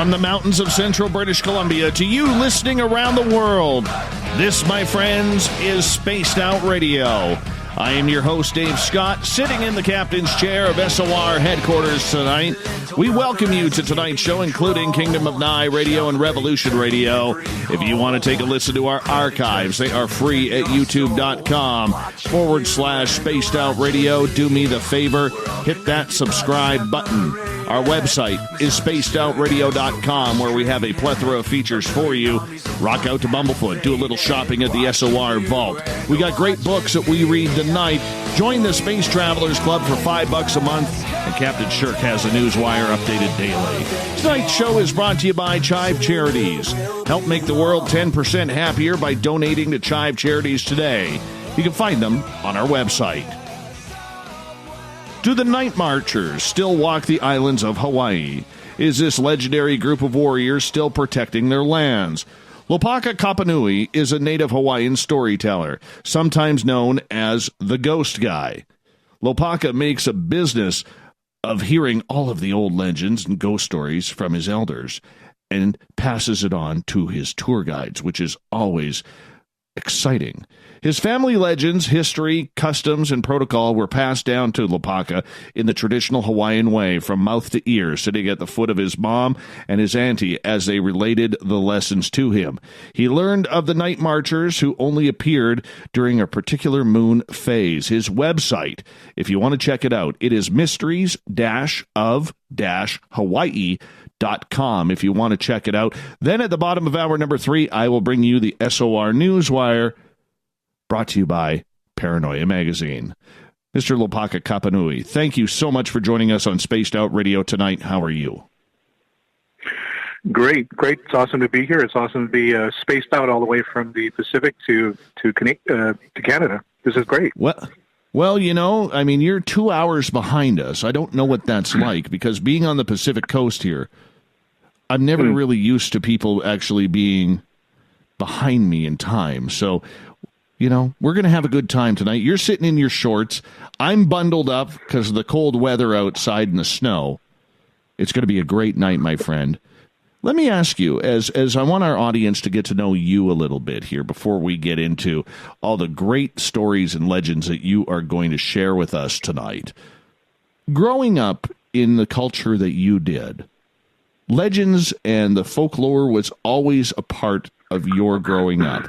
From the mountains of central British Columbia to you listening around the world, this, my friends, is Spaced Out Radio. I am your host, Dave Scott, sitting in the captain's chair of SOR headquarters tonight. We welcome you to tonight's show, including Kingdom of Nye Radio and Revolution Radio. If you want to take a listen to our archives, they are free at youtube.com/Spaced Out Radio. Do me the favor, hit that subscribe button. Our website is spacedoutradio.com, where we have a plethora of features for you. Rock out to Bumblefoot. Do a little shopping at the SOR Vault. We got great books that we read tonight. Join the Space Travelers Club for $5 a month. And Captain Shirk has the Newswire updated daily. Tonight's show is brought to you by Chive Charities. Help make the world 10% happier by donating to Chive Charities today. You can find them on our website. Do the Night Marchers still walk the islands of Hawaii? Is this legendary group of warriors still protecting their lands? Lopaka Kapanui is a native Hawaiian storyteller, sometimes known as the Ghost Guy. Lopaka makes a business of hearing all of the old legends and ghost stories from his elders and passes it on to his tour guides, which is always exciting. His family legends, history, customs, and protocol were passed down to Lopaka in the traditional Hawaiian way, from mouth to ear, sitting at the foot of his mom and his auntie as they related the lessons to him. He learned of the night marchers who only appeared during a particular moon phase. His website, if you want to check it out, it is mysteries-of-hawaii.com if you want to check it out. Then at the bottom of hour number 3, I will bring you the SOR Newswire, brought to you by Paranoia Magazine. Mr. Lopaka Kapanui, thank you so much for joining us on Spaced Out Radio tonight. How are you? Great. It's awesome to be here. It's awesome to be spaced out all the way from the Pacific to Canada. This is great. Well, you know, I mean, you're 2 hours behind us. I don't know what that's like, because being on the Pacific coast here, I'm never really used to people actually being behind me in time. So, you know, we're going to have a good time tonight. You're sitting in your shorts. I'm bundled up because of the cold weather outside and the snow. It's going to be a great night, my friend. Let me ask you, as I want our audience to get to know you a little bit here before we get into all the great stories and legends that you are going to share with us tonight. Growing up in the culture that you did, legends and the folklore was always a part of your growing up.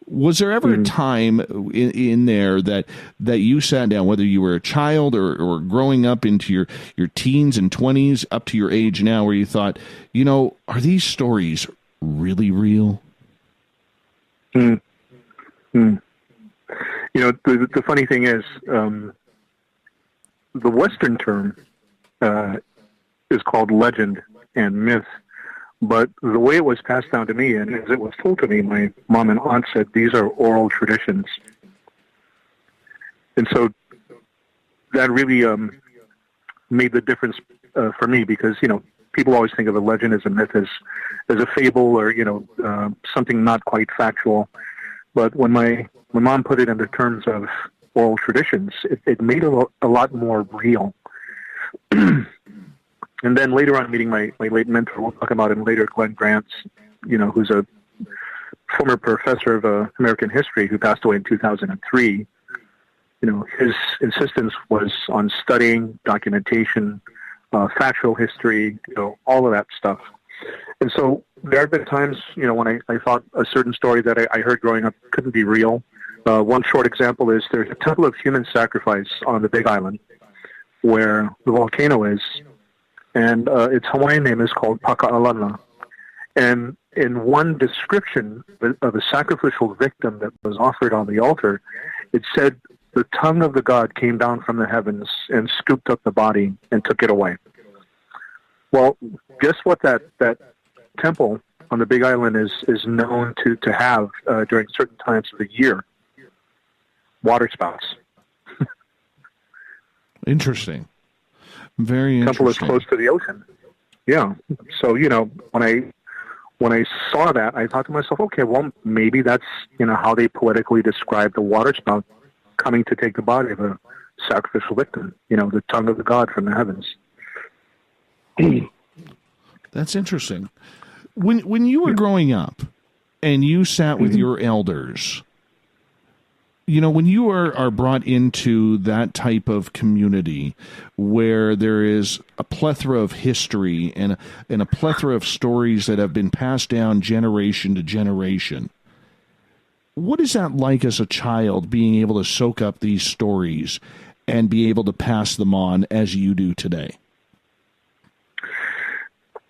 Was there ever a time in there that you sat down, whether you were a child or growing up into your teens and 20s up to your age now, where you thought, you know, are these stories really real? You know, the funny thing is, the Western term is called legend and myth. But the way it was passed down to me, and as it was told to me, my mom and aunt said, these are oral traditions. And so that really made the difference for me, because, you know, people always think of a legend as a myth, as a fable, or, you know, something not quite factual. But when my mom put it into terms of oral traditions, it made it a lot more real. And then later on, meeting my late mentor, we'll talk about him later, Glenn Grants, you know, who's a former professor of American history who passed away in 2003. You know, his insistence was on studying documentation, factual history, you know, all of that stuff. And so there have been times, you know, when I thought a certain story that I heard growing up couldn't be real. One short example is there's a temple of human sacrifice on the Big Island where the volcano is. And its Hawaiian name is called Paka'alana. And in one description of a sacrificial victim that was offered on the altar, it said the tongue of the god came down from the heavens and scooped up the body and took it away. Well, guess what that temple on the Big Island is known to have during certain times of the year? Water spouts. Interesting. Very interesting. Temple is close to the ocean. Yeah. So, you know, when I saw that, I thought to myself, okay, well, maybe that's, you know, how they poetically describe the water spout coming to take the body of a sacrificial victim, you know, the tongue of the god from the heavens. That's interesting. When you were growing up and you sat with your elders, you know, when you are brought into that type of community where there is a plethora of history and a plethora of stories that have been passed down generation to generation, what is that like as a child, being able to soak up these stories and be able to pass them on as you do today?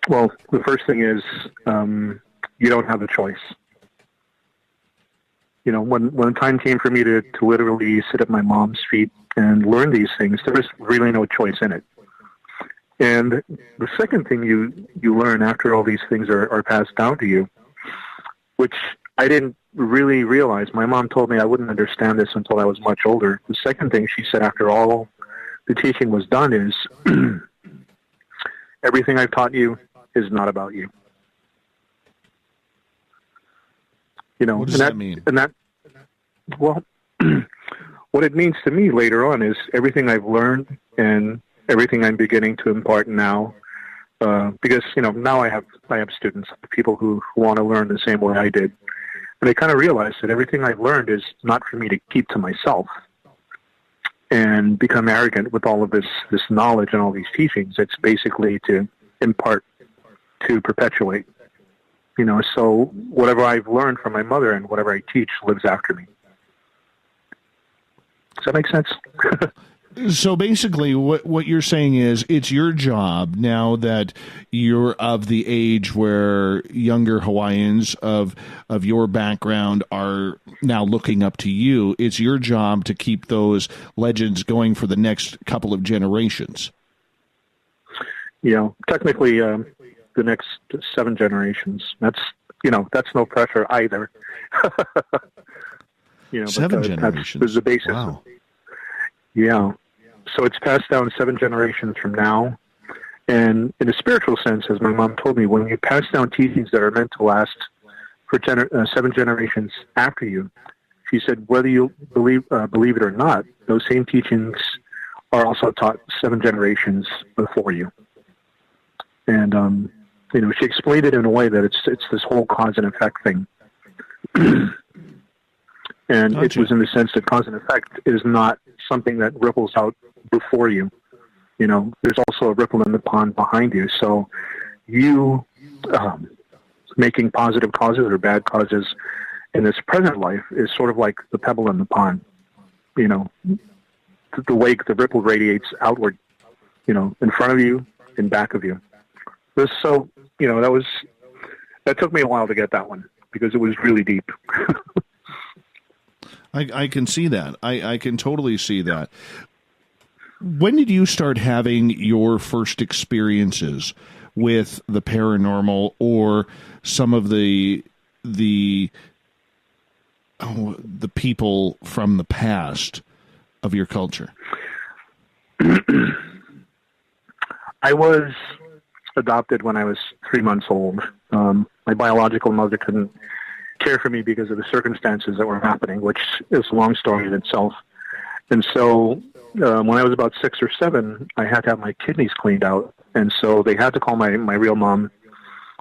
Well, the first thing is you don't have a choice. You know, when the time came for me to literally sit at my mom's feet and learn these things, there was really no choice in it. And the second thing you learn after all these things are passed down to you, which I didn't really realize. My mom told me I wouldn't understand this until I was much older. The second thing she said after all the teaching was done is, everything I've taught you is not about you. You know, what does that mean? Well, what it means to me later on is everything I've learned and everything I'm beginning to impart now, because, you know, now I have students, people who want to learn the same way I did. And I kind of realized that everything I've learned is not for me to keep to myself and become arrogant with all of this knowledge and all these teachings. It's basically to impart, to perpetuate. You know, so whatever I've learned from my mother and whatever I teach lives after me. Does that make sense? So basically what you're saying is it's your job, now that you're of the age where younger Hawaiians of your background are now looking up to you, it's your job to keep those legends going for the next couple of generations. You know, technically, the next 7 generations. That's no pressure either. You know, 7 generations. That's the basis. Wow. Yeah. So it's passed down 7 generations from now. And in a spiritual sense, as my mom told me, when you pass down teachings that are meant to last for 7 generations after you, she said, whether you believe it or not, those same teachings are also taught 7 generations before you. And, you know, she explained it in a way that it's this whole cause and effect thing. And Gotcha. It was in the sense that cause and effect is not something that ripples out before you. You know, there's also a ripple in the pond behind you. So you making positive causes or bad causes in this present life is sort of like the pebble in the pond. You know, the wake, the ripple radiates outward, you know, in front of you and back of you. So, you know, that took me a while to get that one because it was really deep. I can see that. I can totally see that. When did you start having your first experiences with the paranormal or some of the people from the past of your culture? I was adopted when I was 3 months old. My biological mother couldn't care for me because of the circumstances that were happening, which is a long story in itself. And so when I was about 6 or 7, I had to have my kidneys cleaned out. And so they had to call my real mom,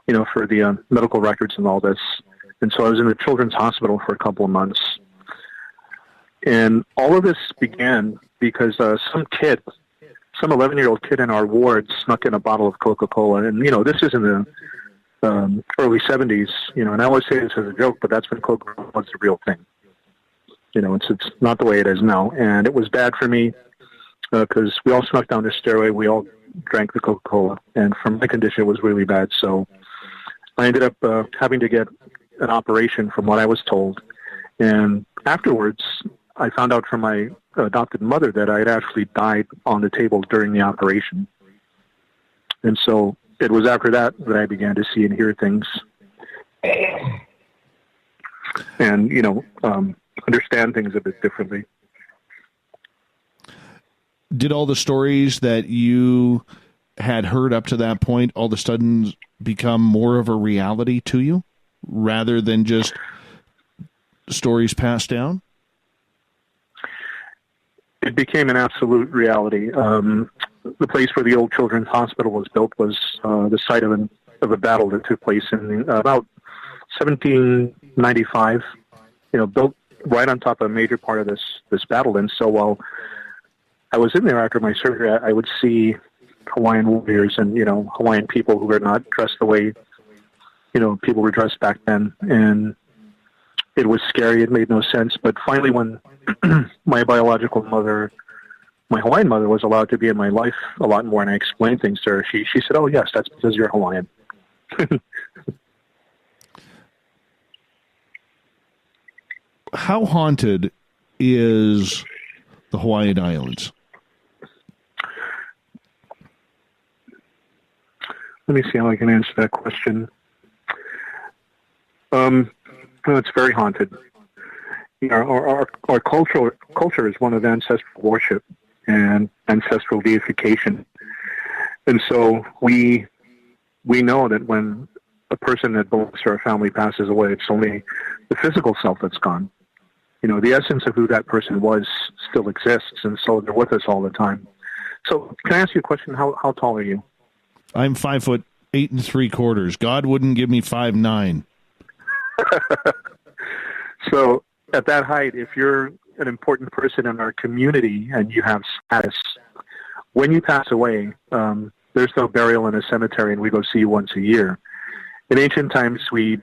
you know, for the medical records and all this. And so I was in the children's hospital for a couple of months. And all of this began because some 11-year-old kid in our ward snuck in a bottle of Coca-Cola. And, you know, this is in the early 70s, you know, and I always say this as a joke, but that's when Coca-Cola was the real thing. You know, it's not the way it is now. And it was bad for me because we all snuck down the stairway. We all drank the Coca-Cola. And for my condition, it was really bad. So I ended up having to get an operation from what I was told. And afterwards, I found out from my adopted mother that I had actually died on the table during the operation. And so it was after that I began to see and hear things and, you know, understand things a bit differently. Did all the stories that you had heard up to that point all of a sudden become more of a reality to you rather than just stories passed down? It became an absolute reality. The place where the old children's hospital was built was the site of of a battle that took place in about 1795. Built right on top of a major part of this battle. And so while I was in there after my surgery, I would see Hawaiian warriors and Hawaiian people who were not dressed the way people were dressed back then, and it was scary. It made no sense. But finally, when my biological mother, my Hawaiian mother, was allowed to be in my life a lot more, and I explained things to her, she said, "Oh yes, that's because you're Hawaiian." How haunted is the Hawaiian Islands? Let me see how I can answer that question. It's very haunted. Our culture is one of ancestral worship and ancestral deification, and so we know that when a person that belongs to our family passes away, it's only the physical self that's gone. The essence of who that person was still exists, and so they're with us all the time. So, can I ask you a question? How tall are you? I'm 5'8 3/4. God wouldn't give me 5'9". So, at that height, if you're an important person in our community and you have status, when you pass away, there's no burial in a cemetery, and we go see you once a year. In ancient times, we'd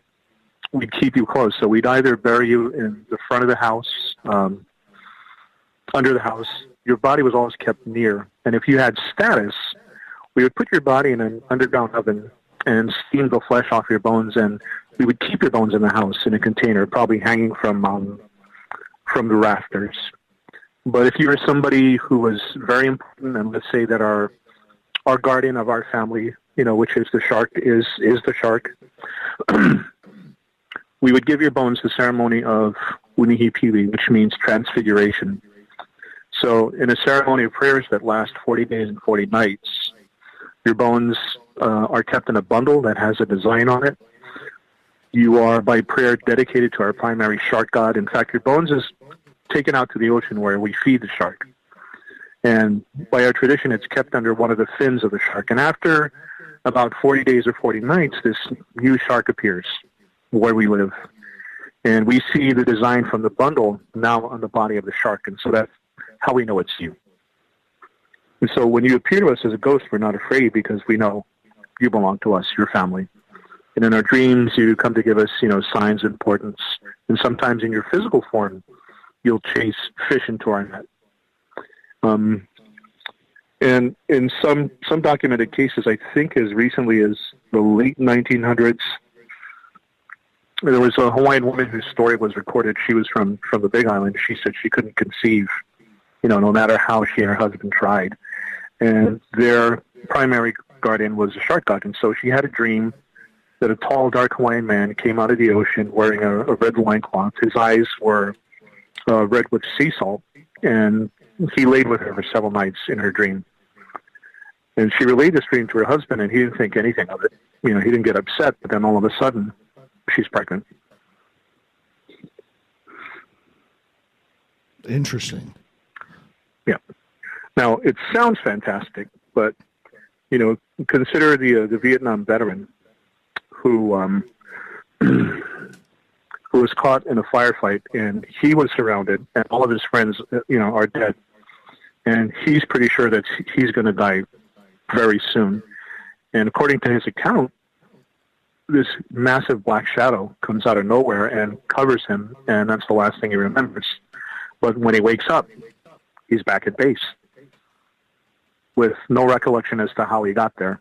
keep you close. So we'd either bury you in the front of the house, under the house. Your body was always kept near. And if you had status, we would put your body in an underground oven and steam the flesh off your bones, and we would keep your bones in the house in a container, probably hanging from the rafters. But if you were somebody who was very important, and let's say that our guardian of our family, which is the shark, is the shark, we would give your bones the ceremony of Unihipili, which means transfiguration. So in a ceremony of prayers that lasts 40 days and 40 nights, your bones are kept in a bundle that has a design on it. You are, by prayer, dedicated to our primary shark god. In fact, your bones is taken out to the ocean where we feed the shark. And by our tradition, it's kept under one of the fins of the shark. And after about 40 days or 40 nights, this new shark appears where we live. And we see the design from the bundle now on the body of the shark. And so that's how we know it's you. And so when you appear to us as a ghost, we're not afraid because we know you belong to us, your family. And in our dreams, you come to give us, signs of importance. And sometimes in your physical form, you'll chase fish into our net. And in some documented cases, I think as recently as the late 1900s, there was a Hawaiian woman whose story was recorded. She was from the Big Island. She said she couldn't conceive, no matter how she and her husband tried. And their primary guardian was a shark god. And so she had a dream that a tall, dark Hawaiian man came out of the ocean wearing a red loincloth. His eyes were red with sea salt, and he laid with her for several nights in her dream. And she relayed this dream to her husband, and he didn't think anything of it. He didn't get upset, but then all of a sudden, she's pregnant. Interesting. Yeah. Now, it sounds fantastic, but, consider the Vietnam veteran who was caught in a firefight, and he was surrounded, and all of his friends, are dead. And he's pretty sure that he's going to die very soon. And according to his account, this massive black shadow comes out of nowhere and covers him, and that's the last thing he remembers. But when he wakes up, he's back at base with no recollection as to how he got there.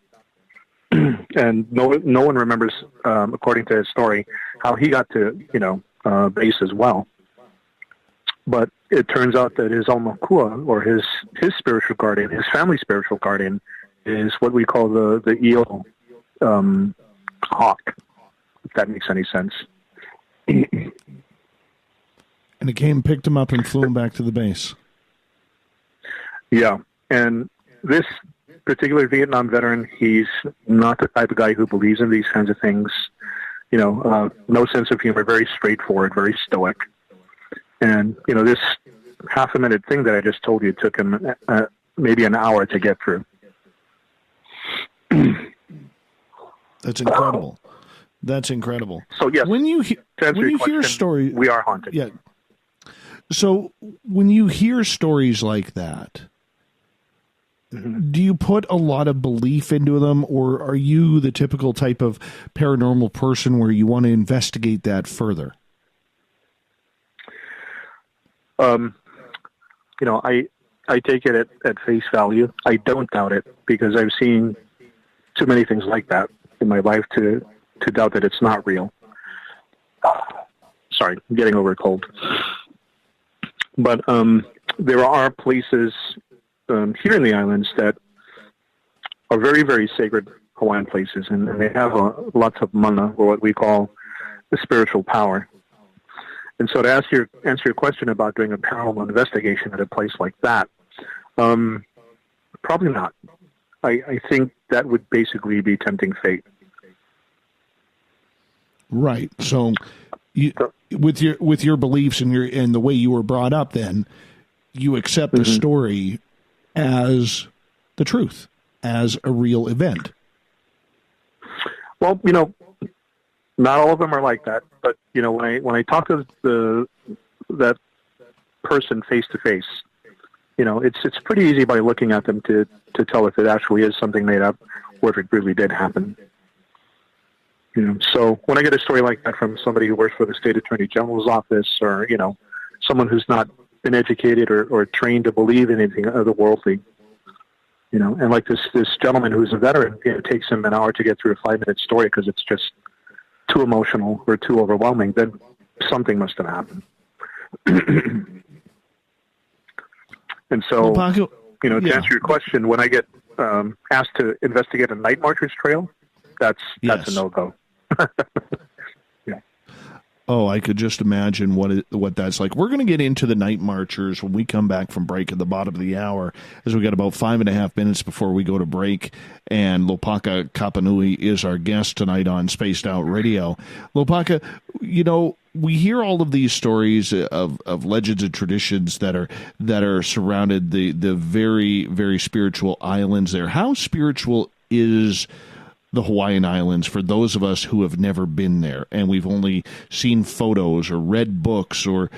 And no one remembers, according to his story, how he got to, base as well. But it turns out that his aumakua, or his spiritual guardian, his family spiritual guardian, is what we call the eel hawk, if that makes any sense. And it came, picked him up, and flew him back to the base. Yeah, and this particular Vietnam veteran, he's not the type of guy who believes in these kinds of things. No sense of humor, very straightforward, very stoic. And, this half-a-minute thing that I just told you took him maybe an hour to get through. That's incredible. That's incredible. So yes, when you to answer your question, hear stories, we are haunted. Yeah. So when you hear stories like that, do you put a lot of belief into them, or are you the typical type of paranormal person where you want to investigate that further? I take it at face value. I don't doubt it because I've seen too many things like that in my life to doubt that it's not real. Sorry, I'm getting over a cold. But there are places here in the islands that are very, very sacred Hawaiian places, and they have lots of mana, or what we call the spiritual power. And so to answer your question about doing a paranormal investigation at a place like that, probably not. I think that would basically be tempting fate. Right. So, with your beliefs and the way you were brought up, then you accept the story as the truth, as a real event. Well, not all of them are like that, but when I talk to that person face to face, it's pretty easy by looking at them to tell if it actually is something made up or if it really did happen. So when I get a story like that from somebody who works for the state attorney general's office, or someone who's not been educated or trained to believe in anything otherworldly, and like this gentleman who's a veteran, it takes him an hour to get through a 5-minute story because it's just too emotional or too overwhelming, then something must have happened. And so, to answer your question, when I get asked to investigate a night marcher's trail, that's a no-go. Yeah. Oh, I could just imagine what that's like. We're going to get into the night marchers when we come back from break at the bottom of the hour, as we got about 5.5 minutes before we go to break. And Lopaka Kapanui is our guest tonight on Spaced Out Radio. Lopaka, we hear all of these stories of legends and traditions that are surrounded the very, very spiritual islands there. How spiritual is the Hawaiian Islands for those of us who have never been there and we've only seen photos or read books or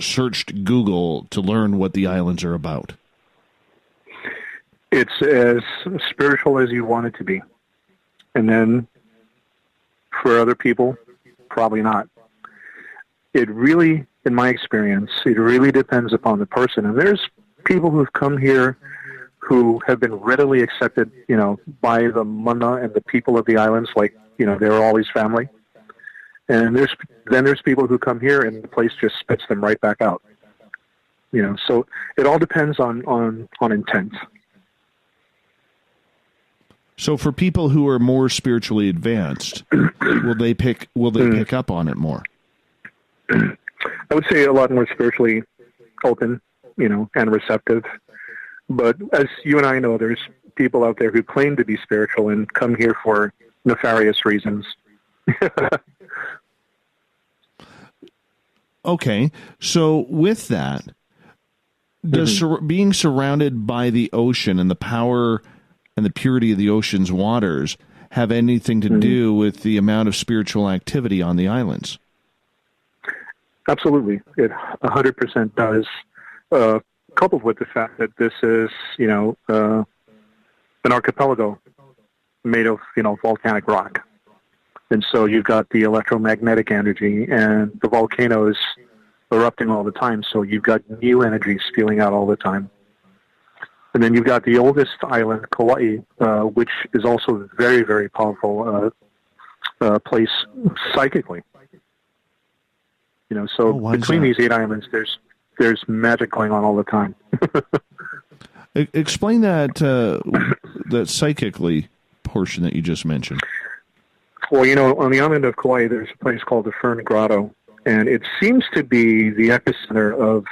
searched Google to learn what the islands are about? It's as spiritual as you want it to be. And then for other people, probably not. It really, in my experience, it really depends upon the person. And there's people who've come here who have been readily accepted, by the mana and the people of the islands, like, they're always family. And there's people who come here and the place just spits them right back out. So it all depends on intent. So for people who are more spiritually advanced, will they pick up on it more? I would say a lot more spiritually open, and receptive. But as you and I know, there's people out there who claim to be spiritual and come here for nefarious reasons. Okay. So with that, does being surrounded by the ocean and the power and the purity of the ocean's waters have anything to do with the amount of spiritual activity on the islands? Absolutely. It 100% does. Coupled with the fact that this is, an archipelago made of, volcanic rock. And so you've got the electromagnetic energy and the volcanoes erupting all the time. So you've got new energy spewing out all the time. And then you've got the oldest island, Kauai, which is also a very, very powerful place psychically. Between these 8 islands, there's magic going on all the time. Explain that psychically portion that you just mentioned. Well, on the island of Kauai, there's a place called the Fern Grotto, and it seems to be the epicenter of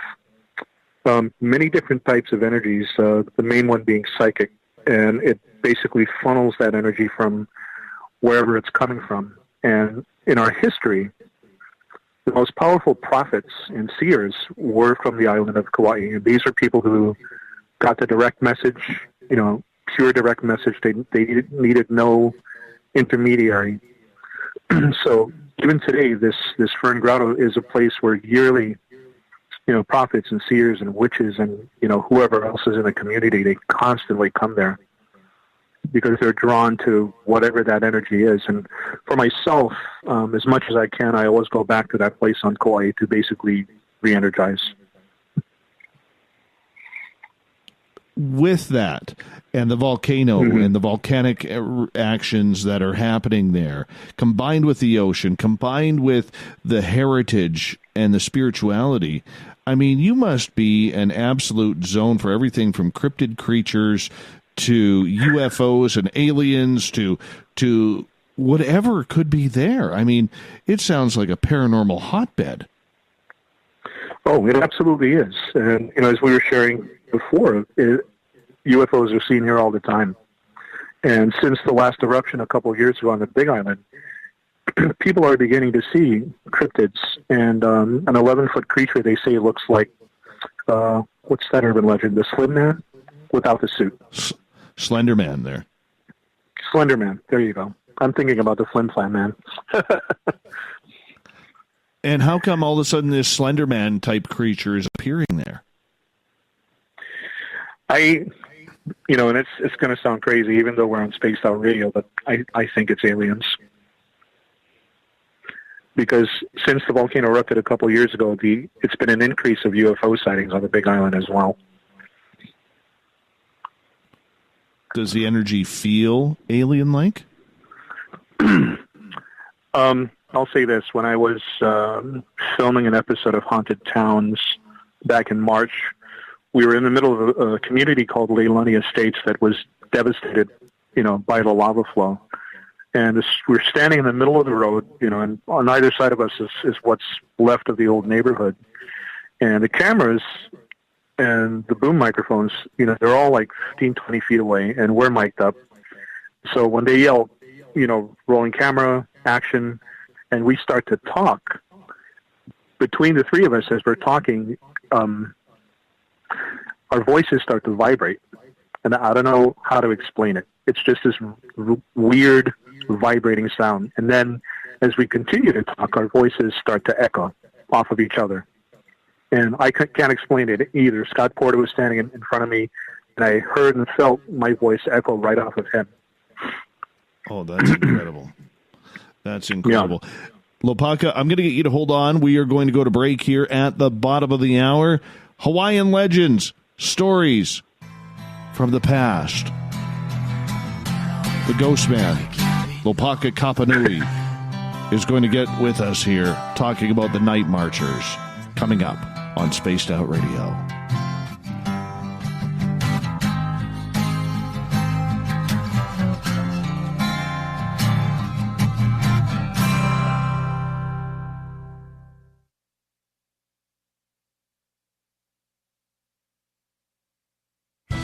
many different types of energies, the main one being psychic, and it basically funnels that energy from wherever it's coming from. And in our history, the most powerful prophets and seers were from the island of Kauai. And these are people who got the direct message, pure direct message. They needed no intermediary. So even today, this Fern Grotto is a place where yearly, prophets and seers and witches and, whoever else is in the community, they constantly come there because they're drawn to whatever that energy is. And for myself, as much as I can, I always go back to that place on Kauai to basically re-energize. With that and the volcano and the volcanic actions that are happening there, combined with the ocean, combined with the heritage and the spirituality, I mean, you must be an absolute zone for everything from cryptid creatures to UFOs and aliens to whatever could be there. I mean, it sounds like a paranormal hotbed. Oh, it absolutely is. And, as we were sharing before, UFOs are seen here all the time. And since the last eruption a couple of years ago on the Big Island, people are beginning to see cryptids. And an 11-foot creature, they say, looks like, what's that urban legend? The Slim Man without the suit. Slender Man there. Slender Man. There you go. I'm thinking about the Flim Flam Man. And how come all of a sudden this Slender Man type creature is appearing there? And it's going to sound crazy, even though we're on Spaced Out Radio, but I think it's aliens. Because since the volcano erupted a couple of years ago, it's been an increase of UFO sightings on the Big Island as well. Does the energy feel alien-like? I'll say this. When I was filming an episode of Haunted Towns back in March, we were in the middle of a community called Leilani Estates that was devastated, by the lava flow. And we're standing in the middle of the road, and on either side of us is what's left of the old neighborhood. And the cameras and the boom microphones, they're all like 15, 20 feet away, and we're mic'd up. So when they yell, rolling camera, action, and we start to talk, between the three of us as we're talking, our voices start to vibrate. And I don't know how to explain it. It's just this weird vibrating sound. And then as we continue to talk, our voices start to echo off of each other. And I can't explain it either. Scott Porter was standing in front of me, and I heard and felt my voice echo right off of him. Oh, that's incredible. That's incredible. Yeah. Lopaka, I'm going to get you to hold on. We are going to go to break here at the bottom of the hour. Hawaiian legends, stories from the past. The Ghost Man, Lopaka Kapanui, is going to get with us here talking about the Night Marchers coming up on Spaced Out Radio.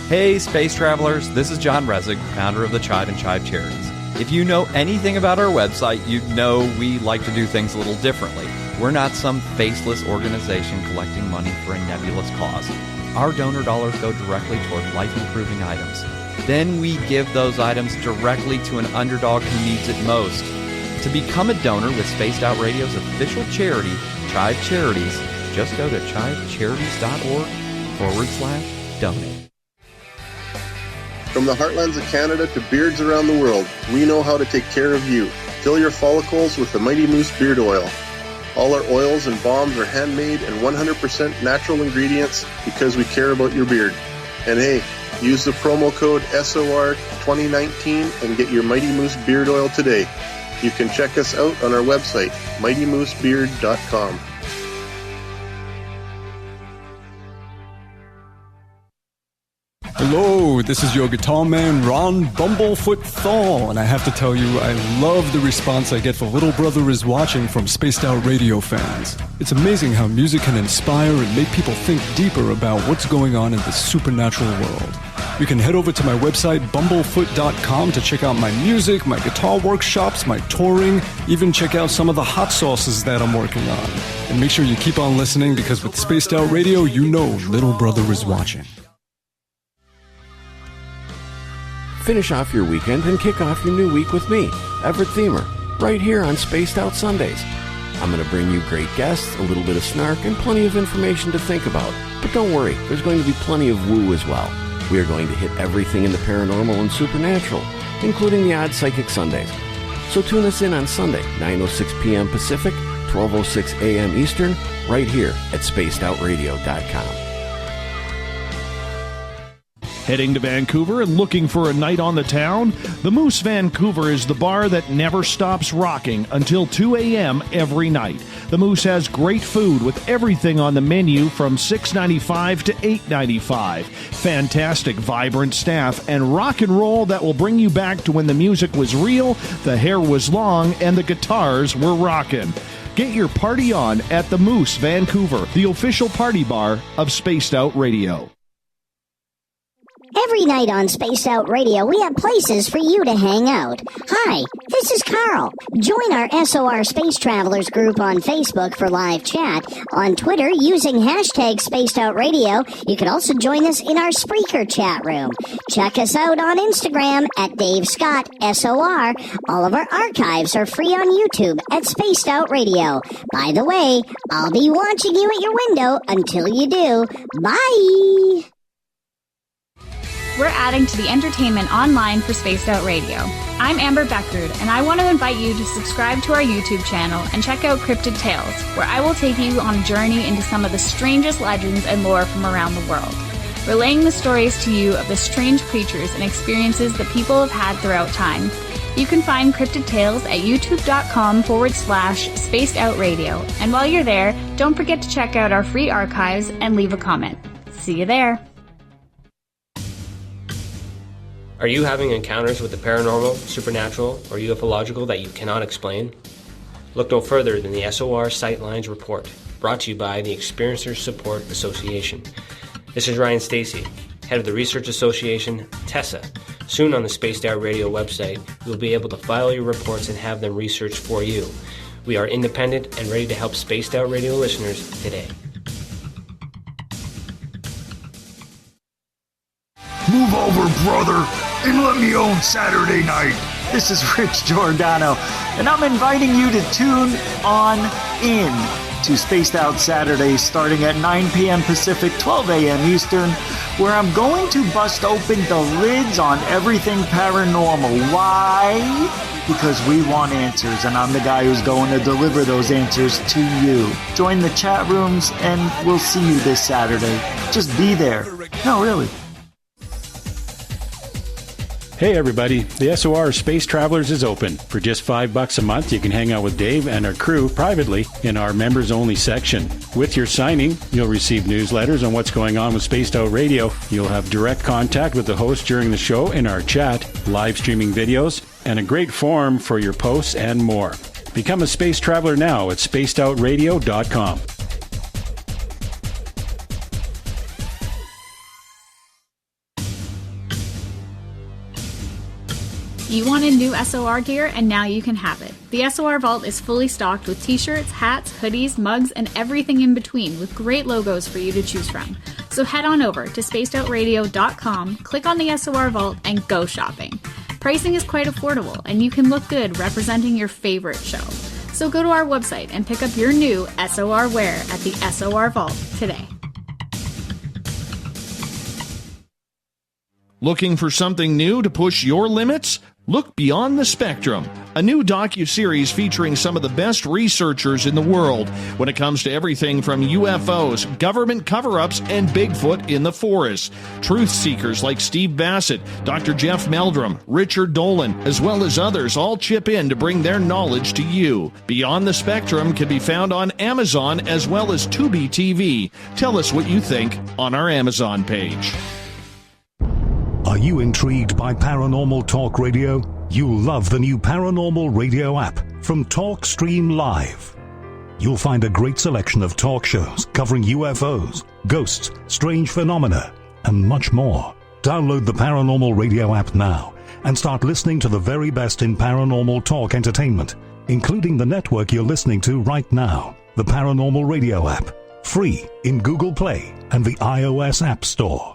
Hey, space travelers, this is John Resig, founder of the Chive and Chive Charities. If you know anything about our website, you know we like to do things a little differently. We're not some faceless organization collecting money for a nebulous cause. Our donor dollars go directly toward life-improving items. Then we give those items directly to an underdog who needs it most. To become a donor with Spaced Out Radio's official charity, Chive Charities, just go to chivecharities.org/donate. From the heartlands of Canada to beards around the world, we know how to take care of you. Fill your follicles with the Mighty Moose Beard Oil. All our oils and balms are handmade and 100% natural ingredients because we care about your beard. And hey, use the promo code SOR2019 and get your Mighty Moose Beard Oil today. You can check us out on our website, mightymoosebeard.com. Hello, this is your guitar man, Ron Bumblefoot Thal, and I have to tell you, I love the response I get for Little Brother is Watching from Spaced Out Radio fans. It's amazing how music can inspire and make people think deeper about what's going on in the supernatural world. You can head over to my website, bumblefoot.com, to check out my music, my guitar workshops, my touring, even check out some of the hot sauces that I'm working on. And make sure you keep on listening, because with Spaced Out Radio, you know Little Brother is watching. Finish off your weekend and kick off your new week with me, Everett Themer, right here on Spaced Out Sundays. I'm going to bring you great guests, a little bit of snark, and plenty of information to think about. But don't worry, there's going to be plenty of woo as well. We are going to hit everything in the paranormal and supernatural, including the odd psychic Sundays. So tune us in on Sunday, 9:06 p.m. Pacific, 12:06 a.m. Eastern, right here at spacedoutradio.com. Heading to Vancouver and looking for a night on the town? The Moose Vancouver is the bar that never stops rocking until 2 a.m. every night. The Moose has great food with everything on the menu from $6.95 to $8.95. Fantastic, vibrant staff and rock and roll that will bring you back to when the music was real, the hair was long, and the guitars were rocking. Get your party on at the Moose Vancouver, the official party bar of Spaced Out Radio. Every night on Spaced Out Radio, we have places for you to hang out. Hi, this is Carl. Join our SOR Space Travelers group on Facebook for live chat. On Twitter, using hashtag Spaced Out Radio, you can also join us in our Spreaker chat room. Check us out on Instagram at Dave Scott SOR. All of our archives are free on YouTube at Spaced Out Radio. By the way, I'll be watching you at your window until you do. Bye! We're adding to the entertainment online for Spaced Out Radio. I'm Amber Beckrud, and I want to invite you to subscribe to our YouTube channel and check out Cryptid Tales, where I will take you on a journey into some of the strangest legends and lore from around the world, relaying the stories to you of the strange creatures and experiences that people have had throughout time. You can find Cryptid Tales at youtube.com/Spaced Out Radio. And while you're there, don't forget to check out our free archives and leave a comment. See you there. Are you having encounters with the paranormal, supernatural, or ufological that you cannot explain? Look no further than the SOR Sightlines Report, brought to you by the Experiencers Support Association. This is Ryan Stacy, head of the Research Association, TESA. Soon on the Spaced Out Radio website, you'll be able to file your reports and have them researched for you. We are independent and ready to help Spaced Out Radio listeners today. Move over, brother, and let me own Saturday night. This is Rich Giordano, and I'm inviting you to tune on in to Spaced Out Saturdays starting at 9 p.m. Pacific, 12 a.m. Eastern, where I'm going to bust open the lids on everything paranormal. Why? Because we want answers, and I'm the guy who's going to deliver those answers to you. Join the chat rooms, and we'll see you this Saturday. Just be there. No, really. Hey everybody, the SOR Space Travelers is open. For just $5 a month, you can hang out with Dave and our crew privately in our members-only section. With your signing, you'll receive newsletters on what's going on with Spaced Out Radio. You'll have direct contact with the host during the show in our chat, live streaming videos, and a great forum for your posts and more. Become a space traveler now at spacedoutradio.com. You wanted new SOR gear, and now you can have it. The SOR Vault is fully stocked with t-shirts, hats, hoodies, mugs, and everything in between with great logos for you to choose from. So head on over to spacedoutradio.com, click on the SOR Vault, and go shopping. Pricing is quite affordable, and you can look good representing your favorite show. So go to our website and pick up your new SOR wear at the SOR Vault today. Looking for something new to push your limits? Look Beyond the Spectrum, a new docuseries featuring some of the best researchers in the world when it comes to everything from UFOs, government cover-ups, and Bigfoot in the forest. Truth seekers like Steve Bassett, Dr. Jeff Meldrum, Richard Dolan, as well as others all chip in to bring their knowledge to you. Beyond the Spectrum can be found on Amazon as well as Tubi TV. Tell us what you think on our Amazon page. Are you intrigued by Paranormal Talk Radio? You'll love the new Paranormal Radio app from TalkStream Live. You'll find a great selection of talk shows covering UFOs, ghosts, strange phenomena, and much more. Download the Paranormal Radio app now and start listening to the very best in paranormal talk entertainment, including the network you're listening to right now, the Paranormal Radio app, free in Google Play and the iOS App Store.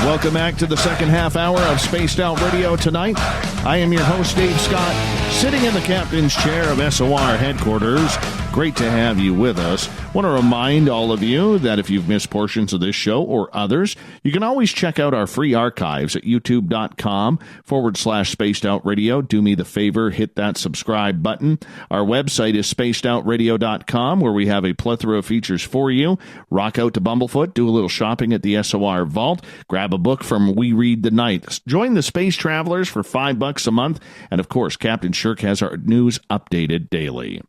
Welcome back to the second half hour of Spaced Out Radio tonight. I am your host, Dave Scott, sitting in the captain's chair of SOR headquarters. Great to have you with us. Want to remind all of you that if you've missed portions of this show or others, you can always check out our free archives at youtube.com/Spaced Out Radio. Do me the favor, hit that subscribe button. Our website is spacedoutradio.com, where we have a plethora of features for you. Rock out to Bumblefoot, do a little shopping at the SOR Vault, grab a book from We Read the Night. Join the Space Travelers for $5 a month, and of course, Captain Shirk has our news updated daily.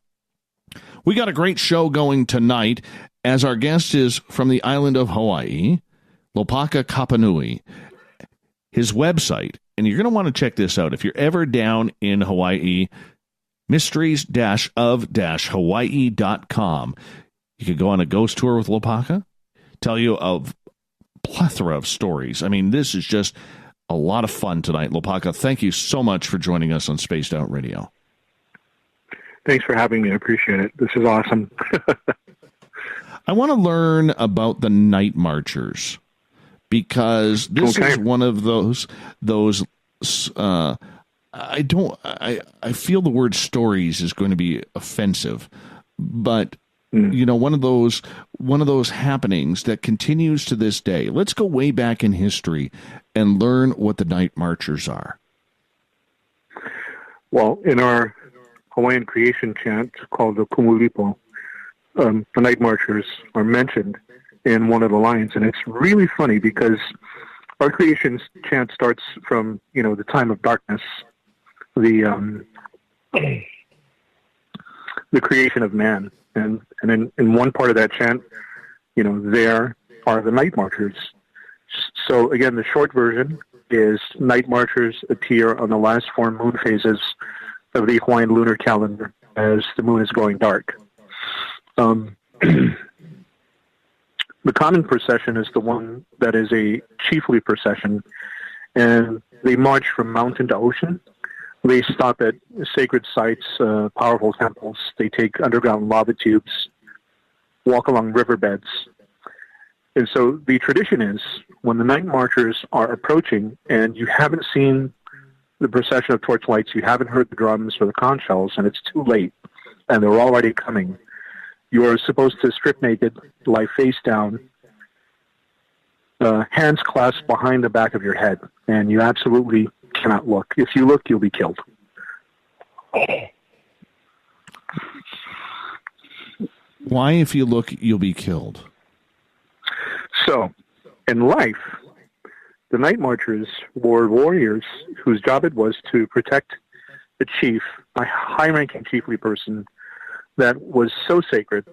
We got a great show going tonight, as our guest is from the island of Hawaii, Lopaka Kapanui. His website, and you're going to want to check this out if you're ever down in Hawaii, mysteries-of-hawaii.com. You could go on a ghost tour with Lopaka, tell you of plethora of stories. I mean, this is just a lot of fun tonight. Lopaka, thank you so much for joining us on Spaced Out Radio. Thanks for having me. I appreciate it. This is awesome. I want to learn about the Night Marchers, because this is one of those I feel the word stories is going to be offensive, but you know, one of those happenings that continues to this day. Let's go way back in history and learn what the Night Marchers are. Well, in our Hawaiian creation chant called the Kumuripo, the Night Marchers are mentioned in one of the lines, and it's really funny because our creation chant starts from, you know, the time of darkness, the creation of man, and in one part of that chant, you know, there are the Night Marchers. So again, the short version is Night Marchers appear on the last 4 moon phases of the Hawaiian lunar calendar as the moon is going dark. The common procession is the one that is a chiefly procession, and they march from mountain to ocean. They stop at sacred sites, powerful temples. They take underground lava tubes, walk along riverbeds. And so the tradition is, when the Night Marchers are approaching and you haven't seen the procession of torchlights, you haven't heard the drums or the conch shells, and it's too late, and they're already coming, you are supposed to strip naked, lie face down, hands clasped behind the back of your head, and you absolutely cannot look. If you look, you'll be killed. Why, if you look, you'll be killed? So, in life, the Night Marchers were warriors whose job it was to protect a chief, a high-ranking chiefly person that was so sacred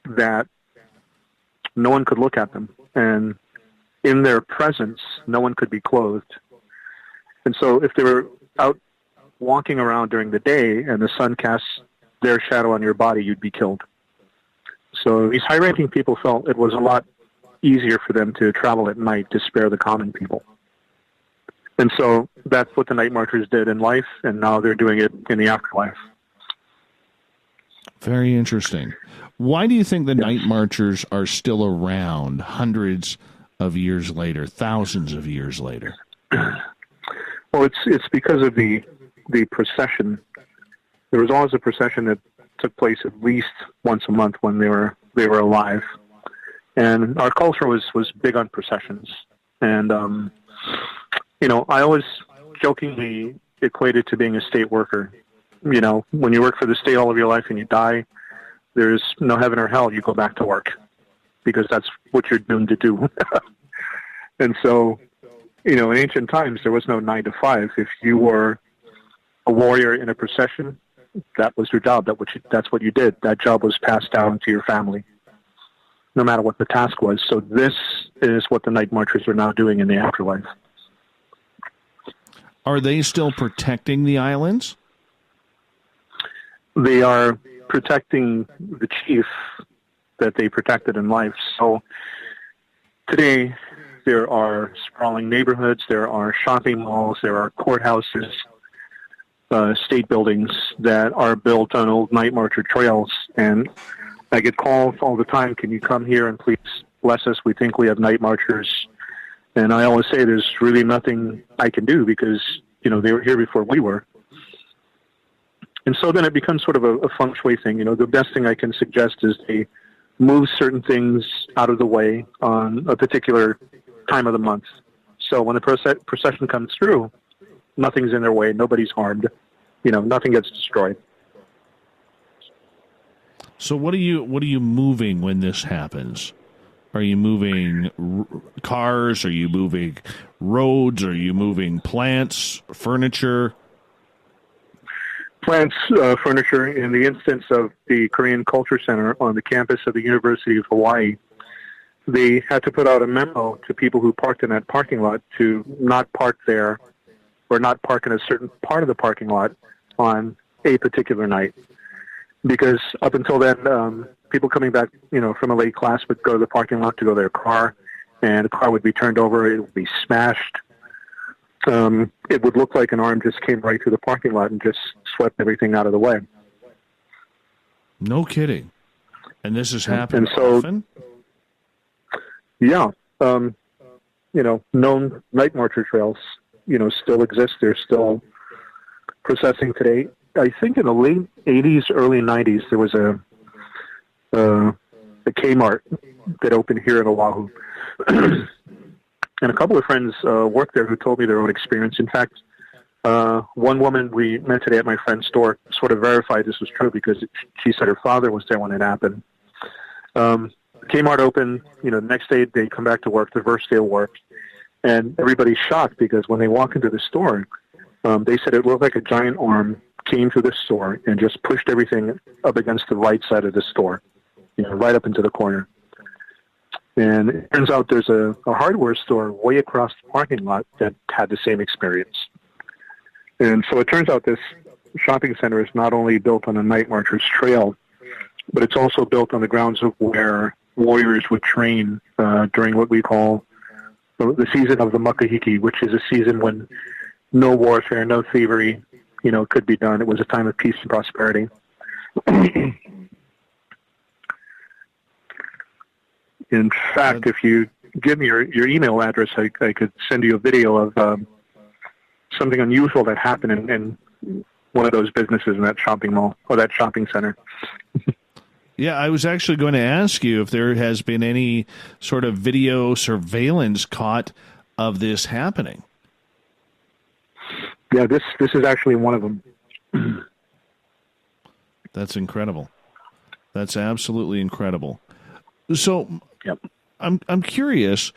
that no one could look at them. And in their presence, no one could be clothed. And so if they were out walking around during the day and the sun casts their shadow on your body, you'd be killed. So these high-ranking people felt it was a lot easier for them to travel at night to spare the common people. And so that's what the Night Marchers did in life, and now they're doing it in the afterlife. Very interesting. Why do you think the Night Marchers are still around hundreds of years later, thousands of years later? Well, it's because of the procession. There was always a procession that took place at least once a month when they were alive. And our culture was big on processions. And, you know, I always jokingly equate it to being a state worker. You know, when you work for the state all of your life and you die, there's no heaven or hell. You go back to work because that's what you're doomed to do. And so, you know, in ancient times, there was no 9 to 5. If you were a warrior in a procession, that was your job. That's what you did. That job was passed down to your family, no matter what the task was. So this is what the Night Marchers are now doing in the afterlife. Are they still protecting the islands? They are protecting the chief that they protected in life. So today there are sprawling neighborhoods, there are shopping malls, there are courthouses, state buildings that are built on old Night Marcher trails. And I get calls all the time, can you come here and please bless us? We think we have Night Marchers And I always say there's really nothing I can do because, they were here before we were. And so then it becomes sort of a feng shui thing. The best thing I can suggest is they move certain things out of the way on a particular time of the month. So when the procession comes through, nothing's in their way, nobody's harmed, nothing gets destroyed. So what are you moving when this happens? Are you moving cars? Are you moving roads? Are you moving plants, furniture? Plants, furniture. In the instance of the Korean Culture Center on the campus of the University of Hawaii, they had to put out a memo to people who parked in that parking lot to not park there or not park in a certain part of the parking lot on a particular night. Because up until then, people coming back, from a late class would go to the parking lot to go to their car, and the car would be turned over, it would be smashed. It would look like an arm just came right through the parking lot and just swept everything out of the way. No kidding. And this has happened often? Yeah. Known night marcher trails, still exist. They're still processing today. I think in the late 80s, early 90s, there was a Kmart that opened here in Oahu. And a couple of friends worked there who told me their own experience. In fact, one woman we met today at my friend's store sort of verified this was true because she said her father was there when it happened. Kmart opened, the next day they come back to work, the first day of work, and everybody's shocked because when they walk into the store, they said it looked like a giant arm came through the store and just pushed everything up against the right side of the store, right up into the corner. And it turns out there's a hardware store way across the parking lot that had the same experience. And so it turns out this shopping center is not only built on a night marcher's trail, but it's also built on the grounds of where warriors would train during what we call the season of the makahiki, which is a season when no warfare, no thievery, could be done. It was a time of peace and prosperity. In fact, if you give me your email address, I could send you a video of something unusual that happened in one of those businesses in that shopping mall or that shopping center. Yeah, I was actually going to ask you if there has been any sort of video surveillance caught of this happening. Yeah, this is actually one of them. That's incredible. That's absolutely incredible. So, yep. I'm curious,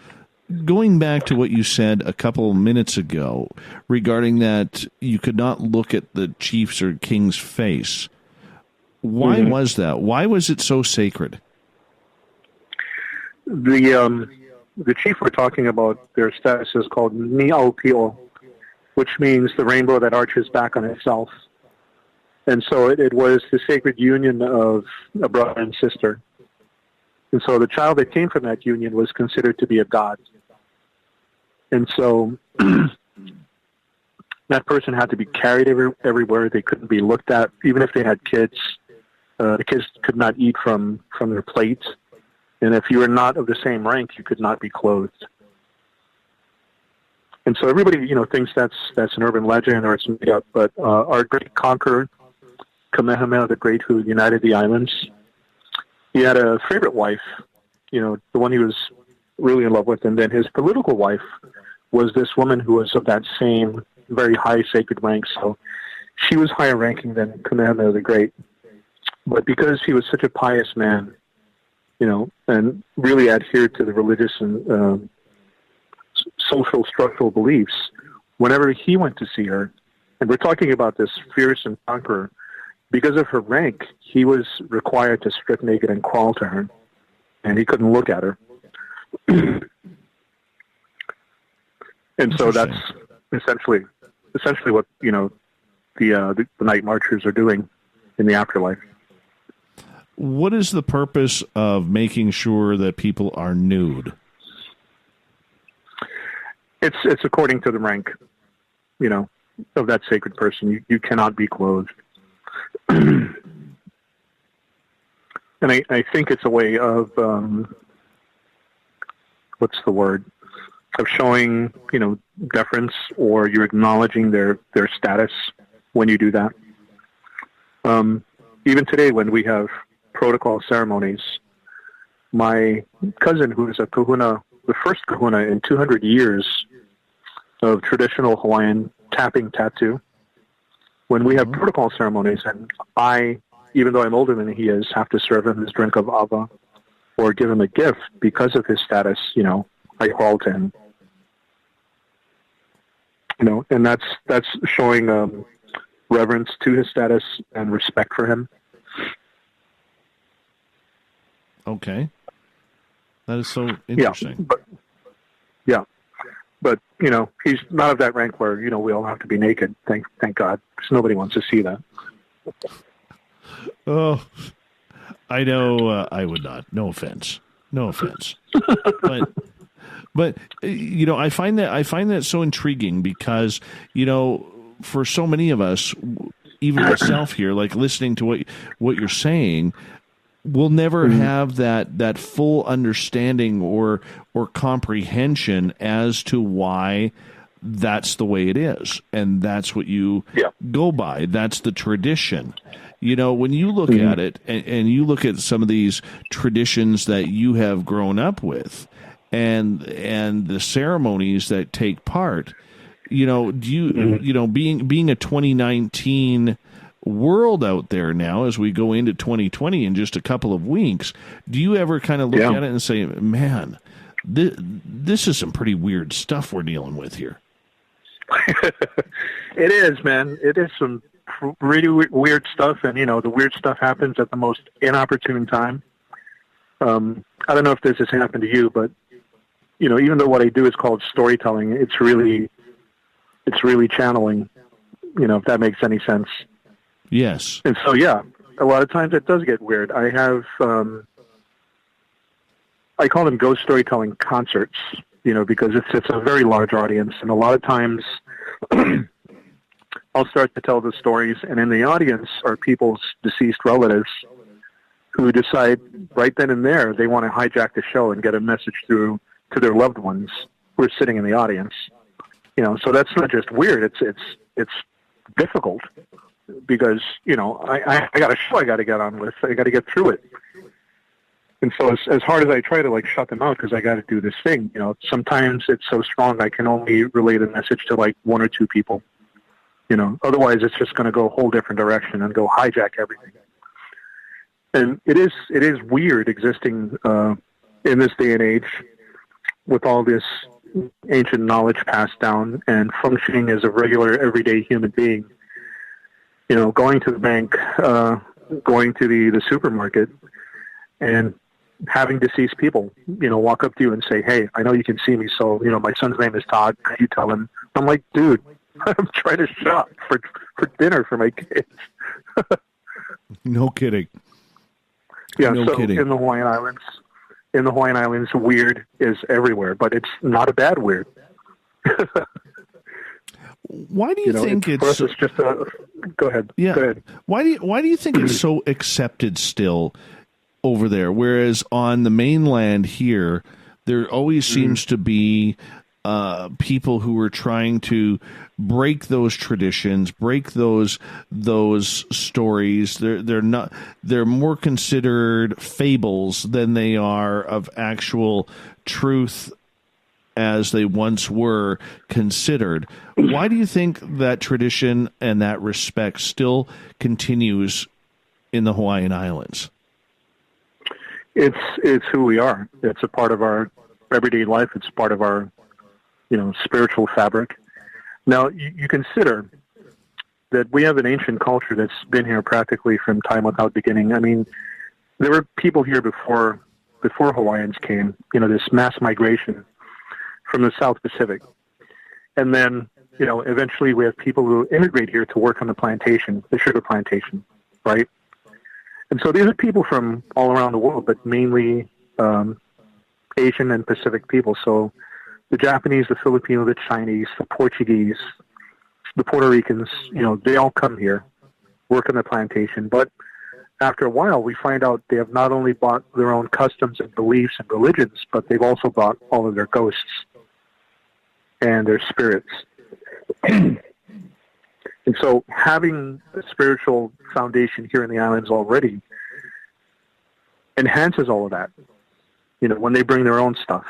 going back to what you said a couple minutes ago regarding that you could not look at the chief's or king's face. Why was that? Why was it so sacred? The chief we're talking about, their status is called Ni'aupio, which means the rainbow that arches back on itself. And so it was the sacred union of a brother and sister. And so the child that came from that union was considered to be a god. And so that person had to be carried everywhere. They couldn't be looked at. Even if they had kids, the kids could not eat from their plate. And if you were not of the same rank, you could not be clothed. And so everybody, thinks that's an urban legend or it's made up. But our great conqueror, Kamehameha the Great, who united the islands, he had a favorite wife, the one he was really in love with. And then his political wife was this woman who was of that same very high sacred rank. So she was higher ranking than Kamehameha the Great. But because he was such a pious man, and really adhered to the religious and social structural beliefs, whenever he went to see her, and we're talking about this fearsome conqueror, because of her rank, he was required to strip naked and crawl to her, and he couldn't look at her. And so that's essentially what the night marchers are doing in the afterlife. What is the purpose of making sure that people are nude? It's according to the rank, of that sacred person. You cannot be clothed. And I think it's a way of, what's the word? showing, deference, or you're acknowledging their status when you do that. Even today, when we have protocol ceremonies, my cousin, who is a kahuna, the first kahuna in 200 years of traditional Hawaiian tapping tattoo, when we have protocol ceremonies, and I, even though I'm older than he is, have to serve him his drink of ava or give him a gift because of his status, I crawl to him. And that's showing reverence to his status and respect for him. Okay. That is so interesting. But he's not of that rank where, we all have to be naked. Thank God. Because nobody wants to see that. Oh, I know I would not. No offense. But I find that so intriguing because, for so many of us, even myself here, like listening to what you're saying, we'll never have that full understanding or comprehension as to why that's the way it is, and that's what you go by. That's the tradition. When you look at it and you look at some of these traditions that you have grown up with, and the ceremonies that take part, do you being a 2019 world out there now as we go into 2020 in just a couple of weeks, do you ever kind of look at it and say, man, this is some pretty weird stuff we're dealing with here? It is, man. It is some really weird stuff, and the weird stuff happens at the most inopportune time. I don't know if this has happened to you, but even though what I do is called storytelling, it's really channeling, if that makes any sense. Yes. And so, a lot of times it does get weird. I have, I call them ghost storytelling concerts, because it's a very large audience, and a lot of times I'll start to tell the stories, and in the audience are people's deceased relatives who decide right then and there they want to hijack the show and get a message through to their loved ones who are sitting in the audience. So that's not just weird; it's difficult because I got a show I got to get on with. I got to get through it. And so as hard as I try to shut them out because I got to do this thing, sometimes it's so strong I can only relay the message to one or two people. Otherwise it's just going to go a whole different direction and go hijack everything. And it is weird existing in this day and age with all this ancient knowledge passed down and functioning as a regular everyday human being. Going to the bank, going to the supermarket, and having deceased people, walk up to you and say, "Hey, I know you can see me, so, my son's name is Todd. Could you tell him?" I'm like, dude, I'm trying to shop for dinner for my kids. No kidding. Yeah, no so kidding. In the Hawaiian Islands, weird is everywhere, but it's not a bad weird. Why do you think for us, it's just go ahead. Yeah. Go ahead. Why do you think it's so accepted still over there, whereas on the mainland here, there always seems to be people who are trying to break those traditions, break those stories. They're more considered fables than they are of actual truth as they once were considered. Why do you think that tradition and that respect still continues in the Hawaiian Islands? It's who we are. It's a part of our everyday life. It's part of our, spiritual fabric. Now, you consider that we have an ancient culture that's been here practically from time without beginning. I mean, there were people here before Hawaiians came, this mass migration from the South Pacific. And then, eventually we have people who immigrate here to work on the plantation, the sugar plantation, right? And so these are people from all around the world, but mainly Asian and Pacific people. So the Japanese, the Filipino, the Chinese, the Portuguese, the Puerto Ricans, they all come here, work on the plantation. But after a while, we find out they have not only brought their own customs and beliefs and religions, but they've also brought all of their ghosts. and their spirits. And so having a spiritual foundation here in the islands already enhances all of that, when they bring their own stuff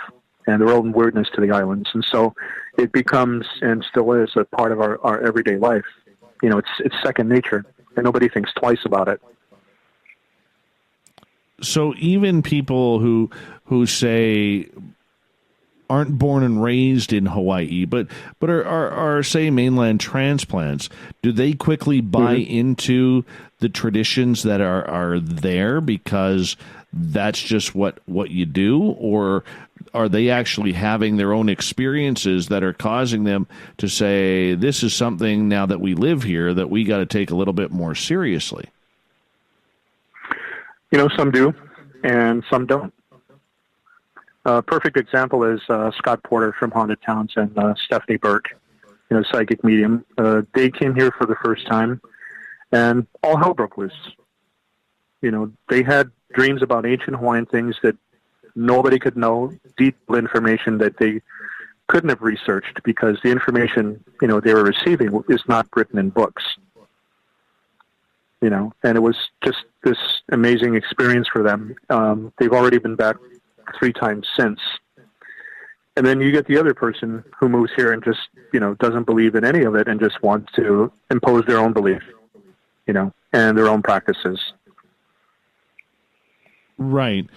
and their own weirdness to the islands. And so it becomes, and still is, a part of our everyday life. It's second nature, and nobody thinks twice about it. So even people who say aren't born and raised in Hawaii, but are say mainland transplants, do they quickly buy into the traditions that are there because that's just what you do, or are they actually having their own experiences that are causing them to say, this is something now that we live here that we got to take a little bit more seriously? Some do, and some don't. A perfect example is Scott Porter from Haunted Towns and Stephanie Burke, psychic medium. They came here for the first time, and all hell broke loose. They had dreams about ancient Hawaiian things that nobody could know, deep information that they couldn't have researched because the information, they were receiving is not written in books. And it was just this amazing experience for them. They've already been back 3 times since. And then you get the other person who moves here and just, doesn't believe in any of it and just wants to impose their own belief, and their own practices. Right.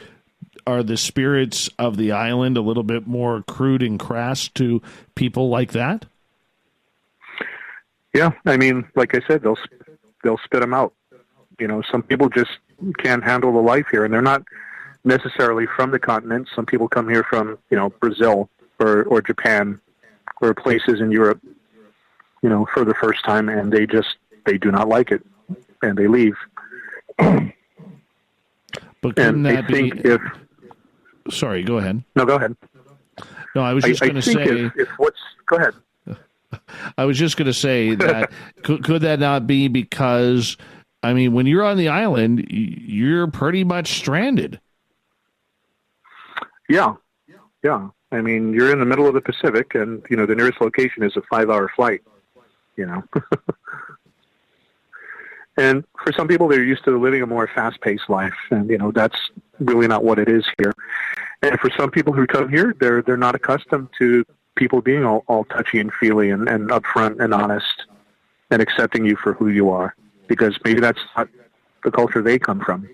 Are the spirits of the island a little bit more crude and crass to people like that? Yeah. I mean, like I said, they'll spit them out. Some people just can't handle the life here, and they're not necessarily from the continent. Some people come here from, Brazil or Japan or places in Europe, for the first time, and they do not like it, and they leave. But couldn't that be... Sorry, go ahead. No, go ahead. No, I was just going to say... Go ahead. I was just going to say that could that not be because, when you're on the island, you're pretty much stranded. Yeah. You're in the middle of the Pacific, and, the nearest location is a 5-hour flight, And for some people, they're used to living a more fast-paced life, and, that's really not what it is here. And for some people who come here, they're not accustomed to people being all touchy and feely and upfront and honest and accepting you for who you are, because maybe that's not the culture they come from.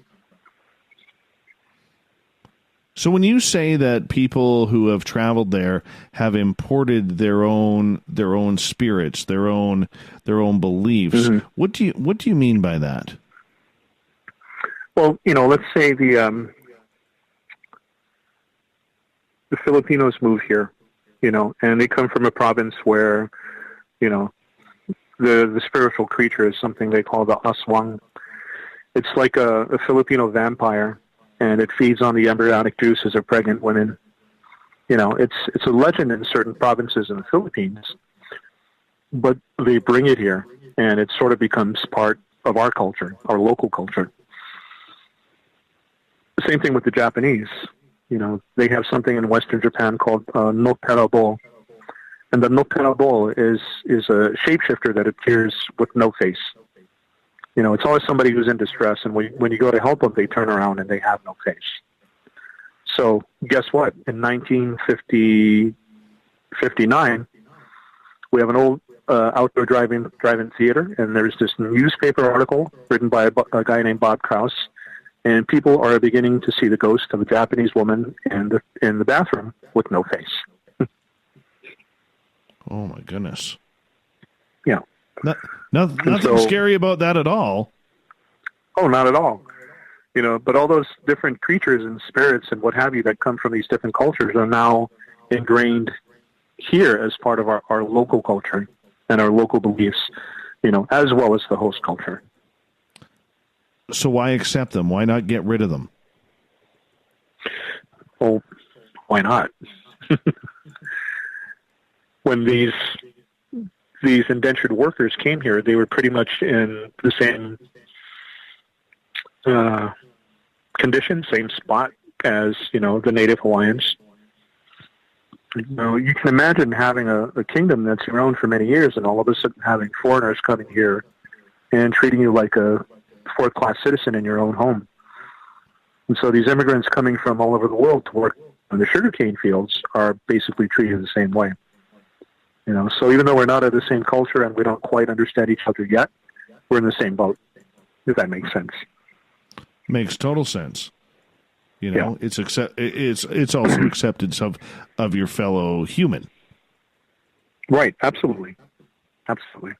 So when you say that people who have traveled there have imported their own spirits, their own beliefs, what do you mean by that? Well, let's say the Filipinos move here, and they come from a province where, the spiritual creature is something they call the aswang. It's like a Filipino vampire, and it feeds on the embryonic juices of pregnant women. It's a legend in certain provinces in the Philippines, but they bring it here, and it sort of becomes part of our culture, our local culture. The same thing with the Japanese. They have something in Western Japan called no terabo, and the no terabo is a shapeshifter that appears with no face. It's always somebody who's in distress, and when you go to help them, they turn around and they have no face. So guess what? In 1959, we have an old outdoor drive-in theater, and there's this newspaper article written by a guy named Bob Krause, and people are beginning to see the ghost of a Japanese woman in the bathroom with no face. Oh, my goodness. Yeah. Nothing scary about that at all. Oh, not at all. But all those different creatures and spirits and what have you that come from these different cultures are now ingrained here as part of our local culture and our local beliefs, as well as the host culture. So why accept them? Why not get rid of them? Well, why not? When these indentured workers came here, they were pretty much in the same condition, same spot as, the native Hawaiians. You know, you can imagine having a kingdom that's your own for many years, and all of a sudden having foreigners coming here and treating you like a fourth-class citizen in your own home. And so these immigrants coming from all over the world to work in the sugarcane fields are basically treated the same way. You know, so even though we're not of the same culture and we don't quite understand each other yet, we're in the same boat, if that makes sense. Makes total sense. You know, it's also acceptance of your fellow human. Right, absolutely. Absolutely.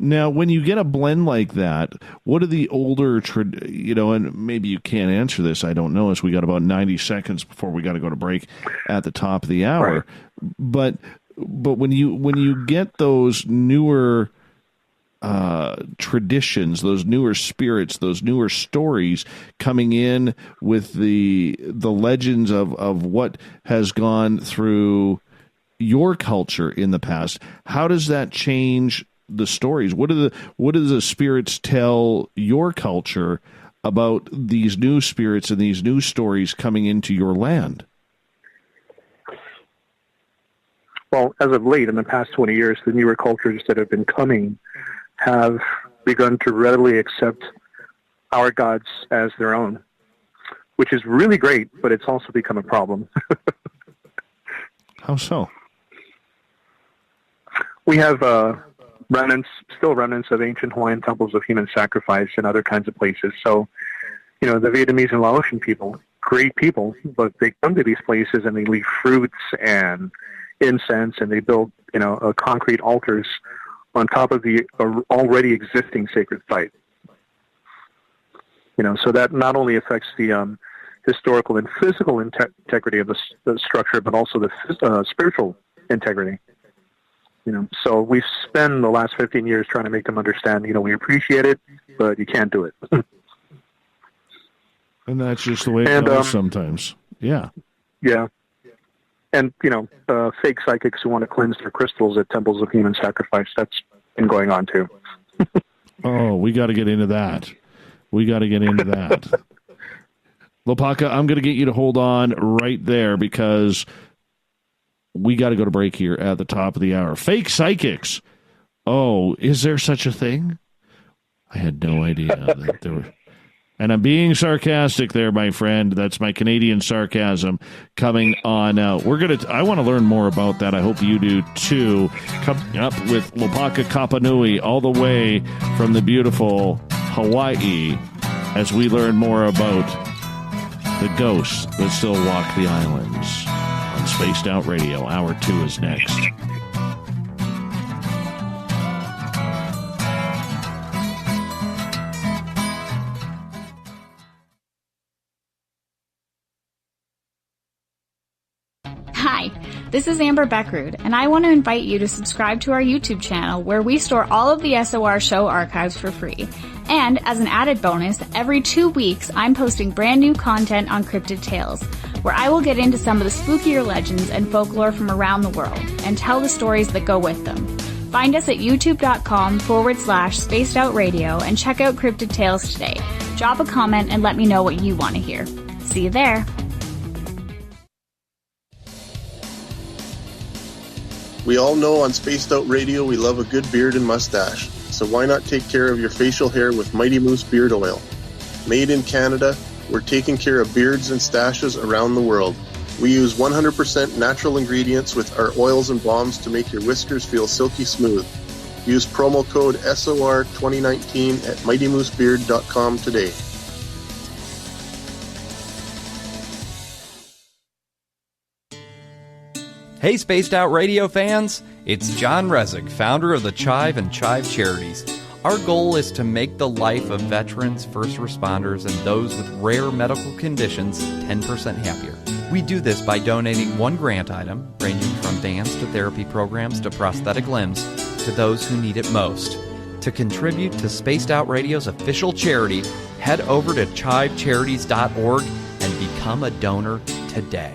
Now, when you get a blend like that, what are the older, and maybe you can't answer this, I don't know, as we got about 90 seconds before we got to go to break at the top of the hour. Right. But when you get those newer traditions, those newer spirits, those newer stories coming in with the legends of what has gone through your culture in the past, how does that change the stories? What do the spirits tell your culture about these new spirits and these new stories coming into your land? Well, as of late, in the past 20 years, the newer cultures that have been coming have begun to readily accept our gods as their own, which is really great, but it's also become a problem. How so? We have remnants of ancient Hawaiian temples of human sacrifice in other kinds of places. So, you know, the Vietnamese and Laotian people, great people, but they come to these places and they leave fruits and incense, and they build, concrete altars on top of the already existing sacred site. You know, so that not only affects the historical and physical integrity of the structure, but also the spiritual integrity. You know, so we spend the last 15 years trying to make them understand, we appreciate it, but you can't do it. And that's just the way it goes sometimes. Yeah. Yeah. And, fake psychics who want to cleanse their crystals at temples of human sacrifice, that's been going on too. Oh, we got to get into that. Lopaka, I'm going to get you to hold on right there because we got to go to break here at the top of the hour. Fake psychics. Oh, is there such a thing? I had no idea that there were. And I'm being sarcastic there, my friend. That's my Canadian sarcasm coming on out. I want to learn more about that. I hope you do too. Coming up with Lopaka Kapanui all the way from the beautiful Hawaii as we learn more about the ghosts that still walk the islands. On Spaced Out Radio, Hour 2 is next. Hi, this is Amber Beckrud, and I want to invite you to subscribe to our YouTube channel where we store all of the SOR show archives for free. And as an added bonus, every 2 weeks I'm posting brand new content on Cryptid Tales, where I will get into some of the spookier legends and folklore from around the world and tell the stories that go with them. Find us at youtube.com/Spaced Out Radio and check out Cryptid Tales today. Drop a comment and let me know what you want to hear. See you there. We all know on Spaced Out Radio we love a good beard and mustache, so why not take care of your facial hair with Mighty Moose Beard Oil? Made in Canada, we're taking care of beards and stashes around the world. We use 100% natural ingredients with our oils and balms to make your whiskers feel silky smooth. Use promo code SOR2019 at MightyMooseBeard.com today. Hey, Spaced Out Radio fans! It's John Resig, founder of the Chive and Chive Charities. Our goal is to make the life of veterans, first responders, and those with rare medical conditions 10% happier. We do this by donating one grant item, ranging from dance to therapy programs to prosthetic limbs, to those who need it most. To contribute to Spaced Out Radio's official charity, head over to chivecharities.org and become a donor today.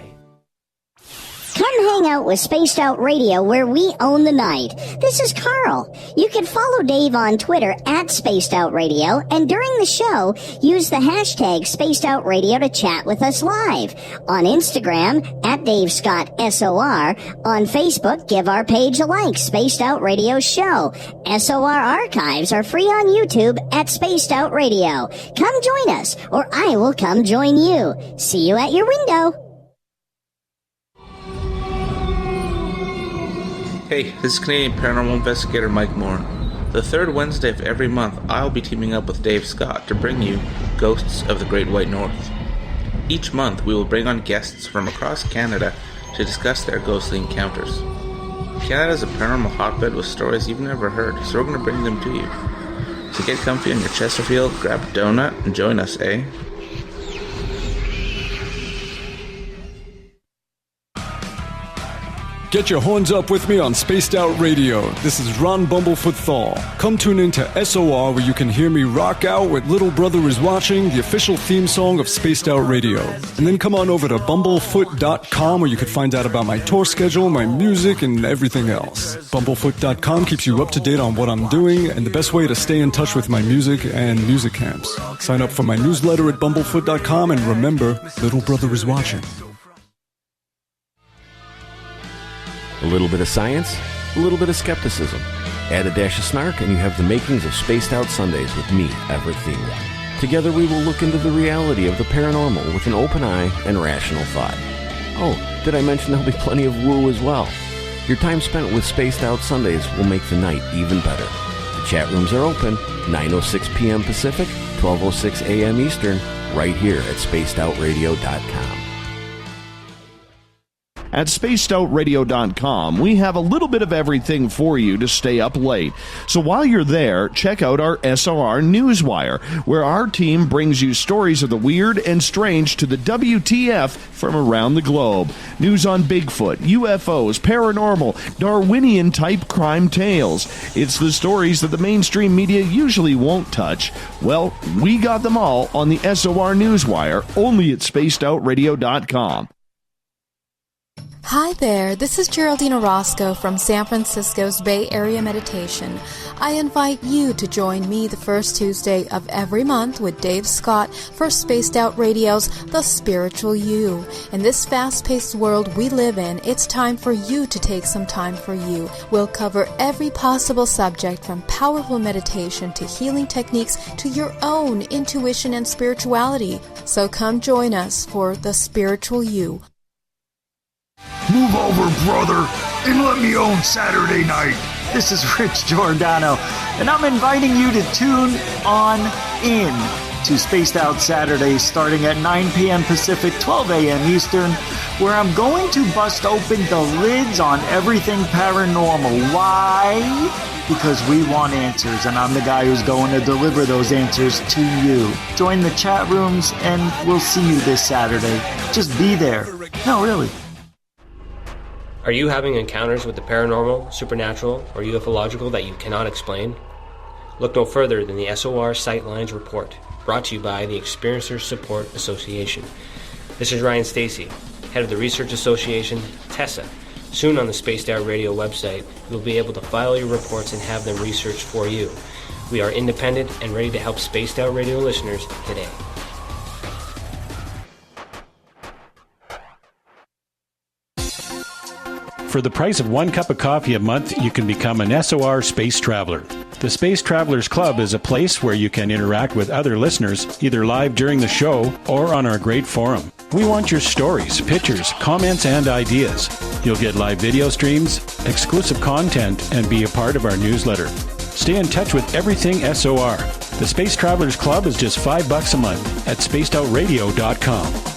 Come hang out with Spaced Out Radio, where we own the night. This is Carl. You can follow Dave on Twitter at Spaced Out Radio, and during the show, use the hashtag Spaced Out Radio to chat with us live. On Instagram, at Dave Scott SOR. On Facebook, give our page a like, Spaced Out Radio Show. SOR archives are free on YouTube at Spaced Out Radio. Come join us, or I will come join you. See you at your window. Hey, this is Canadian Paranormal Investigator Mike Moore. The third Wednesday of every month, I'll be teaming up with Dave Scott to bring you Ghosts of the Great White North. Each month, we will bring on guests from across Canada to discuss their ghostly encounters. Canada is a paranormal hotbed with stories you've never heard, so we're going to bring them to you. So get comfy on your Chesterfield, grab a donut, and join us, eh? Get your horns up with me on Spaced Out Radio. This is Ron Bumblefoot THAL. Come tune in to SOR, where you can hear me rock out with Little Brother is Watching, the official theme song of Spaced Out Radio. And then come on over to bumblefoot.com, where you can find out about my tour schedule, my music, and everything else. Bumblefoot.com keeps you up to date on what I'm doing and the best way to stay in touch with my music and music camps. Sign up for my newsletter at bumblefoot.com, and remember, Little Brother is watching. A little bit of science, a little bit of skepticism. Add a dash of snark and you have the makings of Spaced Out Sundays with me, Everett Thiemer. Together we will look into the reality of the paranormal with an open eye and rational thought. Oh, did I mention there'll be plenty of woo as well? Your time spent with Spaced Out Sundays will make the night even better. The chat rooms are open, 9:06 p.m. Pacific, 12:06 a.m. Eastern, right here at spacedoutradio.com. At spacedoutradio.com, we have a little bit of everything for you to stay up late. So while you're there, check out our SOR Newswire, where our team brings you stories of the weird and strange to the WTF from around the globe. News on Bigfoot, UFOs, paranormal, Darwinian-type crime tales. It's the stories that the mainstream media usually won't touch. Well, we got them all on the SOR Newswire, only at spacedoutradio.com. Hi there, this is Geraldine Orozco from San Francisco's Bay Area Meditation. I invite you to join me the first Tuesday of every month with Dave Scott for Spaced Out Radio's The Spiritual You. In this fast-paced world we live in, it's time for you to take some time for you. We'll cover every possible subject from powerful meditation to healing techniques to your own intuition and spirituality. So come join us for The Spiritual You. Move over, brother, and let me own Saturday night. This is Rich Giordano, and I'm inviting you to tune on in to Spaced Out Saturdays starting at 9 p.m. Pacific, 12 a.m. Eastern, where I'm going to bust open the lids on everything paranormal. Why? Because we want answers, and I'm the guy who's going to deliver those answers to you. Join the chat rooms, and we'll see you this Saturday. Just be there. No, really. Are you having encounters with the paranormal, supernatural, or ufological that you cannot explain? Look no further than the SOR Sightlines Report, brought to you by the Experiencers Support Association. This is Ryan Stacy, head of the Research Association, TESA. Soon on the Spaced Out Radio website, you'll be able to file your reports and have them researched for you. We are independent and ready to help Spaced Out Radio listeners today. For the price of 1 cup of coffee a month, you can become an SOR Space Traveler. The Space Travelers Club is a place where you can interact with other listeners, either live during the show or on our great forum. We want your stories, pictures, comments, and ideas. You'll get live video streams, exclusive content, and be a part of our newsletter. Stay in touch with everything SOR. The Space Travelers Club is just $5 a month at spacedoutradio.com.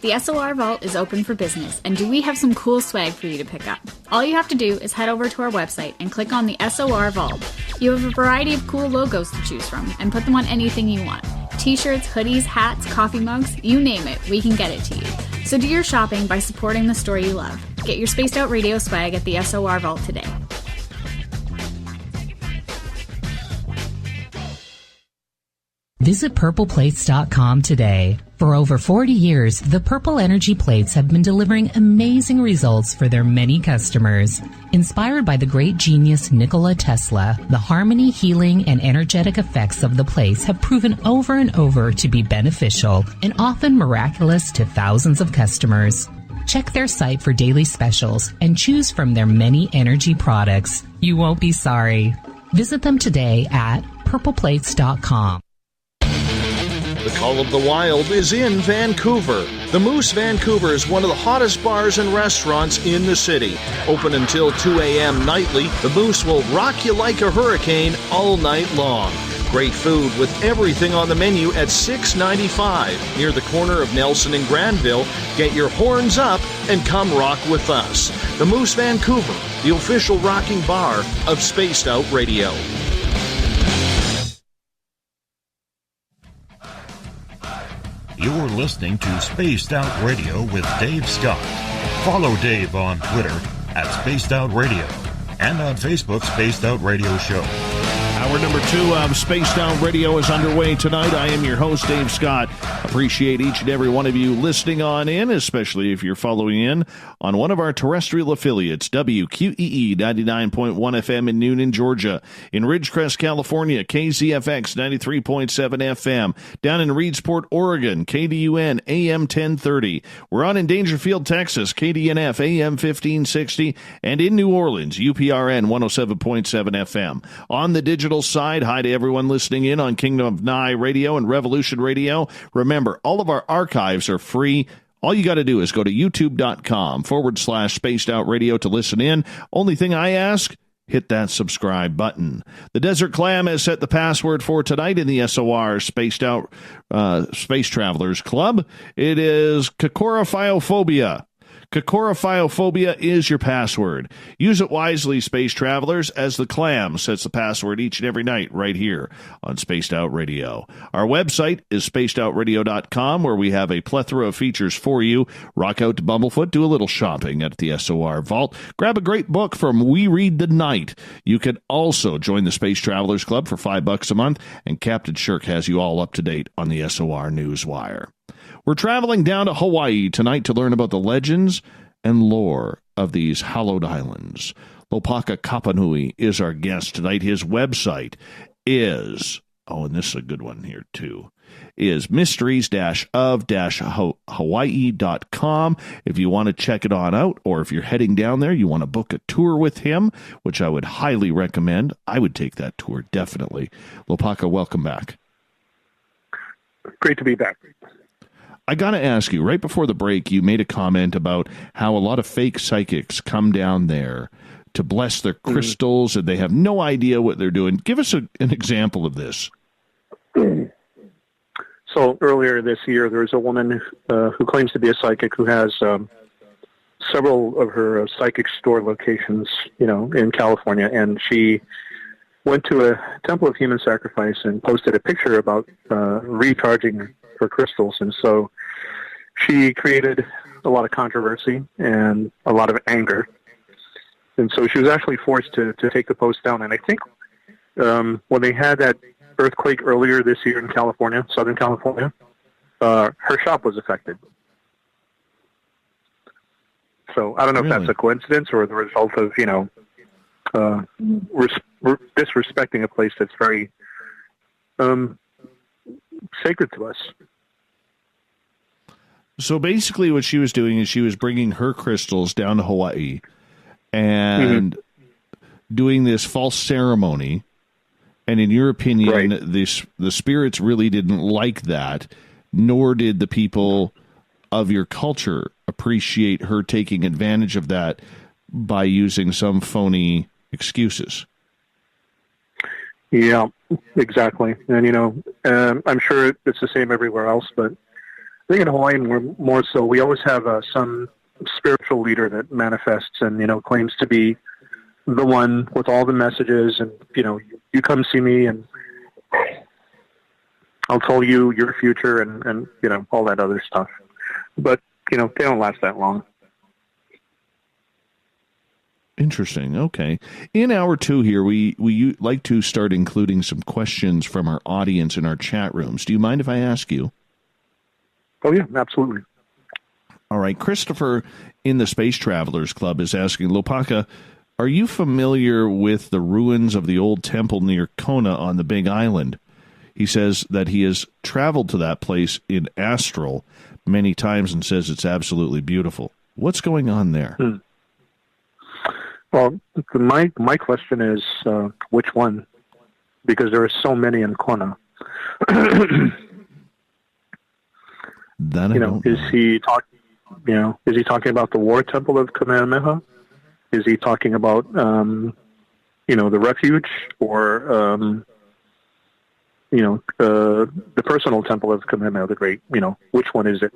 The SOR Vault is open for business, and do we have some cool swag for you to pick up? All you have to do is head over to our website and click on the SOR Vault. You have a variety of cool logos to choose from, and put them on anything you want. T-shirts, hoodies, hats, coffee mugs, you name it, we can get it to you. So do your shopping by supporting the store you love. Get your Spaced Out Radio swag at the SOR Vault today. Visit purpleplates.com today. For over 40 years, the Purple Energy Plates have been delivering amazing results for their many customers. Inspired by the great genius Nikola Tesla, the harmony, healing, and energetic effects of the plates have proven over and over to be beneficial and often miraculous to thousands of customers. Check their site for daily specials and choose from their many energy products. You won't be sorry. Visit them today at purpleplates.com. The Call of the Wild is in Vancouver. The Moose Vancouver is one of the hottest bars and restaurants in the city. Open until 2 a.m. nightly, the Moose will rock you like a hurricane all night long. Great food with everything on the menu at $6.95 near the corner of Nelson and Granville. Get your horns up and come rock with us. The Moose Vancouver, the official rocking bar of Spaced Out Radio. You're listening to Spaced Out Radio with Dave Scott. Follow Dave on Twitter at Spaced Out Radio and on Facebook, Spaced Out Radio Show. Hour number 2 of Spaced Out Radio is underway tonight. I am your host, Dave Scott. Appreciate each and every one of you listening on in, especially if you're following in on one of our terrestrial affiliates, WQEE 99.1 FM in Noonan, Georgia. In Ridgecrest, California, KZFX 93.7 FM. Down in Reedsport, Oregon, KDUN AM 1030. We're on in Dangerfield, Texas, KDNF AM 1560. And in New Orleans, UPRN 107.7 FM. On the digital side, hi to everyone listening in on Kingdom of Nye Radio and Revolution Radio. Remember, all of our archives are free. All you got to do is go to youtube.com/Spaced Out Radio to listen in. Only thing I ask, hit that subscribe button. The Desert Clam has set the password for tonight in the SOR Spaced Out Space Travelers Club. It is Cocoraphilophobia. Cocoraphilophobia is your password. Use it wisely, space travelers, as the Clam sets the password each and every night right here on Spaced Out Radio. Our website is spacedoutradio.com, where we have a plethora of features for you. Rock out to Bumblefoot, do a little shopping at the SOR Vault. Grab a great book from We Read the Night. You can also join the Space Travelers Club for $5 a month, and Captain Shirk has you all up to date on the SOR Newswire. We're traveling down to Hawaii tonight to learn about the legends and lore of these hallowed islands. Lopaka Kapanui is our guest tonight. His website is, and this is a good one here too, is mysteries-of-hawaii.com. If you want to check it on out, or if you're heading down there, you want to book a tour with him, which I would highly recommend. I would take that tour, definitely. Lopaka, welcome back. Great to be back. I got to ask you, right before the break, you made a comment about how a lot of fake psychics come down there to bless their crystals, and they have no idea what they're doing. Give us an example of this. So earlier this year, there was a woman who claims to be a psychic who has several of her psychic store locations, in California, and she went to a temple of human sacrifice and posted a picture about recharging her crystals. And so she created a lot of controversy and a lot of anger. And so she was actually forced to take the post down. And I think when they had that earthquake earlier this year in California, Southern California, her shop was affected. So I don't know if that's a coincidence or the result of, disrespecting a place that's very sacred to us. So basically what she was doing is she was bringing her crystals down to Hawaii and doing this false ceremony. And in your opinion, the spirits really didn't like that, nor did the people of your culture appreciate her taking advantage of that by using some phony excuses. Yeah, exactly. And, I'm sure it's the same everywhere else, but I think in Hawaii, we're more so, we always have some spiritual leader that manifests and, claims to be the one with all the messages and, you come see me and I'll tell you your future and all that other stuff. But, they don't last that long. Interesting. Okay. In hour 2 here, we like to start including some questions from our audience in our chat rooms. Do you mind if I ask you? Oh, yeah, absolutely. All right. Christopher in the Space Travelers Club is asking, Lopaka, are you familiar with the ruins of the old temple near Kona on the Big Island? He says that he has traveled to that place in astral many times and says it's absolutely beautiful. What's going on there? Well, my question is, which one? Because there are so many in Kona. Is he talking about the war temple of Kamehameha? Is he talking about, the refuge, or, the personal temple of Kamehameha the Great? Which one is it?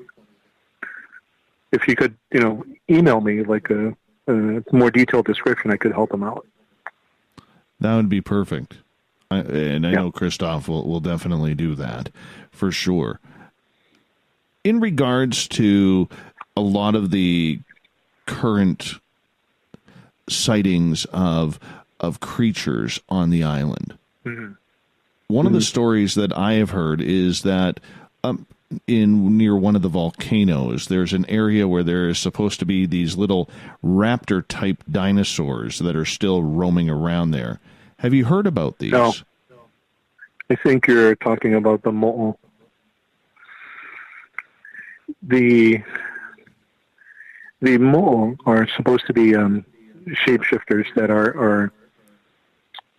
If you could, email me like a more detailed description, I could help him out. That would be perfect. I know Christoph will definitely do that for sure. In regards to a lot of the current sightings of creatures on the island, one of the stories that I have heard is that near one of the volcanoes, there's an area where there is supposed to be these little raptor-type dinosaurs that are still roaming around there. Have you heard about these? No. I think you're talking about the mo'o. The mo'o are supposed to be shapeshifters that are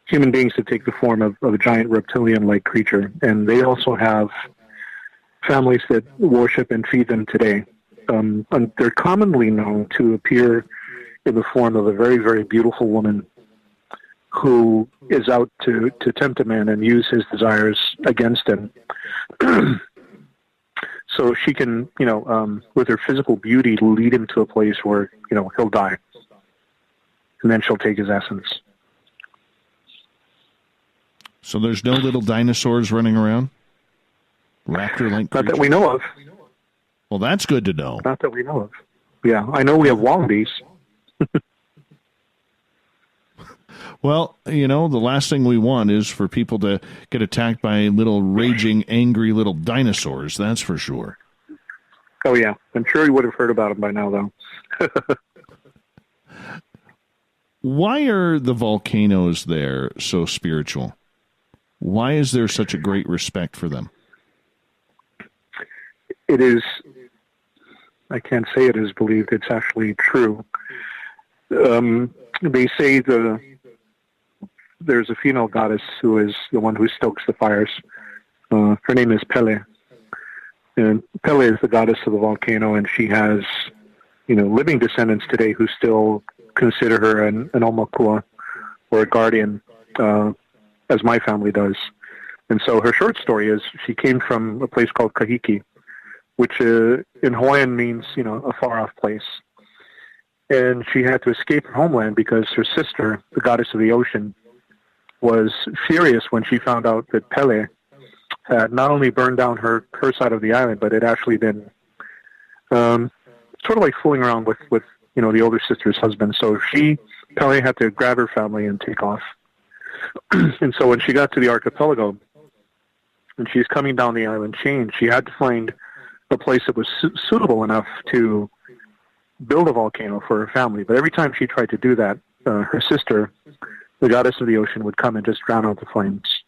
human beings that take the form of a giant reptilian-like creature, and they also have families that worship and feed them today. And they're commonly known to appear in the form of a very, very beautiful woman who is out to tempt a man and use his desires against him. So she can, with her physical beauty, lead him to a place where, he'll die. And then she'll take his essence. So there's no little dinosaurs running around? Raptor-like creatures? Not that we know of. Well, that's good to know. Not that we know of. Yeah, I know we have wallabies. Well, the last thing we want is for people to get attacked by little raging, angry little dinosaurs, that's for sure. Oh, yeah. I'm sure you would have heard about them by now, though. Why are the volcanoes there so spiritual? Why is there such a great respect for them? It is, I can't say it is believed, it's actually true. They say there's a female goddess who is the one who stokes the fires. Her name is Pele. And Pele is the goddess of the volcano, and she has, living descendants today who still consider her an aumakua, or a guardian, as my family does. And so her short story is she came from a place called Kahiki, which in Hawaiian means, a far-off place. And she had to escape her homeland because her sister, the goddess of the ocean, was furious when she found out that Pele had not only burned down her side of the island, but had actually been sort of like fooling around with the older sister's husband. So Pele had to grab her family and take off. And so when she got to the archipelago, and she's coming down the island chain, she had to find a place that was suitable enough to build a volcano for her family. But every time she tried to do that, her sister, the goddess of the ocean, would come and just drown out the flames.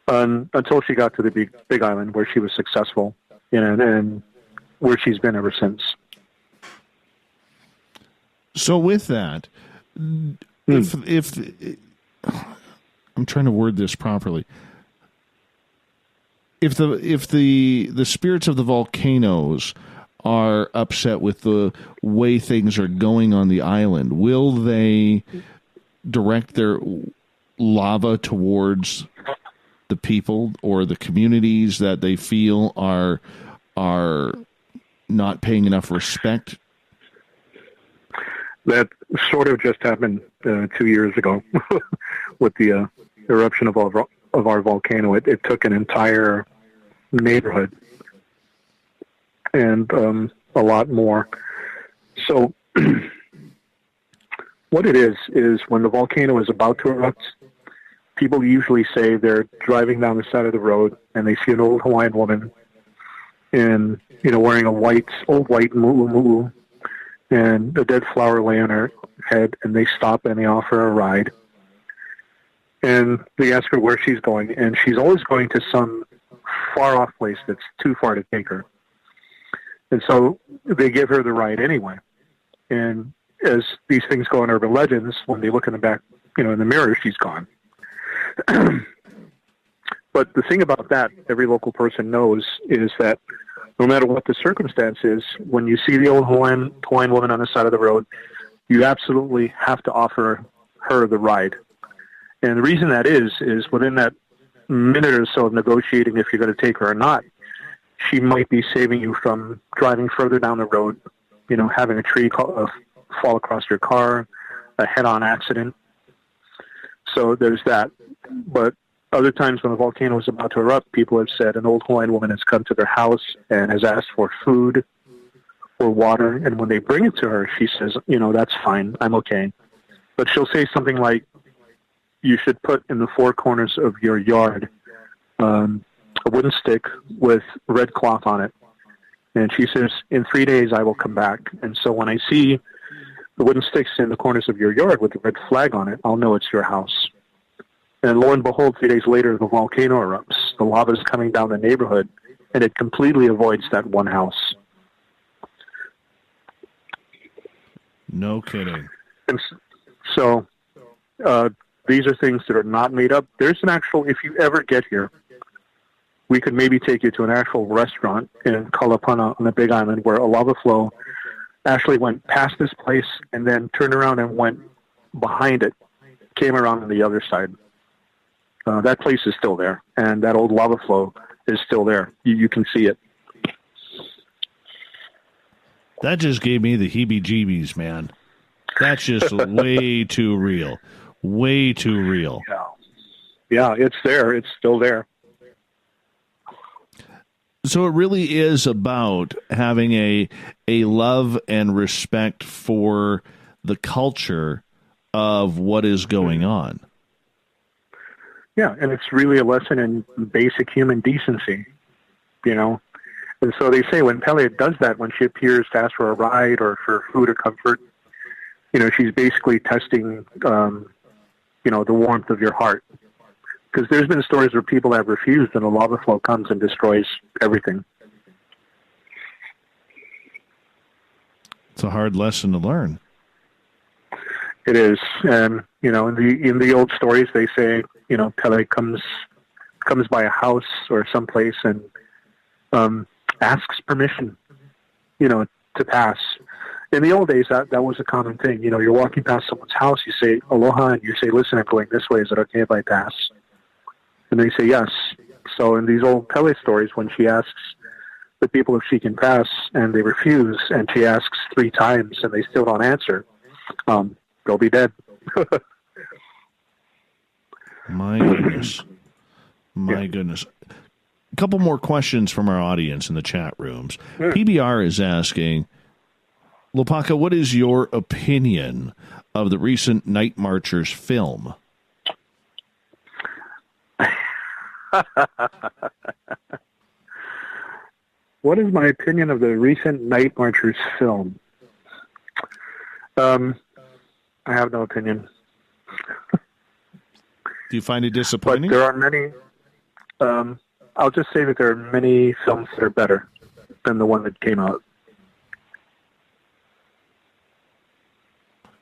Until she got to the big island, where she was successful, and where she's been ever since. So with that, if I'm trying to word this properly, if the spirits of the volcanoes are upset with the way things are going on the island, will they direct their lava towards the people or the communities that they feel are not paying enough respect? That sort of just happened 2 years ago with the eruption of our volcano. It took an entire neighborhood and a lot more. So What it is when the volcano is about to erupt, people usually say they're driving down the side of the road and they see an old Hawaiian woman in, wearing a old white mu'u and a dead flower lay on her head, and they stop and they offer her a ride. And they ask her where she's going, and she's always going to some far-off place that's too far to take her. And so they give her the ride anyway. And as these things go in urban legends, when they look in the back, in the mirror, she's gone. But the thing about that, every local person knows, is that no matter what the circumstance is, when you see the old Hawaiian woman on the side of the road, you absolutely have to offer her the ride. And the reason that is within that minute or so of negotiating if you're going to take her or not, she might be saving you from driving further down the road, having a tree fall across your car, a head-on accident. So there's that. But other times when the volcano is about to erupt, people have said an old Hawaiian woman has come to their house and has asked for food or water. And when they bring it to her, she says, that's fine. I'm okay. But she'll say something like, you should put in the four corners of your yard a wooden stick with red cloth on it. And she says, in 3 days, I will come back. And so when I see the wooden sticks in the corners of your yard with the red flag on it, I'll know it's your house. And lo and behold, 3 days later, the volcano erupts. The lava is coming down the neighborhood, and it completely avoids that one house. No kidding. And so these are things that are not made up. There's an actual, if you ever get here, we could maybe take you to an actual restaurant in Kalapana on the Big Island where a lava flow actually went past this place and then turned around and went behind it, came around on the other side. That place is still there, and that old lava flow is still there. You can see it. That just gave me the heebie-jeebies, man. That's just way too real. Way too real. Yeah, it's there. It's still there. So it really is about having a love and respect for the culture of what is going on. Yeah, and it's really a lesson in basic human decency, And so they say when Pele does that, when she appears to ask for a ride or for food or comfort, she's basically testing, the warmth of your heart. Because there's been stories where people have refused and a lava flow comes and destroys everything. It's a hard lesson to learn. It is. And, in the old stories, they say, Pele comes by a house or someplace and asks permission, to pass. In the old days, that was a common thing. You're walking past someone's house, you say, aloha, and you say, listen, I'm going this way. Is it okay if I pass? And they say yes. So in these old Pele stories, when she asks the people if she can pass and they refuse, and she asks 3 times and they still don't answer, they'll be dead. My goodness. My goodness. A couple more questions from our audience in the chat rooms. PBR is asking, Lopaka, what is your opinion of the recent Night Marchers film? What is my opinion of the recent Night Marchers film? I have no opinion. Do you find it disappointing? But there are many. I'll just say that there are many films that are better than the one that came out.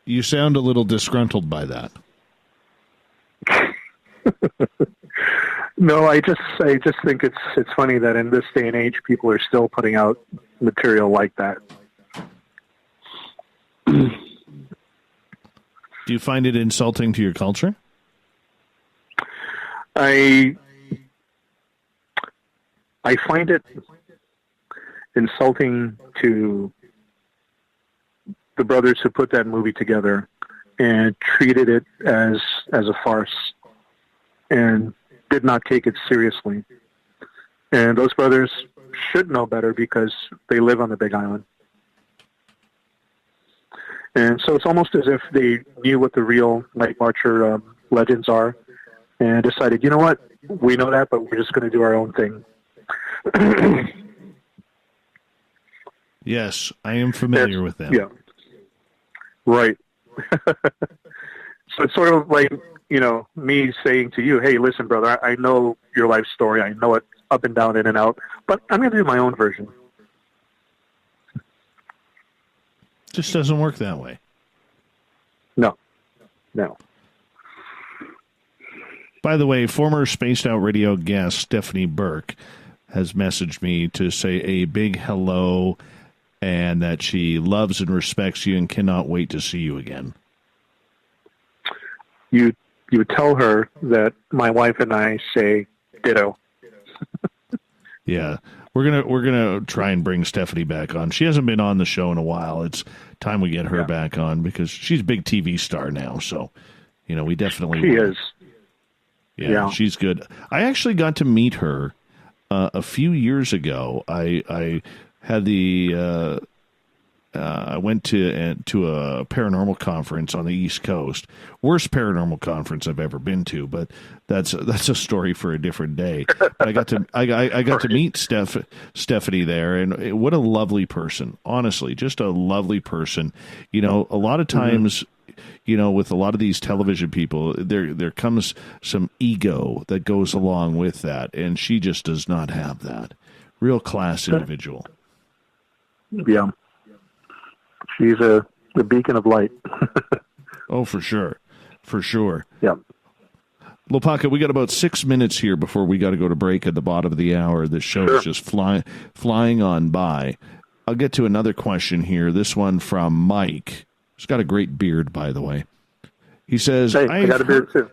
You sound a little disgruntled by that. No, I just think it's funny that in this day and age, people are still putting out material like that. Do you find it insulting to your culture? I find it insulting to the brothers who put that movie together and treated it as a farce and did not take it seriously. And those brothers should know better because they live on the Big Island. And so it's almost as if they knew what the real Night Marcher legends are and decided, you know what, we know that, but we're just going to do our own thing. Yes, I am familiar with them. Yeah. Right. So it's sort of like, me saying to you, hey, listen, brother, I know your life story. I know it up and down, in and out, but I'm going to do my own version. Just doesn't work that way. No. By the way, former Spaced Out Radio guest Stephanie Burke has messaged me to say a big hello and that she loves and respects you and cannot wait to see you again. You would tell her that my wife and I say ditto. Yeah. We're gonna try and bring Stephanie back on. She hasn't been on the show in a while. It's time we get her back on because she's a big TV star now. So, we definitely She is. Yeah, she's good. I actually got to meet her a few years ago. I had the I went to a paranormal conference on the East Coast. Worst paranormal conference I've ever been to, but that's a story for a different day. But I got to meet Stephanie there, and what a lovely person. Honestly, just a lovely person. A lot of times, with a lot of these television people, there comes some ego that goes along with that, and she just does not have that. Real class individual. Yeah. She's a beacon of light. Oh, for sure. For sure. Yeah. Lopaka, we got about 6 minutes here before we got to go to break at the bottom of the hour. The show is just flying on by. I'll get to another question here. This one from Mike. He's got a great beard, by the way. He says, hey, I got a beard too.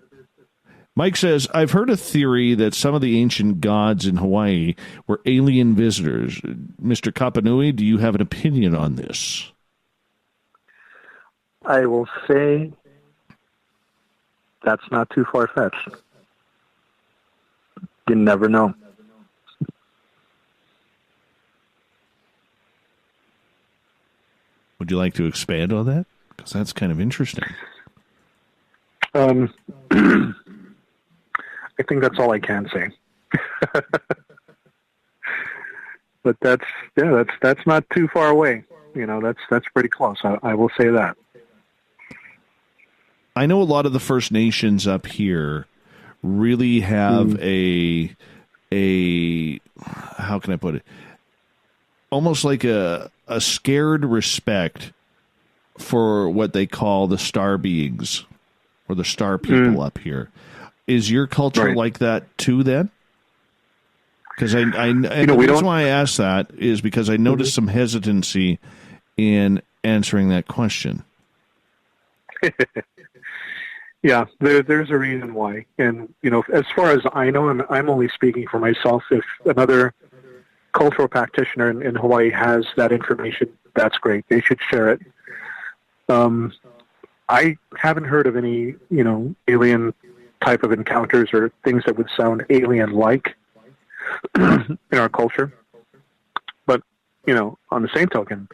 Mike says, I've heard a theory that some of the ancient gods in Hawaii were alien visitors. Mr. Kapanui, do you have an opinion on this? I will say that's not too far-fetched. You never know. Would you like to expand on that? Because that's kind of interesting. I think that's all I can say. But that's not too far away. That's pretty close. I will say that. I know a lot of the First Nations up here really have a how can I put it? Almost like a scared respect for what they call the star beings or the star people up here. Is your culture like that too then? Because the reason why I ask that is because I noticed some hesitancy in answering that question. Yeah, there's a reason why. And, as far as I know, and I'm only speaking for myself, if another cultural practitioner in Hawaii has that information, that's great. They should share it. I haven't heard of any, alien type of encounters or things that would sound alien-like in our culture. But, on the same token,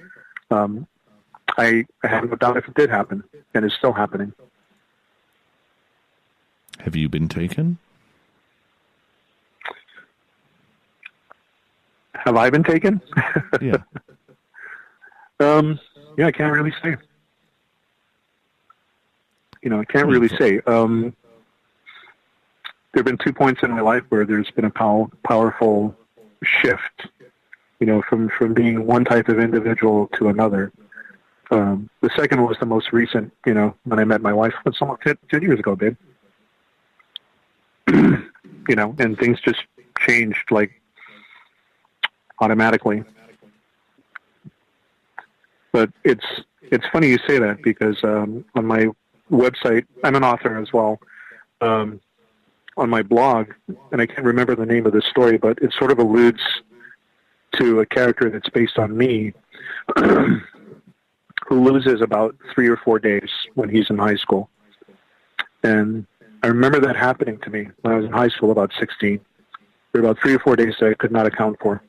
I have no doubt if it did happen, and it's still happening. Have you been taken? Have I been taken? Yeah. Yeah, I can't really say. I can't really say. There have been 2 points in my life where there's been a powerful shift, from being one type of individual to another. The second was the most recent, when I met my wife, was almost 10 years ago, babe. And things just changed automatically. But it's funny you say that because on my website, I'm an author as well. On my blog, and I can't remember the name of the story, but it sort of alludes to a character that's based on me, who loses about 3 or 4 days when he's in high school. And I remember that happening to me when I was in high school, about 16. There were about 3 or 4 days that I could not account for.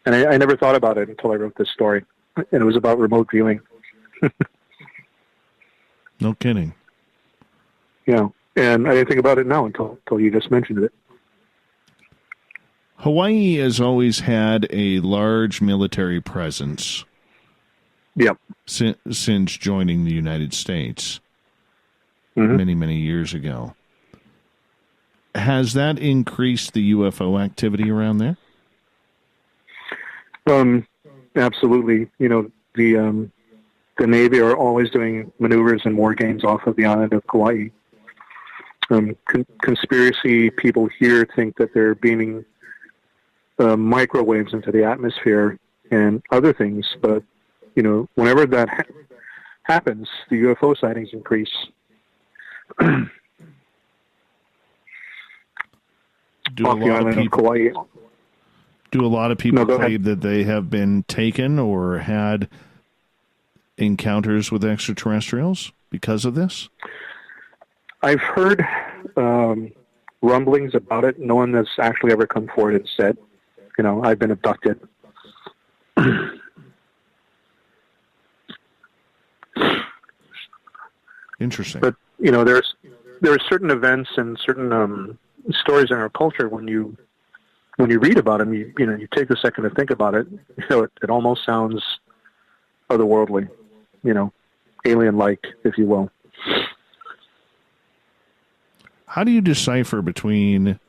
And I never thought about it until I wrote this story. And it was about remote viewing. No kidding. Yeah, and I didn't think about it now until you just mentioned it. Hawaii has always had a large military presence. Yep. Since joining the United States many, many years ago. Has that increased the UFO activity around there? Absolutely. You know, the Navy are always doing maneuvers and war games off of the island of Kauai. Conspiracy people here think that they're beaming microwaves into the atmosphere and other things, but you know, whenever that happens, the UFO sightings increase. Do a lot of people claim that they have been taken or had encounters with extraterrestrials because of this? I've heard rumblings about it. No one has actually ever come forward and said, you know, I've been abducted. Interesting. But you know, there are certain events and certain stories in our culture when you read about them, you take a second to think about it. You know, it almost sounds otherworldly, you know, alien-like, if you will. How do you decipher between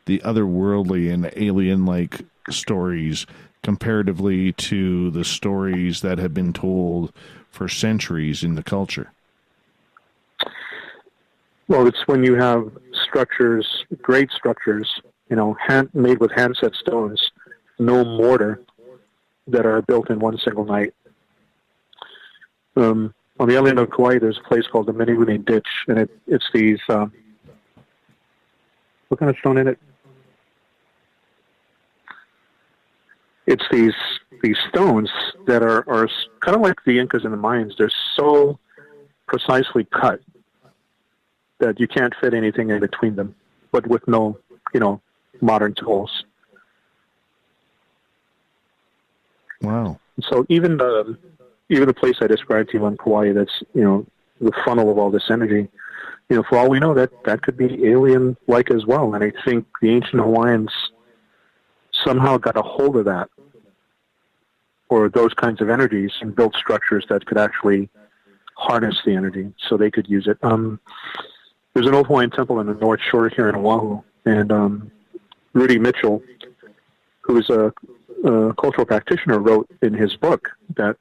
the otherworldly and alien-like stories comparatively to the stories that have been told for centuries in the culture? Well, it's when you have structures, great structures, you know, made with hand-set stones, no mortar, that are built in one single night. On the island of Kauai, there's a place called the Miniguni Ditch, and it's these, what kind of stone in it? It's these stones that are kind of like the Incas and the Mayans. They're so precisely cut that you can't fit anything in between them, but with no, you know, modern tools. Wow. So even the place I described to you on Kauai, that's, you know, the funnel of all this energy, you know, for all we know, that could be alien-like as well. And I think the ancient Hawaiians somehow got a hold of that, or those kinds of energies, and built structures that could actually harness the energy so they could use it. There's an old Hawaiian temple in the North Shore here in Oahu, and Rudy Mitchell, who is a cultural practitioner, wrote in his book that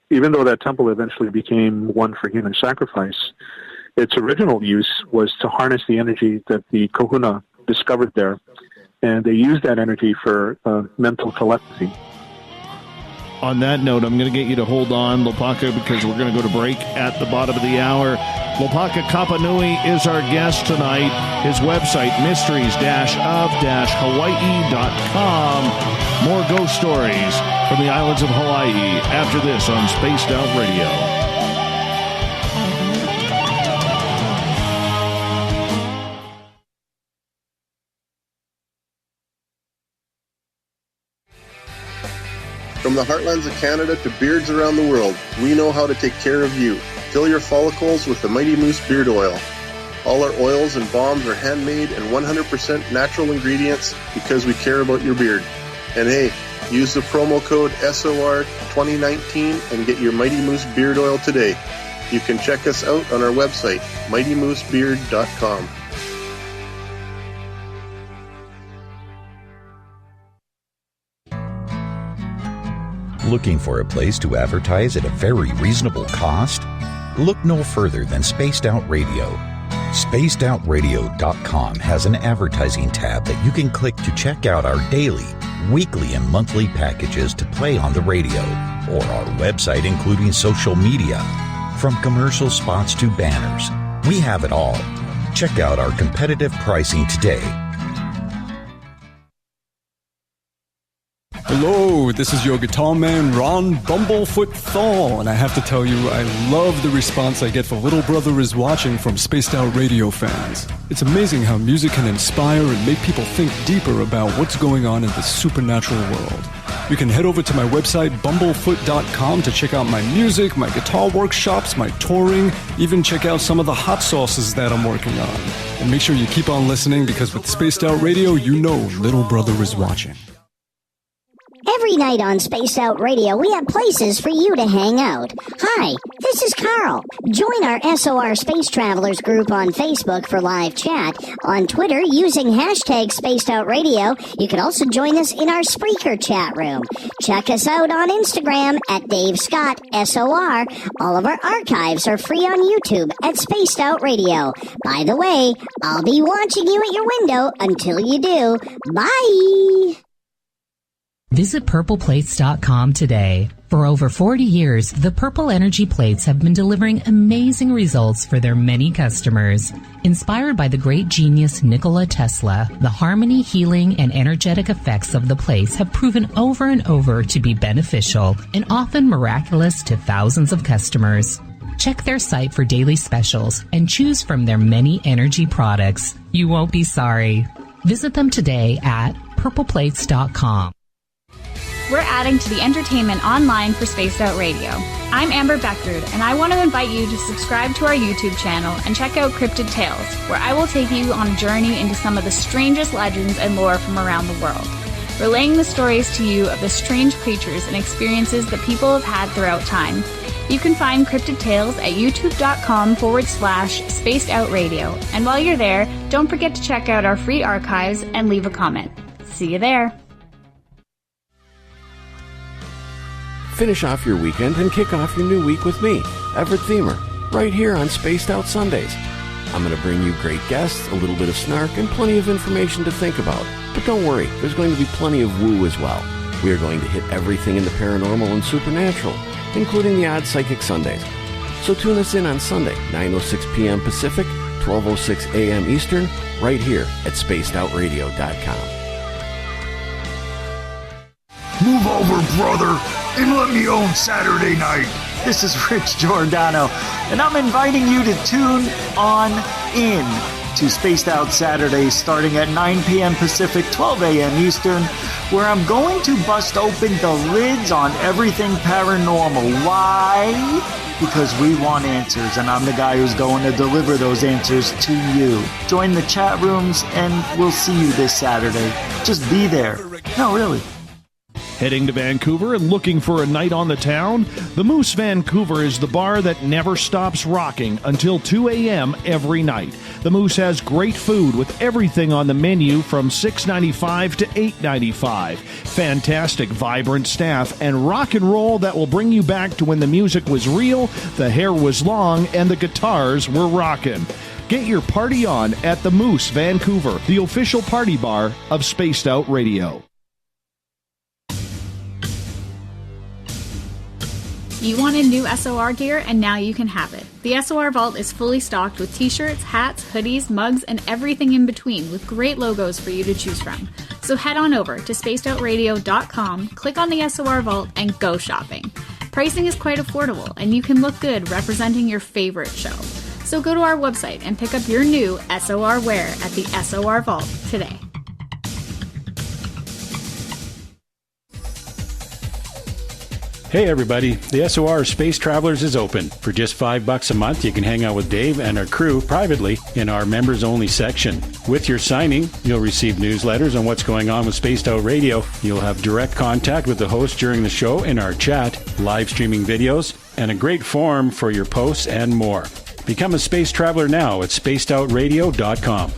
even though that temple eventually became one for human sacrifice, its original use was to harness the energy that the kahuna discovered there, and they used that energy for mental telepathy. On that note, I'm going to get you to hold on, Lopaka, because we're going to go to break at the bottom of the hour. Lopaka Kapanui is our guest tonight. His website, mysteries-of-hawaii.com. More ghost stories from the islands of Hawaii after this on Spaced Out Radio. From the heartlands of Canada to beards around the world, we know how to take care of you. Fill your follicles with the Mighty Moose Beard Oil. All our oils and balms are handmade and 100% natural ingredients because we care about your beard. And hey, use the promo code SOR2019 and get your Mighty Moose Beard Oil today. You can check us out on our website, mightymoosebeard.com. Looking for a place to advertise at a very reasonable cost? Look no further than Spaced Out Radio. SpacedOutRadio.com has an advertising tab that you can click to check out our daily, weekly, and monthly packages to play on the radio, or our website including social media. From commercial spots to banners, we have it all. Check out our competitive pricing today. Hello, this is your guitar man, Ron Bumblefoot Thal, and I have to tell you, I love the response I get for Little Brother is Watching from Spaced Out Radio fans. It's amazing how music can inspire and make people think deeper about what's going on in the supernatural world. You can head over to my website, bumblefoot.com, to check out my music, my guitar workshops, my touring, even check out some of the hot sauces that I'm working on. And make sure you keep on listening, because with Spaced Out Radio, you know little brother is watching. Every night on Spaced Out Radio, we have places for you to hang out. Hi, this is Carl. Join our SOR Space Travelers group on Facebook for live chat. On Twitter, using hashtag Spaced Out Radio. You can also join us in our Spreaker chat room. Check us out on Instagram at Dave Scott SOR. All of our archives are free on YouTube at Spaced Out Radio. By the way, I'll be watching you at your window until you do. Bye! Visit purpleplates.com today. For over 40 years, the Purple Energy Plates have been delivering amazing results for their many customers. Inspired by the great genius Nikola Tesla, the harmony, healing, and energetic effects of the plates have proven over and over to be beneficial and often miraculous to thousands of customers. Check their site for daily specials and choose from their many energy products. You won't be sorry. Visit them today at purpleplates.com. We're adding to the entertainment online for Spaced Out Radio. I'm Amber Beckrud, and I want to invite you to subscribe to our YouTube channel and check out Cryptid Tales, where I will take you on a journey into some of the strangest legends and lore from around the world, relaying the stories to you of the strange creatures and experiences that people have had throughout time. You can find Cryptid Tales at youtube.com/Spaced Out Radio. And while you're there, don't forget to check out our free archives and leave a comment. See you there. Finish off your weekend and kick off your new week with me, Everett Themer, right here on Spaced Out Sundays. I'm going to bring you great guests, a little bit of snark, and plenty of information to think about. But don't worry, there's going to be plenty of woo as well. We are going to hit everything in the paranormal and supernatural, including the odd psychic Sundays. So tune us in on Sunday, 9:06 p.m. Pacific, 12:06 a.m. Eastern, right here at spacedoutradio.com. Move over, brother, and let me own Saturday night. This is Rich Giordano, and I'm inviting you to tune on in to Spaced Out Saturdays starting at 9 p.m. Pacific, 12 a.m. Eastern, where I'm going to bust open the lids on everything paranormal. Why? Because we want answers, and I'm the guy who's going to deliver those answers to you. Join the chat rooms, and we'll see you this Saturday. Just be there. No, really. Heading to Vancouver and looking for a night on the town? The Moose Vancouver is the bar that never stops rocking until 2 a.m. every night. The Moose has great food with everything on the menu from $6.95 to $8.95. Fantastic, vibrant staff and rock and roll that will bring you back to when the music was real, the hair was long, and the guitars were rocking. Get your party on at the Moose Vancouver, the official party bar of Spaced Out Radio. You wanted new SOR gear, and now you can have it. The SOR Vault is fully stocked with t-shirts, hats, hoodies, mugs, and everything in between with great logos for you to choose from. So head on over to spacedoutradio.com, click on the SOR Vault, and go shopping. Pricing is quite affordable, and you can look good representing your favorite show. So go to our website and pick up your new SOR wear at the SOR Vault today. Hey everybody, the SOR Space Travelers is open. For just $5 a month, you can hang out with Dave and our crew privately in our members-only section. With your signing, you'll receive newsletters on what's going on with Spaced Out Radio. You'll have direct contact with the host during the show in our chat, live streaming videos, and a great forum for your posts and more. Become a Space Traveler now at spacedoutradio.com.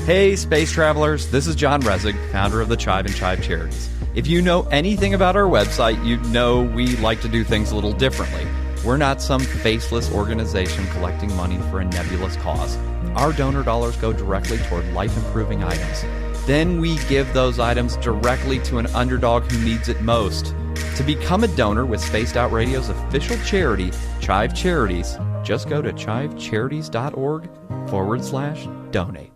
Hey, space travelers, this is John Resig, founder of the Chive and Chive Charities. If you know anything about our website, you know we like to do things a little differently. We're not some faceless organization collecting money for a nebulous cause. Our donor dollars go directly toward life-improving items. Then we give those items directly to an underdog who needs it most. To become a donor with Spaced Out Radio's official charity, Chive Charities, just go to chivecharities.org/donate.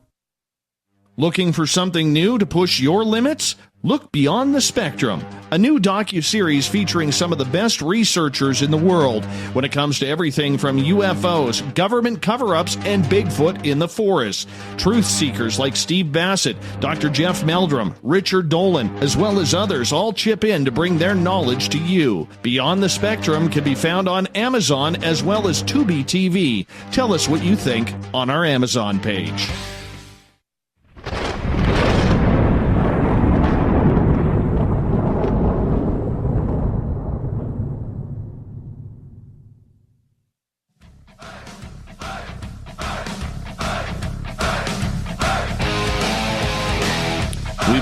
Looking for something new to push your limits? Look Beyond the Spectrum, a new docuseries featuring some of the best researchers in the world when it comes to everything from UFOs, government cover-ups, and Bigfoot in the forest. Truth seekers like Steve Bassett, Dr. Jeff Meldrum, Richard Dolan, as well as others all chip in to bring their knowledge to you. Beyond the Spectrum can be found on Amazon as well as Tubi TV. Tell us what you think on our Amazon page.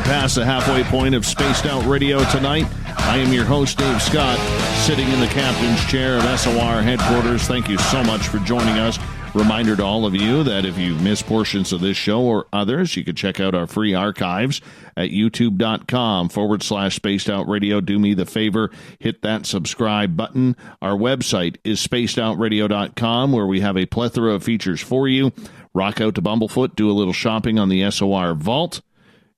Past the halfway point of Spaced Out Radio tonight. I am your host, Dave Scott, sitting in the captain's chair of SOR headquarters. Thank you so much for joining us. Reminder to all of you that if you've missed portions of this show or others, you can check out our free archives at youtube.com/Spaced Out Radio. Do me the favor, hit that subscribe button. Our website is spacedoutradio.com, where we have a plethora of features for you. Rock out to Bumblefoot, do a little shopping on the SOR Vault.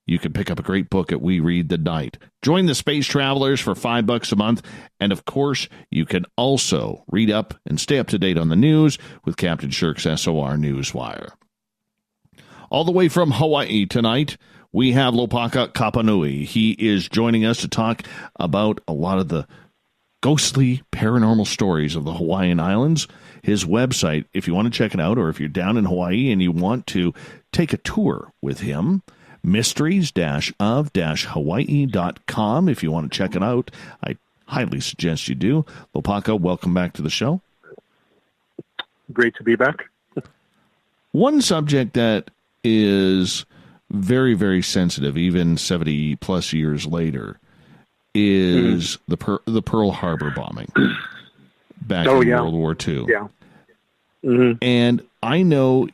You can pick up a great book at We Read the Night. Join the Space Travelers for $5 a month. And, of course, you can also read up and stay up to date on the news with Captain Shirk's SOR Newswire. All the way from Hawaii tonight, we have Lopaka Kapanui. He is joining us to talk about a lot of the ghostly paranormal stories of the Hawaiian Islands. His website, if you want to check it out, or if you're down in Hawaii and you want to take a tour with him, mysteries-of-hawaii.com. If you want to check it out, I highly suggest you do. Lopaka, welcome back to the show. Great to be back. One subject that is very, very sensitive, even 70-plus years later, is the Pearl Harbor bombing back in World War II. Yeah. And I know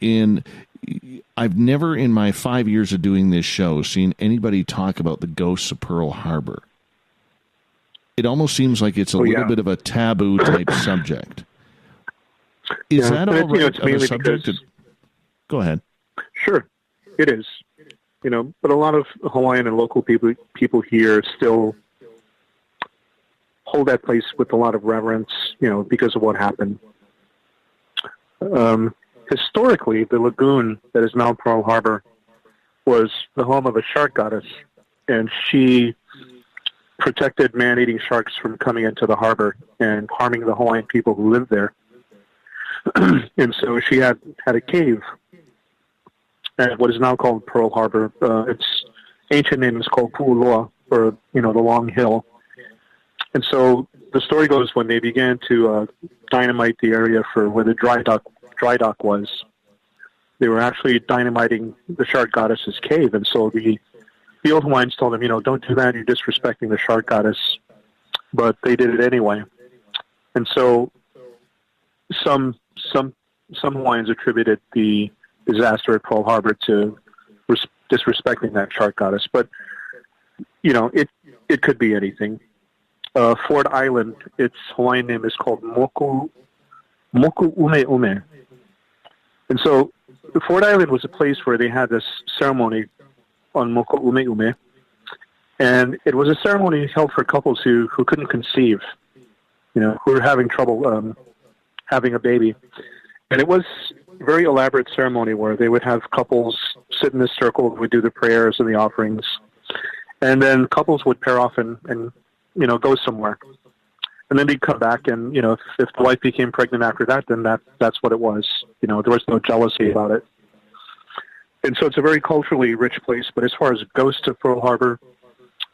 I've never in my 5 years of doing this show seen anybody talk about the ghosts of Pearl Harbor. It almost seems like it's a little bit of a taboo type subject. Is that all right of a subject? Go ahead. Sure, it is. But a lot of Hawaiian and local people here still hold that place with a lot of reverence, because of what happened. Historically, the lagoon that is now Pearl Harbor was the home of a shark goddess, and she protected man-eating sharks from coming into the harbor and harming the Hawaiian people who lived there. And so she had a cave at what is now called Pearl Harbor. Its ancient name is called Pu'uloa, or the Long Hill. And so the story goes, when they began to dynamite the area for where the dry dock was, they were actually dynamiting the shark goddess's cave. And so the old Hawaiians told them, don't do that, you're disrespecting the shark goddess. But they did it anyway. And so some Hawaiians attributed the disaster at Pearl Harbor to disrespecting that shark goddess. But, it could be anything. Ford Island, its Hawaiian name is called Moku Ume Ume. And so Ford Island was a place where they had this ceremony on Moku Ume Ume. And it was a ceremony held for couples who couldn't conceive, who were having trouble having a baby. And it was a very elaborate ceremony where they would have couples sit in a circle, would do the prayers and the offerings. And then couples would pair off and go somewhere. And then they'd come back, and, if the wife became pregnant after that, then that's what it was. There was no jealousy about it. And so it's a very culturally rich place. But as far as ghosts of Pearl Harbor,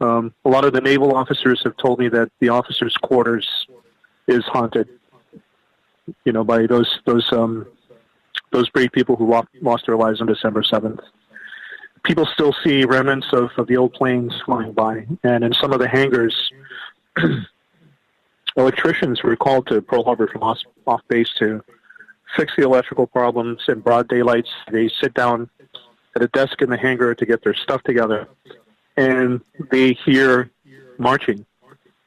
a lot of the naval officers have told me that the officers' quarters is haunted, by those brave people who lost their lives on December 7th. People still see remnants of the old planes flying by. And in some of the hangars, electricians were called to Pearl Harbor from off base to fix the electrical problems in broad daylight. They sit down at a desk in the hangar to get their stuff together, and they hear marching.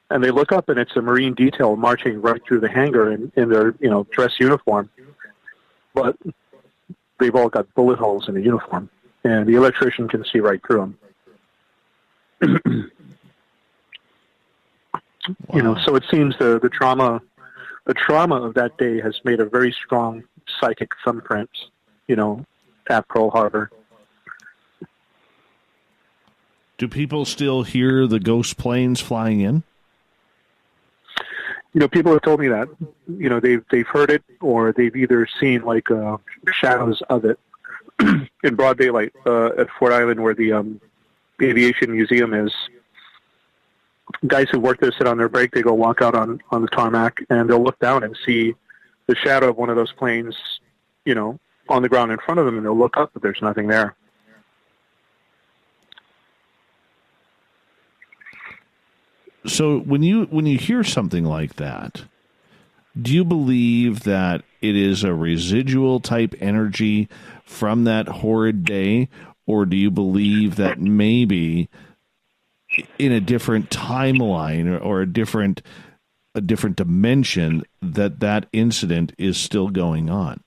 And they look up, and it's a Marine detail marching right through the hangar in their dress uniform. But they've all got bullet holes in the uniform. and the electrician can see right through them. Wow. You know, so it seems the trauma of that day has made a very strong psychic thumbprint, you know, at Pearl Harbor. Do people still hear the ghost planes flying in? You know, people have told me that. You know, they've heard it, or they've either seen like shadows of it in broad daylight at Fort Island, where the aviation museum is. Guys who work there sit on their break. They go walk out on the tarmac, and they'll look down and see the shadow of one of those planes, you know, on the ground in front of them, and they'll look up, but there's nothing there. So when you hear something like that, do you believe that it is a residual type energy from that horrid day, or do you believe that maybe in a different timeline or a different dimension that incident is still going on?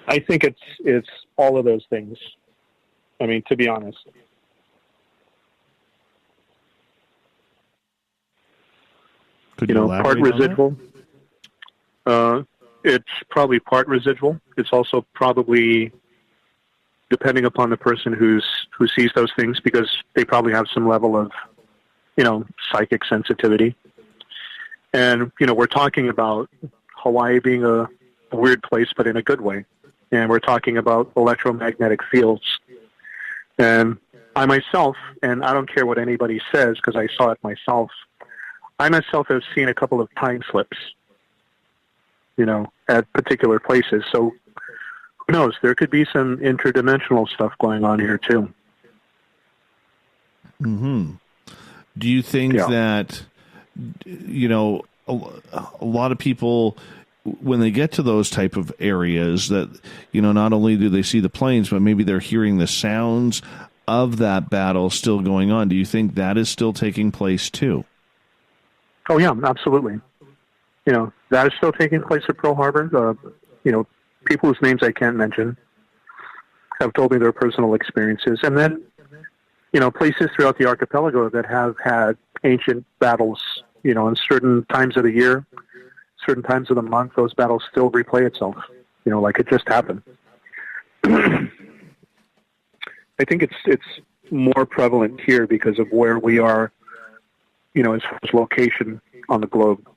I think it's all of those things. I mean, to be honest. Could you know, part residual. It's probably part residual. It's also probably depending upon the person who sees those things, because they probably have some level of, you know, psychic sensitivity. And, you know, we're talking about Hawaii being a weird place, but in a good way. And we're talking about electromagnetic fields. And I myself, and I don't care what anybody says because I saw it myself, I myself have seen a couple of time slips, you know, at particular places. So who knows? There could be some interdimensional stuff going on here too. Mm-hmm. Do you think that, you know, a lot of people, when they get to those type of areas, that, you know, not only do they see the planes, but maybe they're hearing the sounds of that battle still going on? Do you think that is still taking place too? Oh yeah, absolutely. You know, that is still taking place at Pearl Harbor. You know, people whose names I can't mention have told me their personal experiences. And then, you know, places throughout the archipelago that have had ancient battles, you know, in certain times of the year, certain times of the month, those battles still replay itself, you know, like it just happened. I think it's more prevalent here because of where we are, you know, as far as location on the globe.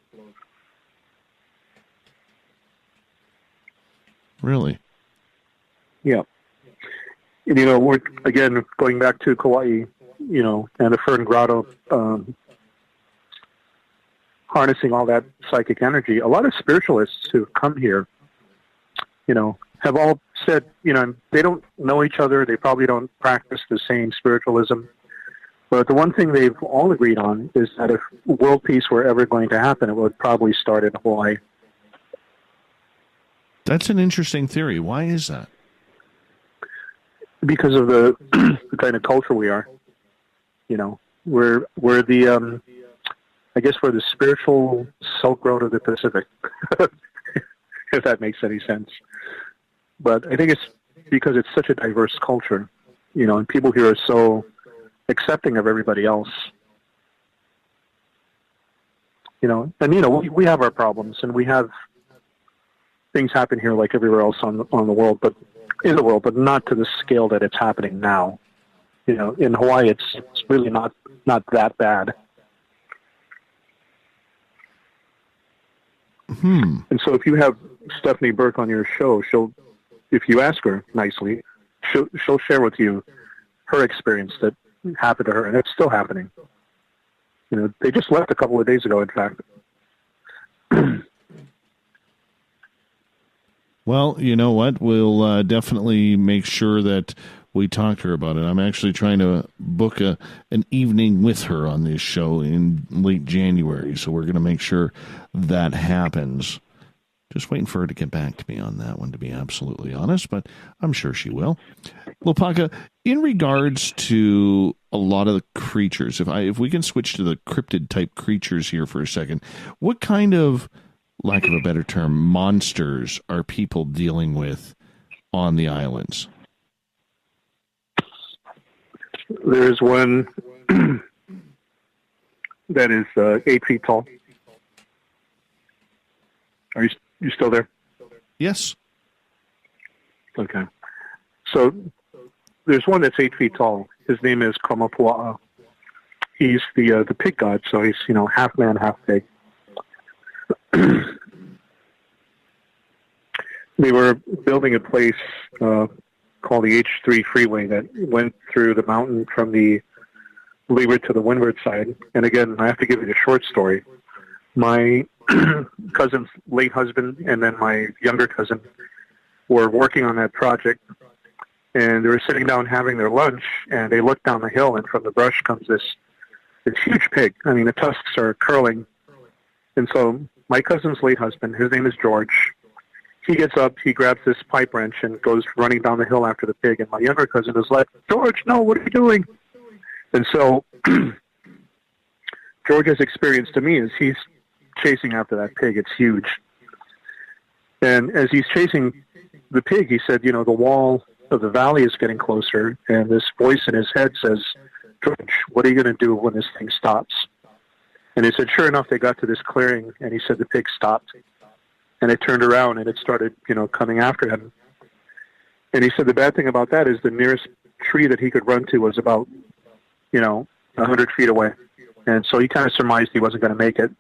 Really? Yeah. And, you know, we're, again, going back to Kauai, you know, and the Fern Grotto, harnessing all that psychic energy. A lot of spiritualists who come here, you know, have all said, you know, they don't know each other. They probably don't practice the same spiritualism. But the one thing they've all agreed on is that if world peace were ever going to happen, it would probably start in Hawaii. That's an interesting theory. Why is that? Because of the kind of culture we are. You know, we're the, I guess we're the spiritual Silk Road of the Pacific, if that makes any sense. But I think it's because it's such a diverse culture, you know, and people here are so accepting of everybody else. You know, and, you know, we have our problems, and we have things happen here like everywhere else in the world, but not to the scale that it's happening now. You know, in Hawaii, it's really not that bad. And so if you have Stephanie Burke on your show, if you ask her nicely, she'll share with you her experience that happened to her, and it's still happening. You know, they just left a couple of days ago, in fact. Well, you know what? We'll definitely make sure that we talk to her about it. I'm actually trying to book an evening with her on this show in late January, so we're going to make sure that happens. Just waiting for her to get back to me on that one, to be absolutely honest, but I'm sure she will. Lopaka, in regards to a lot of the creatures, if we can switch to the cryptid-type creatures here for a second, what kind of, lack of a better term, monsters are people dealing with on the islands? There's one that is 8 feet tall. Are you still there? Yes. Okay. So there's one that's 8 feet tall. His name is Kamapua'a. He's the pig god, so he's half man, half pig. They were building a place called the H3 freeway that went through the mountain from the leeward to the windward side. And again, I have to give you a short story. My cousin's late husband and then my younger cousin were working on that project, and they were sitting down having their lunch, and they looked down the hill, and from the brush comes this huge pig. I mean, the tusks are curling. And so my cousin's late husband, his name is George, he gets up, he grabs this pipe wrench and goes running down the hill after the pig. And my younger cousin is like, George, no, what are you doing? And so George's experience to me is he's chasing after that pig. It's huge. And as he's chasing the pig, he said, the wall of the valley is getting closer. And this voice in his head says, George, what are you going to do when this thing stops? And he said, sure enough, they got to this clearing, and he said the pig stopped. And it turned around, and it started, coming after him. And he said the bad thing about that is the nearest tree that he could run to was about, 100 feet away. And so he kind of surmised he wasn't going to make it.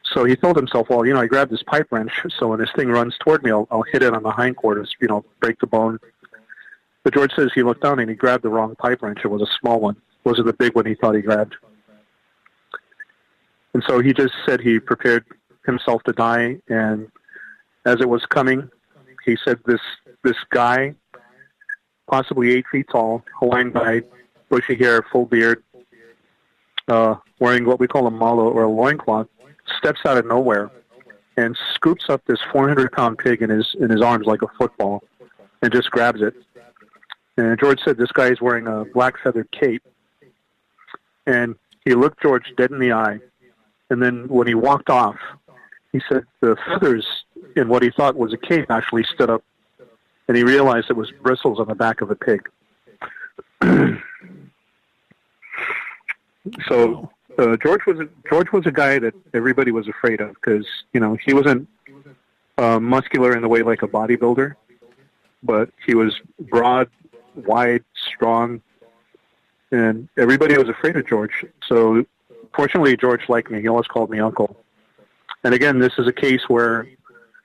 So he told himself, well, I grabbed this pipe wrench, so when this thing runs toward me, I'll hit it on the hindquarters, break the bone. But George says he looked down and he grabbed the wrong pipe wrench. It was a small one. It wasn't the big one he thought he grabbed. And so he just said he prepared himself to die, and as it was coming, he said this guy, possibly 8 feet tall, Hawaiian guy, bushy hair, full beard, wearing what we call a malo or a loincloth, steps out of nowhere and scoops up this 400-pound pig in his arms like a football and just grabs it. And George said this guy is wearing a black feathered cape, and he looked George dead in the eye, and then when he walked off, he said the feathers in what he thought was a cape actually stood up, and he realized it was bristles on the back of a pig. So George was a guy that everybody was afraid of because he wasn't muscular in the way like a bodybuilder, but he was broad, wide, strong, and everybody was afraid of George. So fortunately, George liked me. He always called me uncle. And again, this is a case where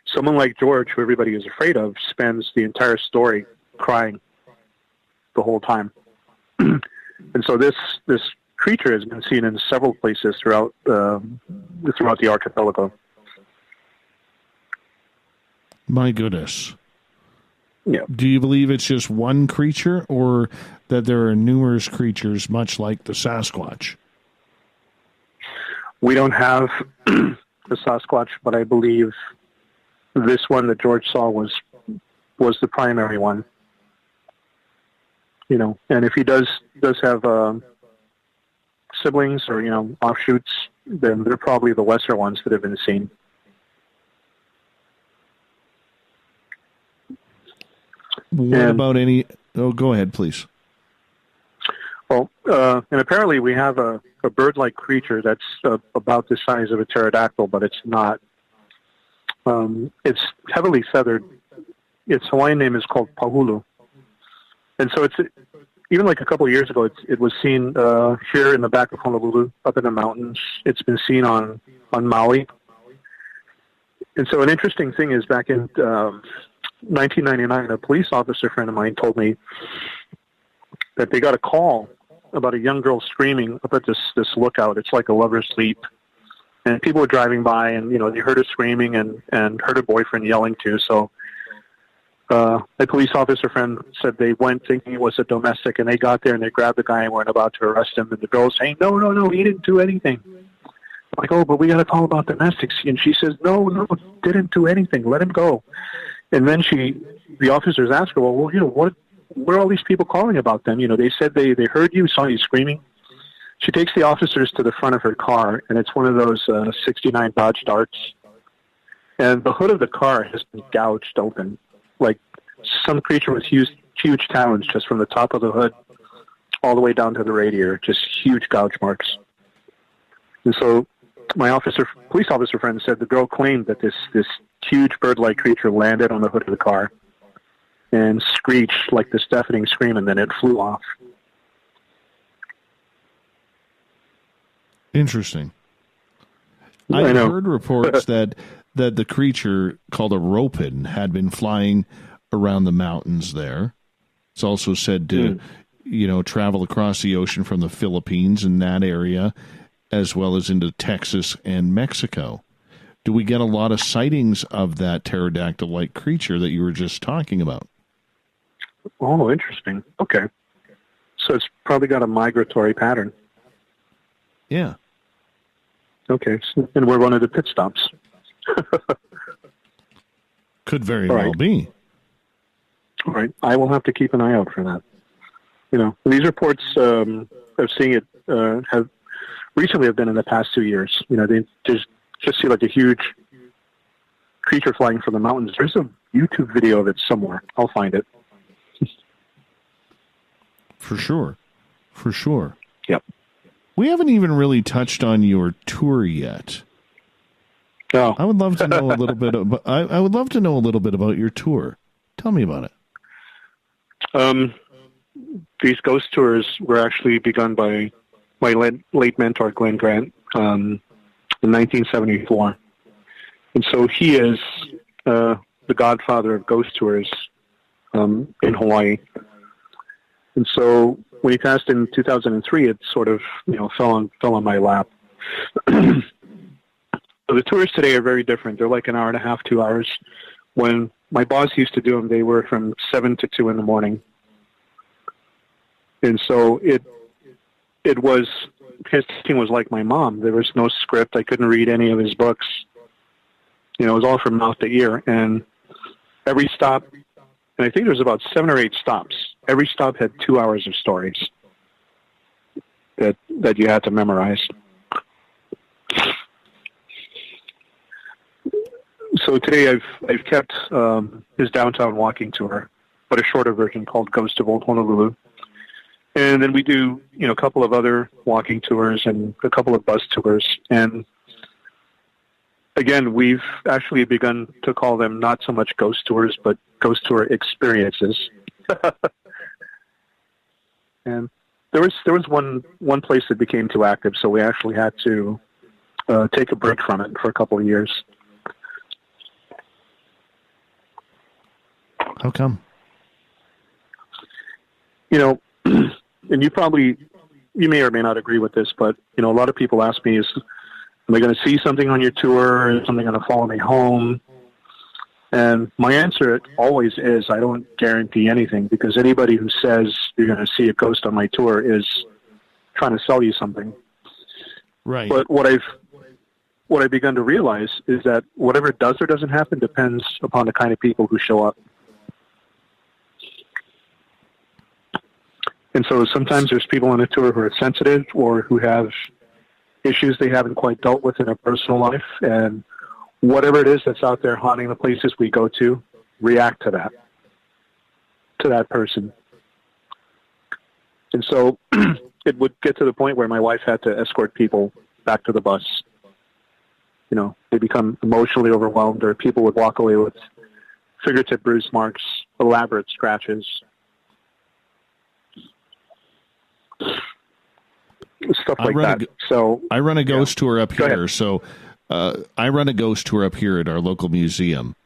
someone like George, who everybody is afraid of, spends the entire story crying the whole time. And so this creature has been seen in several places throughout the archipelago. My goodness. Yeah. Do you believe it's just one creature, or that there are numerous creatures much like the Sasquatch? We don't have the Sasquatch, but I believe this one that George saw was the primary one. And if he does have siblings or offshoots, then they're probably the lesser ones that have been seen. What about any? Oh, go ahead, please. Well, and apparently we have a bird-like creature that's about the size of a pterodactyl, but it's not. It's heavily feathered. Its Hawaiian name is called pahulu. And so it's even like a couple of years ago, it was seen here in the back of Honolulu, up in the mountains. It's been seen on Maui. And so an interesting thing is back in 1999, a police officer friend of mine told me that they got a call about a young girl screaming up at this lookout. It's like a lover's leap. And people were driving by and, they heard her screaming and heard her boyfriend yelling too. So a police officer friend said they went thinking it was a domestic, and they got there and they grabbed the guy and weren't about to arrest him. And the girl's saying, no, he didn't do anything. I'm like, oh, but we got to call about domestics. And she says, no, didn't do anything. Let him go. And then the officers asked her, well, what are all these people calling about them? They said they heard you, saw you screaming. She takes the officers to the front of her car, and it's one of those 69 Dodge Darts. And the hood of the car has been gouged open. Like, some creature with huge talons just from the top of the hood all the way down to the radiator, just huge gouge marks. And so my police officer friend said the girl claimed that this huge bird-like creature landed on the hood of the car and screeched like this deafening scream, and then it flew off. Interesting. I heard reports that the creature called a ropin had been flying around the mountains there. It's also said to, travel across the ocean from the Philippines in that area, as well as into Texas and Mexico. Do we get a lot of sightings of that pterodactyl-like creature that you were just talking about? Oh, interesting. Okay. So it's probably got a migratory pattern. Yeah. Okay. And we're one of the pit stops. Could very well be. All right. I will have to keep an eye out for that. These reports of seeing it have been in the past 2 years. They just see like a huge creature flying from the mountains. There's a YouTube video of it somewhere. I'll find it. For sure. Yep. We haven't even really touched on your tour yet. Oh. I would love to know a little bit about. I would love to know a little bit about your tour. Tell me about it. These ghost tours were actually begun by my late mentor, Glenn Grant, in 1974. And so he is the godfather of ghost tours in Hawaii. And so when he passed in 2003, it sort of fell on my lap. So the tours today are very different. They're like an hour and a half, 2 hours. When my boss used to do them, they were from 7 to 2 in the morning. And so his teaching was like my mom. There was no script. I couldn't read any of his books. It was all from mouth to ear. And every stop, and I think there was about 7 or 8 stops. Every stop had 2 hours of stories that you had to memorize. So today I've kept his downtown walking tour, but a shorter version called Ghost of Old Honolulu. And then we do, a couple of other walking tours and a couple of bus tours. And again, we've actually begun to call them not so much ghost tours, but ghost tour experiences. And there was one place that became too active, so we actually had to take a break from it for a couple of years. How come? And you may or may not agree with this, but, a lot of people ask me, am I going to see something on your tour? Is something going to follow me home? And my answer always is, I don't guarantee anything, because anybody who says you're going to see a ghost on my tour is trying to sell you something. Right. But what I've begun to realize is that whatever does or doesn't happen depends upon the kind of people who show up. And so sometimes there's people on a tour who are sensitive or who have issues they haven't quite dealt with in their personal life. And whatever it is that's out there haunting the places we go to, react to that person. And so it would get to the point where my wife had to escort people back to the bus. They become emotionally overwhelmed, or people would walk away with fingertip bruise marks, elaborate scratches. Stuff like that. So I run a ghost tour up here. So I run a ghost tour up here at our local museum,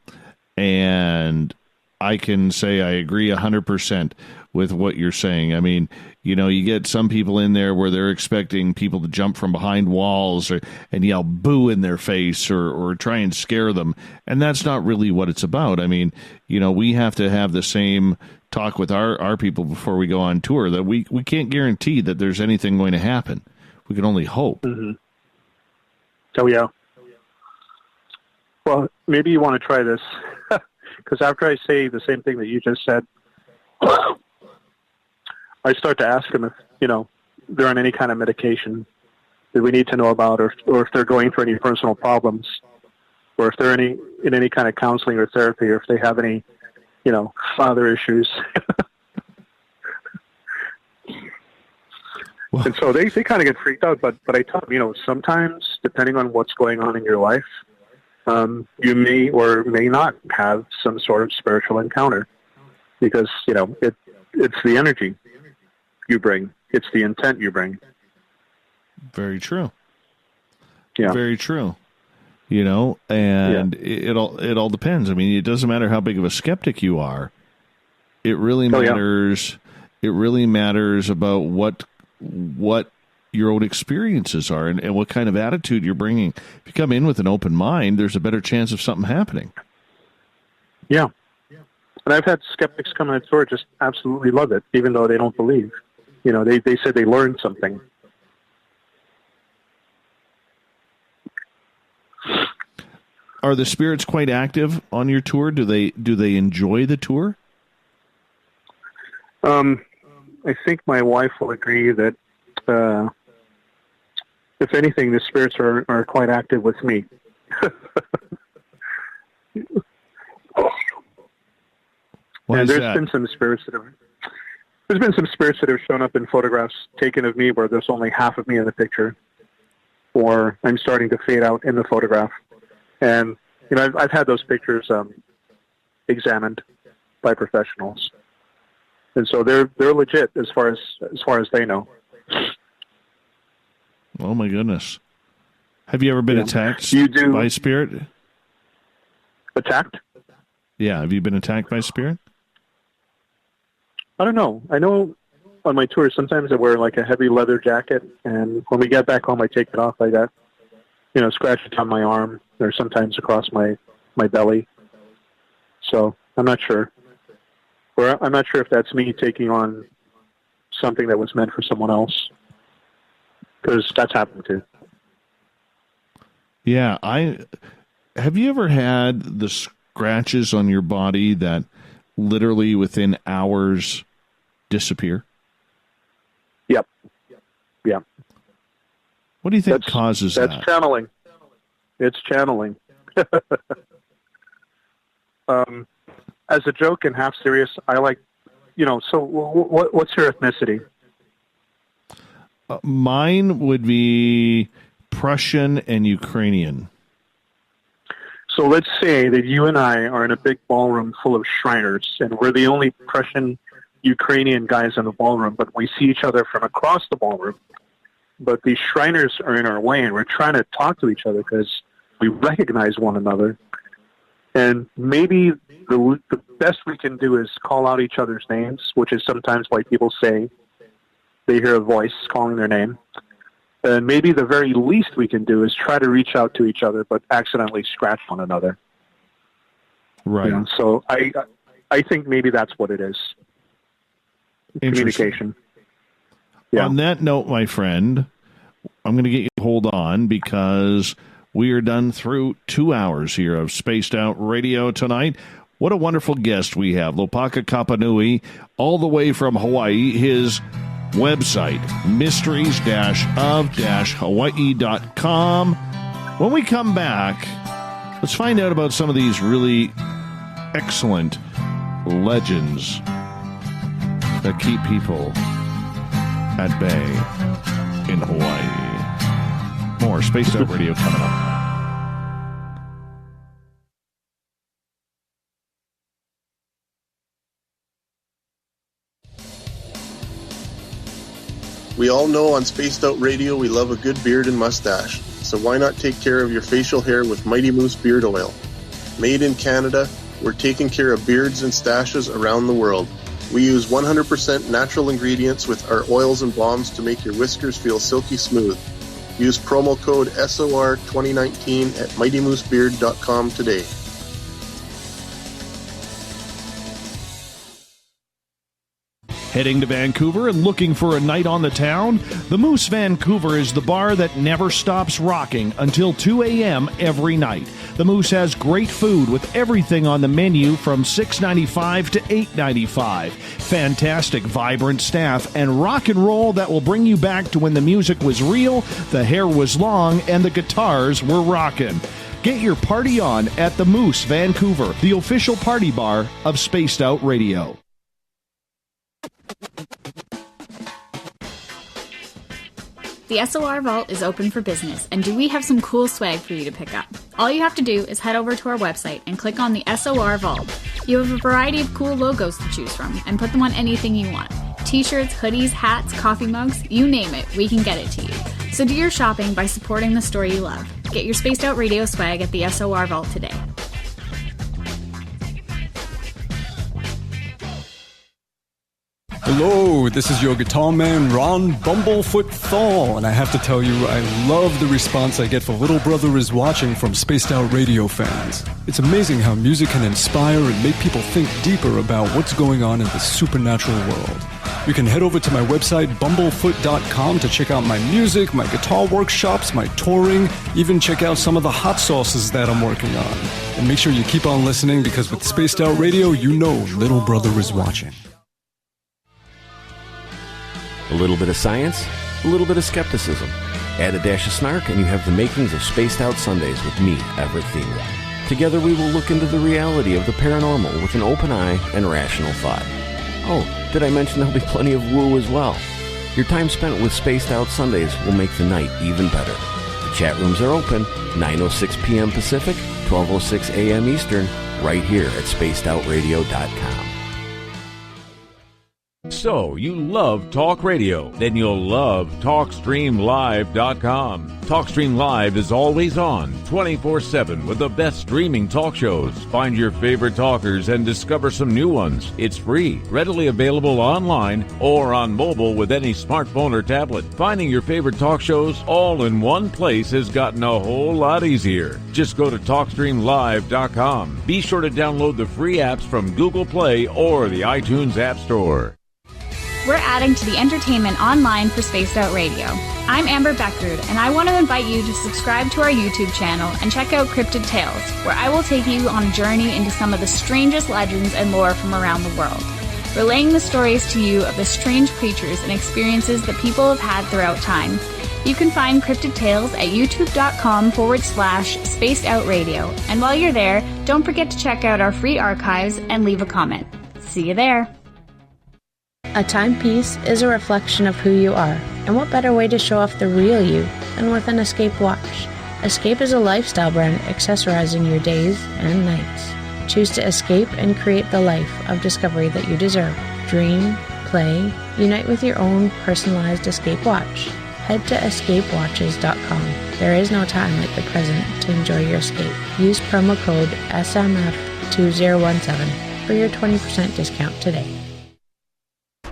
and I can say I agree 100% with what you're saying. I mean, you get some people in there where they're expecting people to jump from behind walls and yell boo in their face or try and scare them, and that's not really what it's about. I mean, we have to have the same talk with our people before we go on tour, that we can't guarantee that there's anything going to happen. We can only hope. Mm-hmm. Oh, yeah. Well, maybe you want to try this, because after I say the same thing that you just said, I start to ask them if, they're on any kind of medication that we need to know about, or if they're going through any personal problems, or if they're in any kind of counseling or therapy, or if they have any father issues. And so they kind of get freaked out, but I tell them, sometimes, depending on what's going on in your life, you may or may not have some sort of spiritual encounter, because, it's the energy you bring. It's the intent you bring. Very true. Yeah. Very true. And it all depends. I mean, it doesn't matter how big of a skeptic you are. It really matters. It really matters about what your own experiences are and what kind of attitude you're bringing. If you come in with an open mind, there's a better chance of something happening. Yeah. And I've had skeptics come in the store just absolutely love it, even though they don't believe. They said they learned something. Are the spirits quite active on your tour? Do they enjoy the tour? I think my wife will agree that, if anything, the spirits are quite active with me. And there's been some spirits that have shown up in photographs taken of me where there's only half of me in the picture, or I'm starting to fade out in the photograph. And I've had those pictures examined by professionals. And so they're legit as far as they know. Oh my goodness! Have you ever been attacked by a spirit? Attacked? Yeah. Have you been attacked by a spirit? I don't know. I know on my tours sometimes I wear like a heavy leather jacket, and when we get back home I take it off. I got scratches on my arm, or sometimes across my belly. So I'm not sure. Or I'm not sure if that's me taking on something that was meant for someone else, because that's happened too. Yeah, have you ever had the scratches on your body that literally within hours disappear? Yep. Yeah. What do you think causes that? That's channeling. It's channeling. As a joke and half serious, I like, so what's your ethnicity? Mine would be Prussian and Ukrainian. So let's say that you and I are in a big ballroom full of Shriners, and we're the only Prussian Ukrainian guys in the ballroom, but we see each other from across the ballroom. But these Shriners are in our way, and we're trying to talk to each other because we recognize one another. And maybe the best we can do is call out each other's names, which is sometimes why people say they hear a voice calling their name. And maybe the very least we can do is try to reach out to each other, but accidentally scratch one another. Right. So I think maybe that's what it is. Communication. Yeah. On that note, my friend, I'm going to get you to hold on, because we are done through 2 hours here of Spaced Out Radio tonight. What a wonderful guest we have. Lopaka Kapanui, all the way from Hawaii. His website, mysteries-of-hawaii.com. When we come back, let's find out about some of these really excellent legends that keep people at bay in Hawaii. More Spaced Out Radio coming up. We all know on Spaced Out Radio we love a good beard and mustache, so why not take care of your facial hair with Mighty Moose Beard Oil? Made in Canada, we're taking care of beards and stashes around the world. We use 100% natural ingredients with our oils and balms to make your whiskers feel silky smooth. Use promo code SOR2019 at MightyMooseBeard.com today. Heading to Vancouver and looking for a night on the town? The Moose Vancouver is the bar that never stops rocking until 2 a.m. every night. The Moose has great food with everything on the menu from $6.95 to $8.95. Fantastic, vibrant staff and rock and roll that will bring you back to when the music was real, the hair was long, and the guitars were rocking. Get your party on at the Moose, Vancouver, the official party bar of Spaced Out Radio. The SOR Vault is open for business, and do we have some cool swag for you to pick up? All you have to do is head over to our website and click on the SOR Vault. You have a variety of cool logos to choose from, and put them on anything you want. T-shirts, hoodies, hats, coffee mugs, you name it, we can get it to you. So do your shopping by supporting the store you love. Get your Spaced Out Radio swag at the SOR Vault today. Hello, this is your guitar man, Ron Bumblefoot THAL, and I have to tell you, I love the response I get for Little Brother is Watching from Spaced Out Radio fans. It's amazing how music can inspire and make people think deeper about what's going on in the supernatural world. You can head over to my website, bumblefoot.com, to check out my music, my guitar workshops, my touring, even check out some of the hot sauces that I'm working on. And make sure you keep on listening, because with Spaced Out Radio, you know Little Brother is watching. A little bit of science, a little bit of skepticism. Add a dash of snark and you have the makings of Spaced Out Sundays with me, Everett Thiemer. Together we will look into the reality of the paranormal with an open eye and rational thought. Oh, did I mention there'll be plenty of woo as well? Your time spent with Spaced Out Sundays will make the night even better. The chat rooms are open, 9:06 p.m. Pacific, 12:06 a.m. Eastern, right here at spacedoutradio.com. So, you love talk radio? Then you'll love TalkStreamLive.com. TalkStream Live is always on, 24/7, with the best streaming talk shows. Find your favorite talkers and discover some new ones. It's free, readily available online or on mobile with any smartphone or tablet. Finding your favorite talk shows all in one place has gotten a whole lot easier. Just go to TalkStreamLive.com. Be sure to download the free apps from Google Play or the iTunes App Store. We're adding to the entertainment online for Spaced Out Radio. I'm Amber Beckrud, and I want to invite you to subscribe to our YouTube channel and check out Cryptid Tales, where I will take you on a journey into some of the strangest legends and lore from around the world, relaying the stories to you of the strange creatures and experiences that people have had throughout time. You can find Cryptid Tales at youtube.com/Spaced Out Radio, and while you're there, don't forget to check out our free archives and leave a comment. See you there. A timepiece is a reflection of who you are, and what better way to show off the real you than with an Escape watch? Escape is a lifestyle brand accessorizing your days and nights. Choose to escape and create the life of discovery that you deserve. Dream, play, unite with your own personalized Escape watch. Head to escapewatches.com. There is no time like the present to enjoy your escape. Use promo code SMF2017 for your 20% discount today.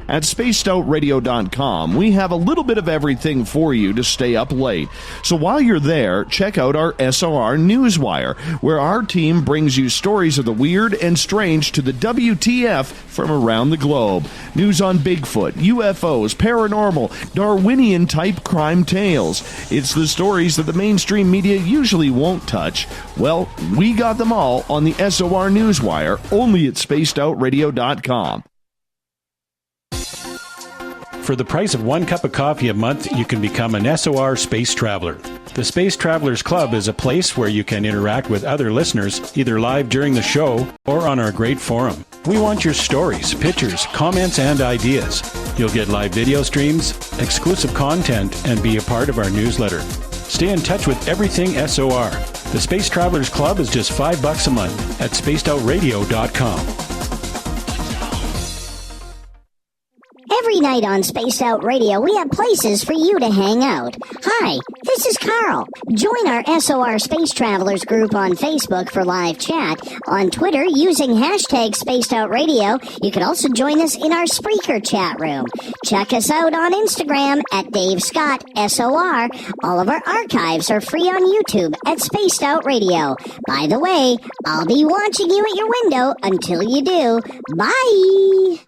At spacedoutradio.com, we have a little bit of everything for you to stay up late. So while you're there, check out our SOR Newswire, where our team brings you stories of the weird and strange to the WTF from around the globe. News on Bigfoot, UFOs, paranormal, Darwinian-type crime tales. It's the stories that the mainstream media usually won't touch. Well, we got them all on the SOR Newswire, only at spacedoutradio.com. For the price of 1 cup of coffee a month, you can become an SOR Space Traveler. The Space Travelers Club is a place where you can interact with other listeners, either live during the show or on our great forum. We want your stories, pictures, comments, and ideas. You'll get live video streams, exclusive content, and be a part of our newsletter. Stay in touch with everything SOR. The Space Travelers Club is just $5 a month at spacedoutradio.com. Every night on Spaced Out Radio, we have places for you to hang out. Hi, this is Carl. Join our SOR Space Travelers group on Facebook for live chat. On Twitter, using hashtag Spaced Out Radio. You can also join us in our Spreaker chat room. Check us out on Instagram at Dave Scott SOR. All of our archives are free on YouTube at Spaced Out Radio. By the way, I'll be watching you at your window until you do. Bye!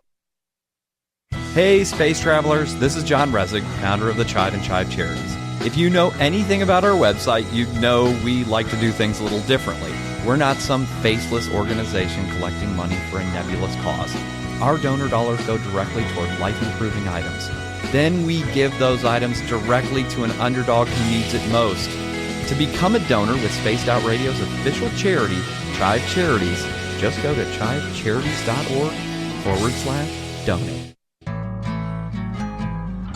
Hey, Space Travelers, this is John Resig, founder of the Chide and Chive Charities. If you know anything about our website, you know we like to do things a little differently. We're not some faceless organization collecting money for a nebulous cause. Our donor dollars go directly toward life-improving items. Then we give those items directly to an underdog who needs it most. To become a donor with Spaced Out Radio's official charity, Chive Charities, just go to chivecharities.org/donate.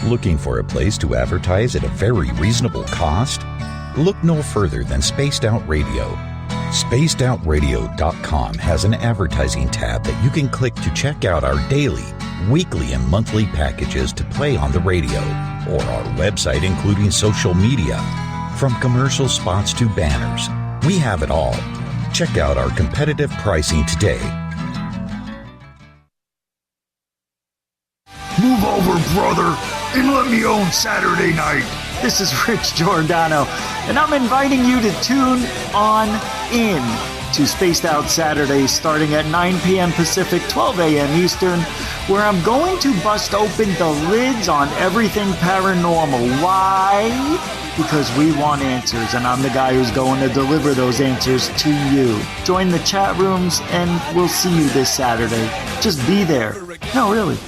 Looking for a place to advertise at a very reasonable cost? Look no further than Spaced Out Radio. SpacedOutRadio.com has an advertising tab that you can click to check out our daily, weekly, and monthly packages to play on the radio, or our website including social media. From commercial spots to banners, we have it all. Check out our competitive pricing today. Move over, brother, and let me own Saturday night. This is Rich Giordano, and I'm inviting you to tune on in to Spaced Out Saturdays starting at 9 p.m. Pacific, 12 a.m. Eastern, where I'm going to bust open the lids on everything paranormal. Why? Because we want answers, and I'm the guy who's going to deliver those answers to you. Join the chat rooms, and we'll see you this Saturday. Just be there. No, really.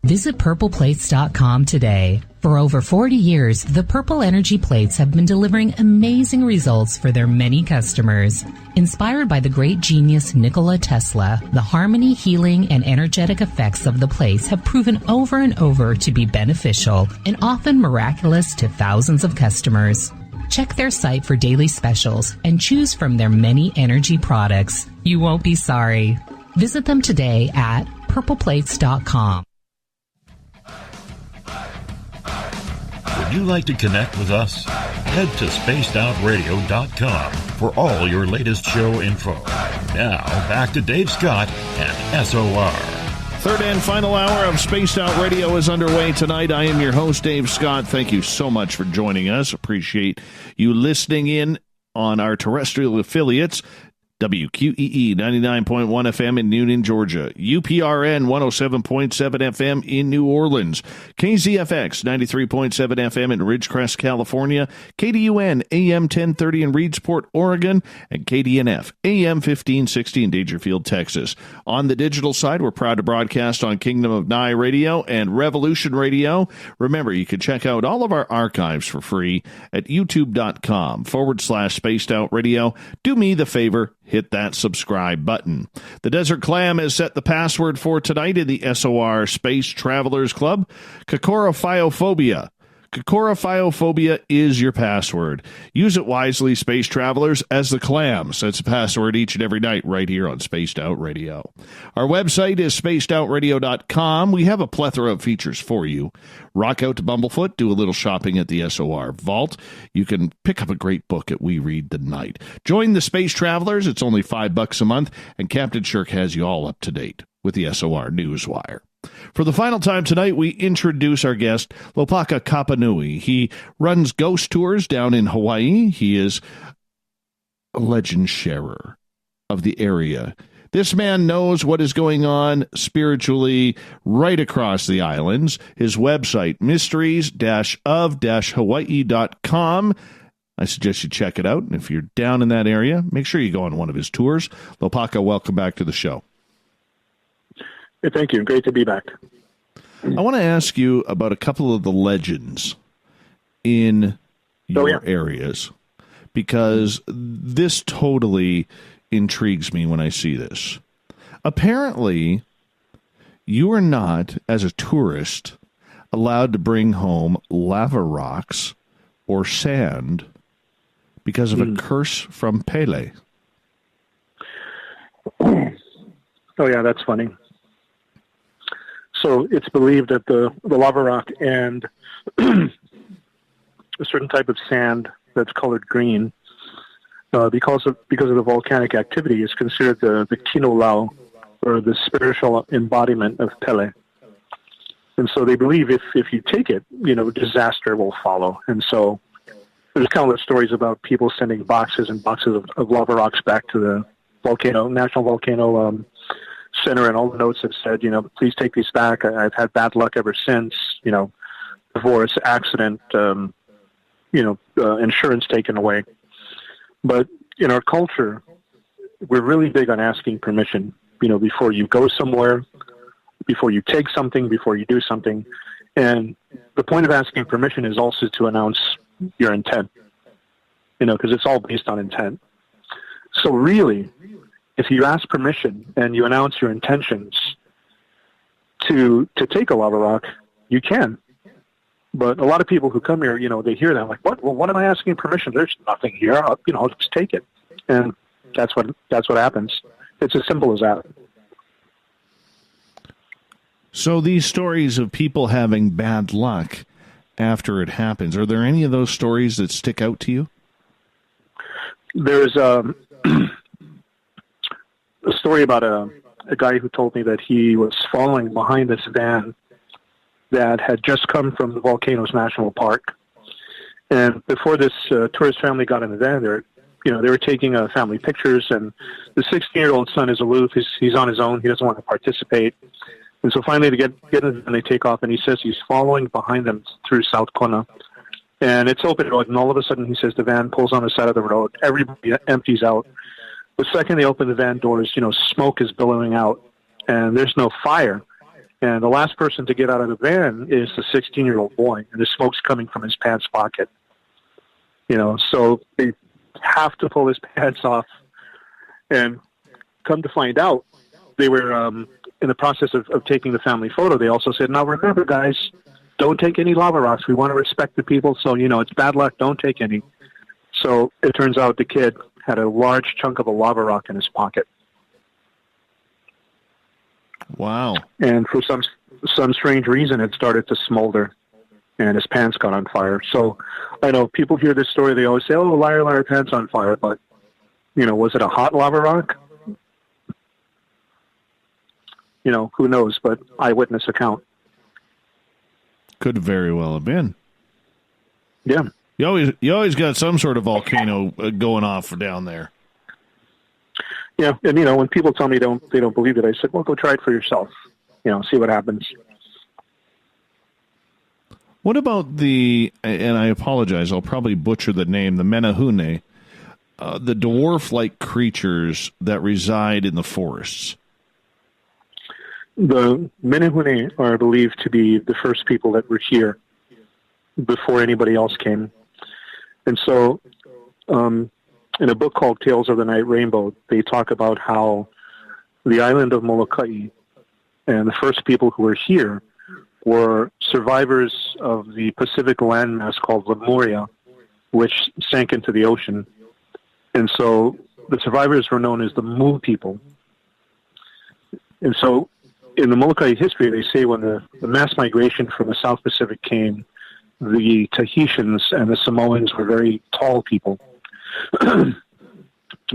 Visit purpleplates.com today. For over 40 years, the Purple Energy Plates have been delivering amazing results for their many customers. Inspired by the great genius Nikola Tesla, the harmony, healing, and energetic effects of the plates have proven over and over to be beneficial and often miraculous to thousands of customers. Check their site for daily specials and choose from their many energy products. You won't be sorry. Visit them today at purpleplates.com. Would you like to connect with us? Head to spacedoutradio.com for all your latest show info. Now, back to Dave Scott and SOR. Third and final hour of Spaced Out Radio is underway tonight. I am your host, Dave Scott. Thank you so much for joining us. Appreciate you listening in on our terrestrial affiliates. WQEE 99.1 FM in Newnan, Georgia. UPRN 107.7 FM in New Orleans. KZFX 93.7 FM in Ridgecrest, California. KDUN AM 1030 in Reedsport, Oregon. And KDNF AM 1560 in Dangerfield, Texas. On the digital side, we're proud to broadcast on Kingdom of Nye Radio and Revolution Radio. Remember, you can check out all of our archives for free at youtube.com/Spaced Out Radio. Do me the favor, hit that subscribe button. The Desert Clam has set the password for tonight in the SOR Space Travelers Club. Cocorofiophobia. Cocorofiophobia is your password. Use it wisely, space travelers, as the Clam sets a password each and every night right here on Spaced Out Radio. Our website is spacedoutradio.com. We have a plethora of features for you. Rock out to Bumblefoot, do a little shopping at the SOR Vault. You can pick up a great book at We Read the Night. Join the Space Travelers. It's only $5 a month, and Captain Shirk has you all up to date with the SOR Newswire. For the final time tonight, we introduce our guest, Lopaka Kapanui. He runs ghost tours down in Hawaii. He is a legend sharer of the area. This man knows what is going on spiritually right across the islands. His website, mysteries-of-hawaii.com. I suggest you check it out. And if you're down in that area, make sure you go on one of his tours. Lopaka, welcome back to the show. Hey, thank you. Great to be back. I want to ask you about a couple of the legends in your areas, because this totally intrigues me when I see this. Apparently, you are not, as a tourist, allowed to bring home lava rocks or sand because of a curse from Pele. Oh, yeah, that's funny. So it's believed that the lava rock and a certain type of sand that's colored green, because of the volcanic activity, is considered the kino lau, or the spiritual embodiment of Pele. And so they believe if you take it, disaster will follow. And so there's countless stories about people sending boxes and boxes of lava rocks back to the National Volcano Center, and all the notes have said, please take these back. I've had bad luck ever since, divorce, accident, insurance taken away. But in our culture, we're really big on asking permission, before you go somewhere, before you take something, before you do something. And the point of asking permission is also to announce your intent. because it's all based on intent. So really, if you ask permission and you announce your intentions to take a lava rock, you can. But a lot of people who come here, they hear that, like, what? Well, what am I asking permission? There's nothing here. I'll just take it. And that's what happens. It's as simple as that. So these stories of people having bad luck after it happens, are there any of those stories that stick out to you? There's a story about a guy who told me that he was following behind this van that had just come from the Volcanoes National Park. And before this tourist family got in the van, they were taking family pictures, and the 16-year-old son is aloof. He's on his own. He doesn't want to participate. And so finally they get in and they take off, and he says he's following behind them through South Kona. And it's open road, and all of a sudden he says the van pulls on the side of the road. Everybody empties out. The second they open the van doors, smoke is billowing out, and there's no fire. And the last person to get out of the van is the 16-year-old boy, and the smoke's coming from his pants pocket. So they have to pull his pants off. And come to find out, they were in the process of taking the family photo. They also said, now remember, guys, don't take any lava rocks. We want to respect the people, so, it's bad luck. Don't take any. So it turns out the kid had a large chunk of a lava rock in his pocket. Wow. And for some strange reason, it started to smolder, and his pants got on fire. So I know people hear this story, they always say, oh, liar, liar, pants on fire. But, was it a hot lava rock? Who knows, but eyewitness account. Could very well have been. Yeah. You always got some sort of volcano going off down there. Yeah, and when people tell me they don't believe it, I said, well, go try it for yourself. See what happens. What about and I apologize, I'll probably butcher the name, the Menehune, the dwarf-like creatures that reside in the forests? The Menehune are believed to be the first people that were here before anybody else came. And so in a book called Tales of the Night Rainbow, they talk about how the island of Molokai and the first people who were here were survivors of the Pacific landmass called Lemuria, which sank into the ocean. And so the survivors were known as the Mu people. And so in the Molokai history, they say when the mass migration from the South Pacific came, the Tahitians and the Samoans were very tall people. And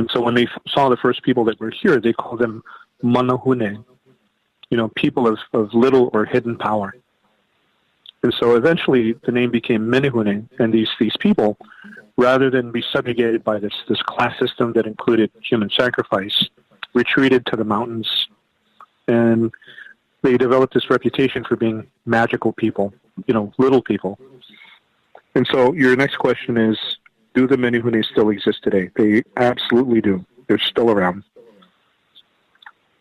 so when they saw the first people that were here, they called them Manahune, people of little or hidden power. And so eventually the name became Menehune, and these people, rather than be subjugated by this class system that included human sacrifice, retreated to the mountains. And they developed this reputation for being magical people, little people. And so your next question is, do the Menehune still exist today? They absolutely do. They're still around.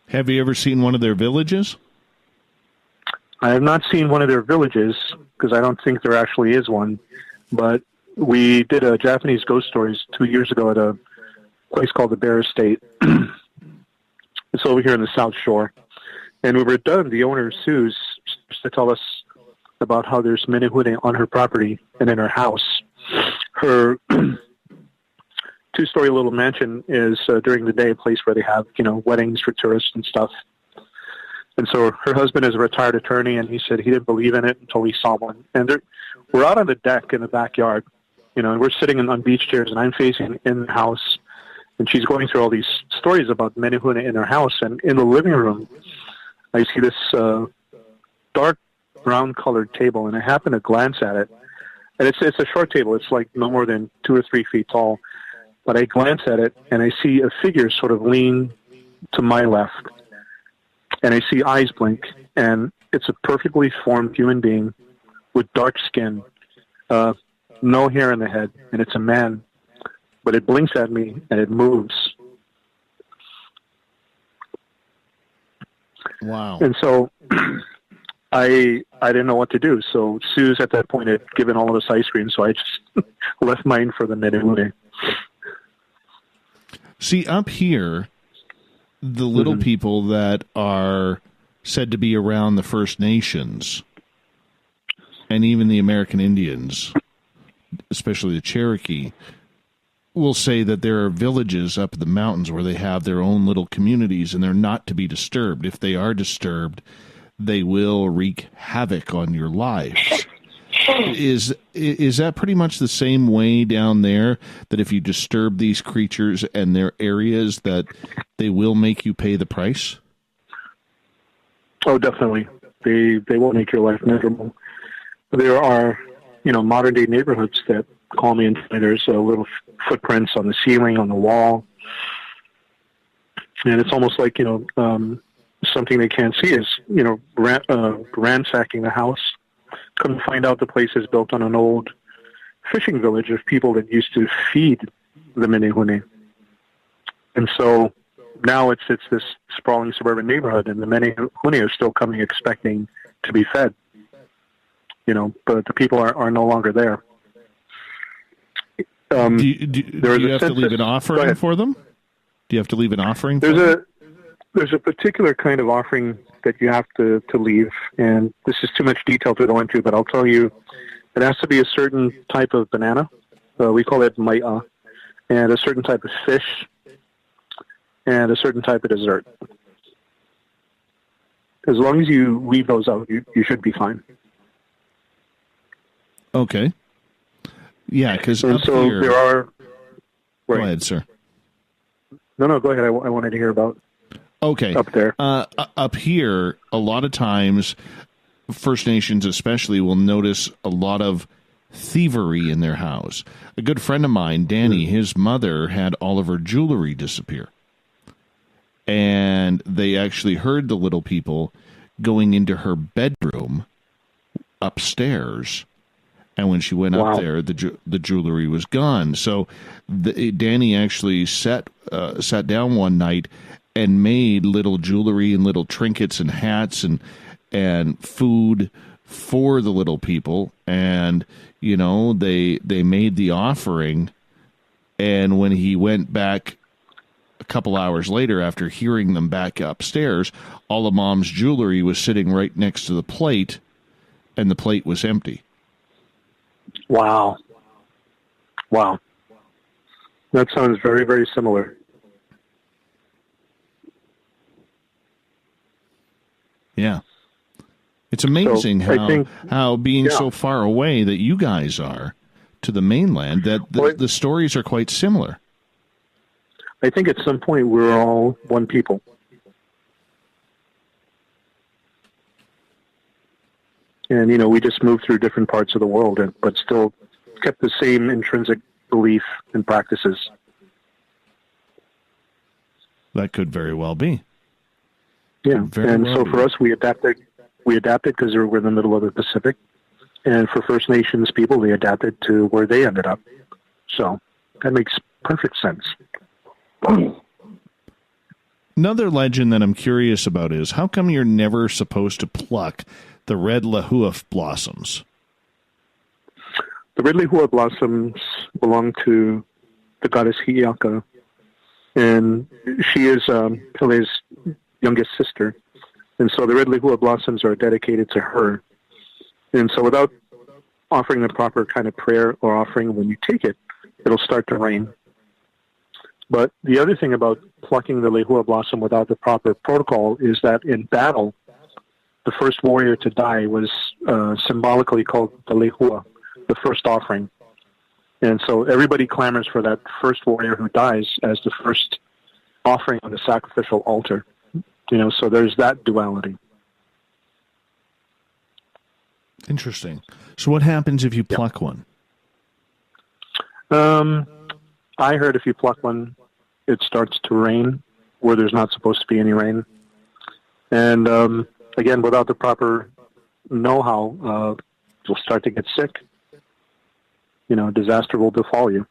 Have you ever seen one of their villages? I have not seen one of their villages, because I don't think there actually is one. But we did a Japanese ghost stories 2 years ago at a place called the Bear Estate. It's over here in the South Shore. And when we're done, the owner, Suze, to tell us about how there's Menehune on her property and in her house. Her two-story little mansion is, during the day, a place where they have, weddings for tourists and stuff. And so her husband is a retired attorney, and he said he didn't believe in it until he saw one. And we're out on the deck in the backyard, and we're sitting on beach chairs, and I'm facing in the house. And she's going through all these stories about Menehune in her house. And in the living room, I see this dark brown-colored table, and I happen to glance at it. And it's a short table. It's like no more than 2 or 3 feet tall. But I glance at it, and I see a figure sort of lean to my left. And I see eyes blink, and it's a perfectly formed human being with dark skin, no hair in the head, and it's a man. But it blinks at me, and it moves. Wow. And so I didn't know what to do. So Suze at that point had given all of us ice cream, so I just left mine for the Menehune. See, up here, the little people that are said to be around the First Nations and even the American Indians, especially the Cherokee, will say that there are villages up in the mountains where they have their own little communities and they're not to be disturbed. If they are disturbed, they will wreak havoc on your lives. Is that pretty much the same way down there, that if you disturb these creatures and their areas that they will make you pay the price? Oh, definitely. They will make your life miserable. There are, modern day neighborhoods that call me, and there's little footprints on the ceiling, on the wall. And it's almost like, something they can't see is, ransacking the house. Come to find out the place is built on an old fishing village of people that used to feed the Menehune. And so now it's this sprawling suburban neighborhood, and the Menehune are still coming expecting to be fed. But the people are no longer there. Do you have to leave an offering for them? Do you have to leave an offering for them? There's a particular kind of offering that you have to leave, and this is too much detail to go into, but I'll tell you, it has to be a certain type of banana. We call it mai'a, and a certain type of fish, and a certain type of dessert. As long as you leave those out, you should be fine. Okay. Yeah, because so here, there are... Right. Go ahead, sir. No, go ahead. I wanted to hear about... Okay. Up there. Up here, a lot of times, First Nations especially will notice a lot of thievery in their house. A good friend of mine, Danny, his mother had all of her jewelry disappear. And they actually heard the little people going into her bedroom upstairs. And when she went up there, the jewelry was gone. So Danny actually sat down one night and made little jewelry and little trinkets and hats and food for the little people. And, they made the offering. And when he went back a couple hours later, after hearing them back upstairs, all of Mom's jewelry was sitting right next to the plate, and the plate was empty. Wow. That sounds very, very similar. Yeah. It's amazing how being so far away that you guys are to the mainland, that the stories are quite similar. I think at some point we're all one people. And, we just moved through different parts of the world, but still kept the same intrinsic belief and practices. That could very well be. Yeah, for us, we adapted because we're in the middle of the Pacific. And for First Nations people, they adapted to where they ended up. So that makes perfect sense. Another legend that I'm curious about is, how come you're never supposed to pluck the red lehua blossoms? The red lehua blossoms belong to the goddess Hi'iaka, and she is Pele's youngest sister. And so the red lehua blossoms are dedicated to her. And so without offering the proper kind of prayer or offering, when you take it, it'll start to rain. But the other thing about plucking the lehua blossom without the proper protocol is that in battle, the first warrior to die was symbolically called the lehua, the first offering. And so everybody clamors for that first warrior who dies as the first offering on the sacrificial altar. So there's that duality. Interesting. So what happens if you pluck one? I heard if you pluck one, it starts to rain where there's not supposed to be any rain. And again, without the proper know-how, you'll start to get sick. Disaster will befall you.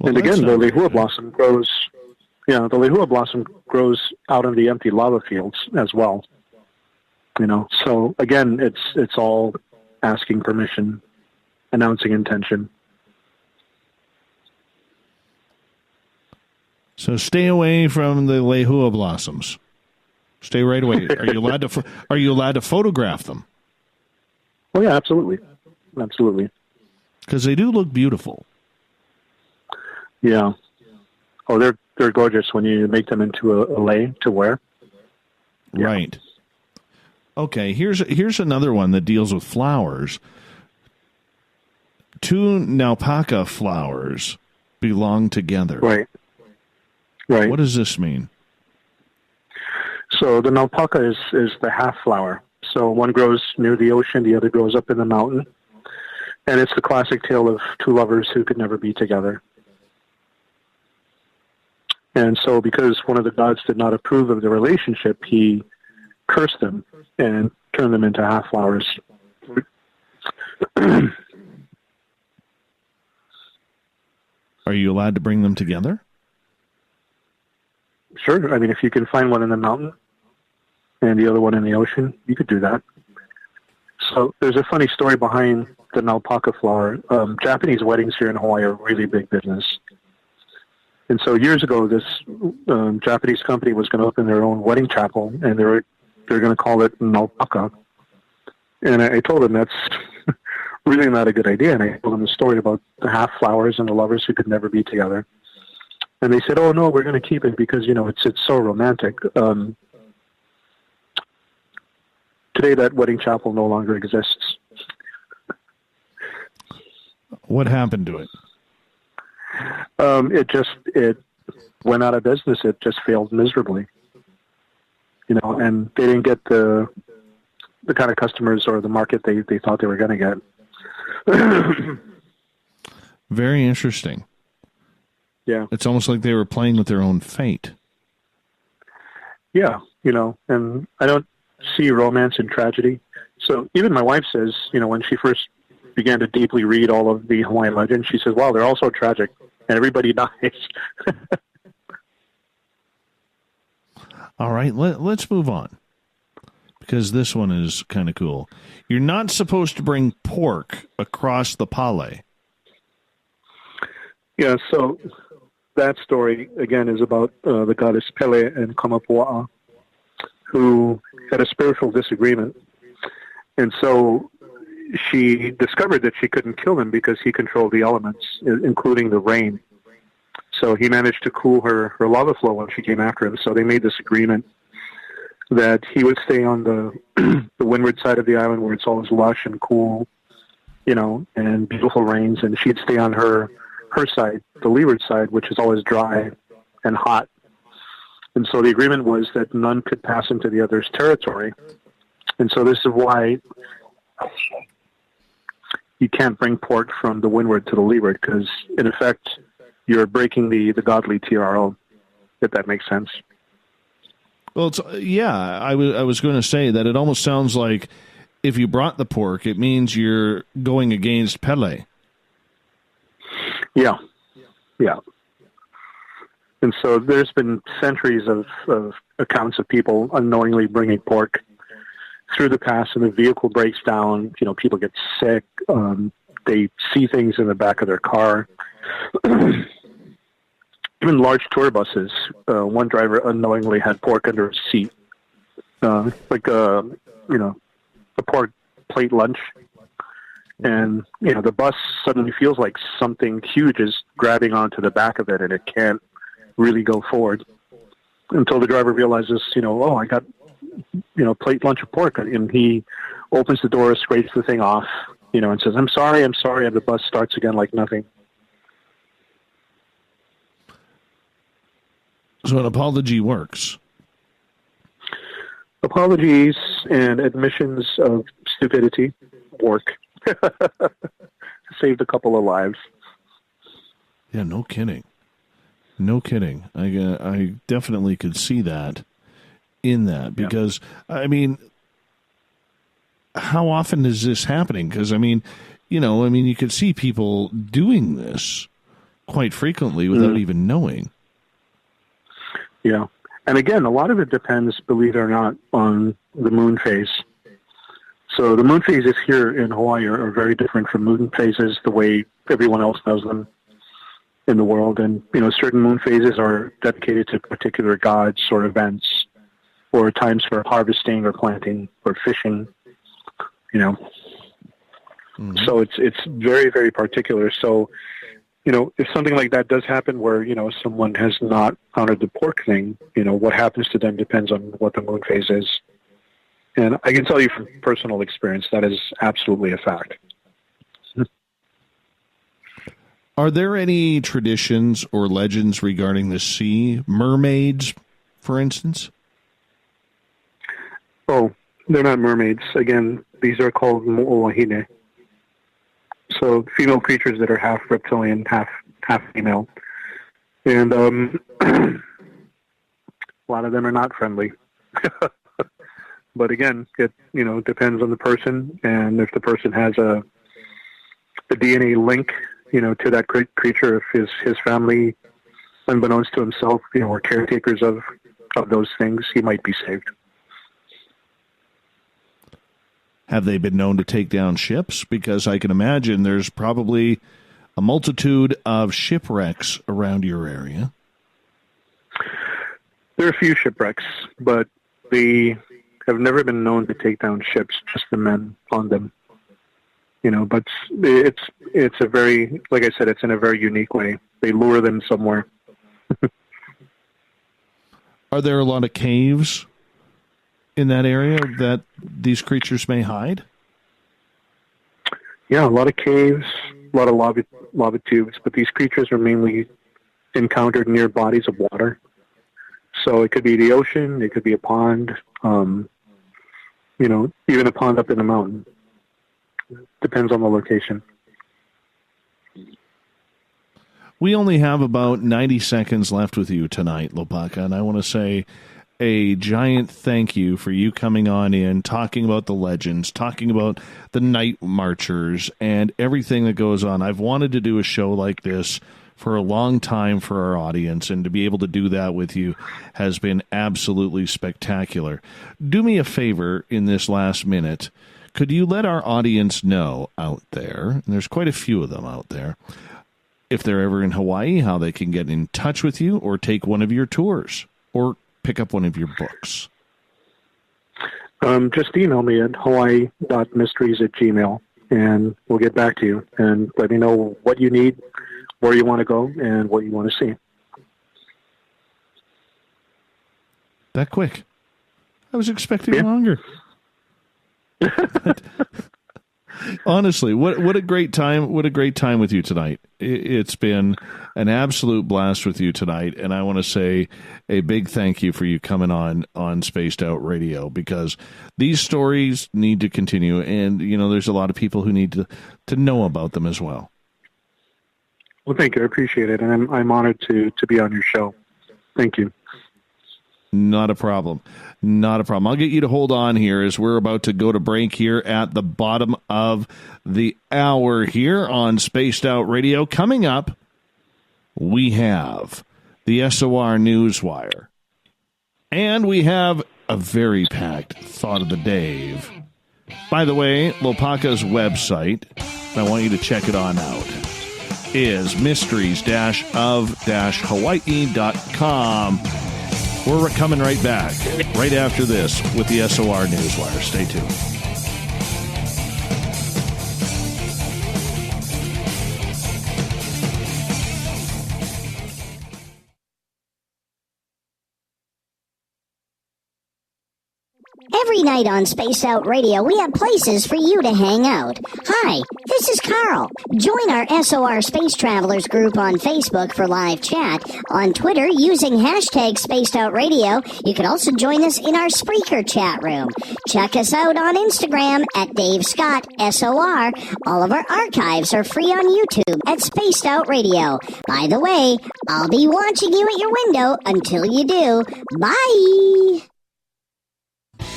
And again, the lehua blossom grows. The lehua blossom grows out in the empty lava fields as well. So again, it's all asking permission announcing intention. So stay away from the lehua blossoms. Stay right away. Are you allowed to photograph them? Oh yeah, absolutely, absolutely. Because they do look beautiful. Yeah. Oh, they're gorgeous when you make them into a lei to wear. Yeah. Right. Okay. Here's another one that deals with flowers. 2 Lopaka flowers belong together. Right. Right. What does this mean? So the Lopaka is the half flower. So one grows near the ocean, the other grows up in the mountain. And it's the classic tale of 2 lovers who could never be together. And so because one of the gods did not approve of the relationship, he cursed them and turned them into half flowers. Are you allowed to bring them together? Sure. I mean, if you can find one in the mountain and the other one in the ocean, you could do that. So there's a funny story behind the Lopaka flower. Japanese weddings here in Hawaii are really big business. And so years ago, this Japanese company was going to open their own wedding chapel, and they're going to call it Lopaka. And I told them that's really not a good idea. And I told them the story about the half flowers and the lovers who could never be together. And they said, "Oh no, we're going to keep it because it's so romantic." Today, that wedding chapel no longer exists. What happened to it? It went out of business. It just failed miserably. And they didn't get the kind of customers or the market they thought they were going to get. Very interesting. Yeah. It's almost like they were playing with their own fate. Yeah, and I don't see romance in tragedy. So even my wife says, when she first began to deeply read all of the Hawaiian legends, she says, wow, they're all so tragic, and everybody dies. All right, let's move on, because this one is kind of cool. You're not supposed to bring pork across the pale. Yeah, so that story, again, is about the goddess Pele and Kamapua'a, who had a spiritual disagreement. And so she discovered that she couldn't kill him because he controlled the elements, including the rain. So he managed to cool her lava flow when she came after him. So they made this agreement that he would stay on the windward side of the island where it's always lush and cool, and beautiful rains, and she'd stay on her side, the leeward side, which is always dry and hot. And so the agreement was that none could pass into the other's territory. And so this is why you can't bring pork from the windward to the leeward, because in effect you're breaking the godly TRO, if that makes sense. Well, I was going to say that it almost sounds like if you brought the pork, it means you're going against Pele. Yeah. And so there's been centuries of accounts of people unknowingly bringing pork through the pass, and the vehicle breaks down. People get sick. They see things in the back of their car. Even large tour buses. One driver unknowingly had pork under his seat, like a pork plate lunch. And, the bus suddenly feels like something huge is grabbing onto the back of it, and it can't really go forward until the driver realizes, oh, I got, plate lunch of pork. And he opens the door, scrapes the thing off, and says, I'm sorry. And the bus starts again like nothing. So an apology works. Apologies and admissions of stupidity work. Saved a couple of lives. Yeah, no kidding. I definitely could see that in that, because I mean, how often is this happening? Because you could see people doing this quite frequently without even knowing. Yeah, and again, a lot of it depends, believe it or not, on the moon phase. So the moon phases here in Hawaii are very different from moon phases the way everyone else knows them in the world. And, certain moon phases are dedicated to particular gods or events or times for harvesting or planting or fishing, So it's very, very particular. So, if something like that does happen where, someone has not honored the pork thing, what happens to them depends on what the moon phase is. And I can tell you from personal experience, that is absolutely a fact. Are there any traditions or legends regarding the sea? Mermaids, for instance? Oh, they're not mermaids. Again, these are called mo'owahine. So female creatures that are half reptilian, half female. And a lot of them are not friendly. But again, it depends on the person, and if the person has a DNA link, to that creature, if his family, unbeknownst to himself, were caretakers of those things, he might be saved. Have they been known to take down ships? Because I can imagine there's probably a multitude of shipwrecks around your area. There are a few shipwrecks, but they have never been known to take down ships, just the men on them. But it's a very, like I said, it's in a very unique way. They lure them somewhere. Are there a lot of caves in that area that these creatures may hide? Yeah, a lot of caves, a lot of lava tubes, but these creatures are mainly encountered near bodies of water. So it could be the ocean, it could be a pond, even a pond up in the mountain. Depends on the location. We only have about 90 seconds left with you tonight, Lopaka, and I want to say a giant thank you for you coming on in, talking about the legends, talking about the night marchers, and everything that goes on. I've wanted to do a show like this for a long time for our audience, and to be able to do that with you has been absolutely spectacular. Do me a favor in this last minute. Could you let our audience know out there, and there's quite a few of them out there, if they're ever in Hawaii, how they can get in touch with you or take one of your tours or pick up one of your books? Just email me at hawaii.mysteries@gmail.com, and we'll get back to you. And let me know what you need, where you want to go, and what you want to see. That quick? I was expecting longer. Honestly, what a great time! What a great time with you tonight. It's been an absolute blast with you tonight, and I want to say a big thank you for you coming on Spaced Out Radio, because these stories need to continue, and there's a lot of people who need to know about them as well. Well, thank you. I appreciate it, and I'm honored to be on your show. Thank you. Not a problem. Not a problem. I'll get you to hold on here as we're about to go to break here at the bottom of the hour here on Spaced Out Radio. Coming up, we have the SOR Newswire. And we have a very packed Thought of the Dave. By the way, Lopaka's website, I want you to check it on out, is mysteries-of-hawaii.com. We're coming right back, right after this, with the SOR Newswire. Stay tuned. Every night on Spaced Out Radio, we have places for you to hang out. Hi, this is Carl. Join our SOR Space Travelers group on Facebook for live chat. On Twitter, using hashtag Spaced Out Radio. You can also join us in our Spreaker chat room. Check us out on Instagram at Dave Scott SOR. All of our archives are free on YouTube at Spaced Out Radio. By the way, I'll be watching you at your window until you do. Bye!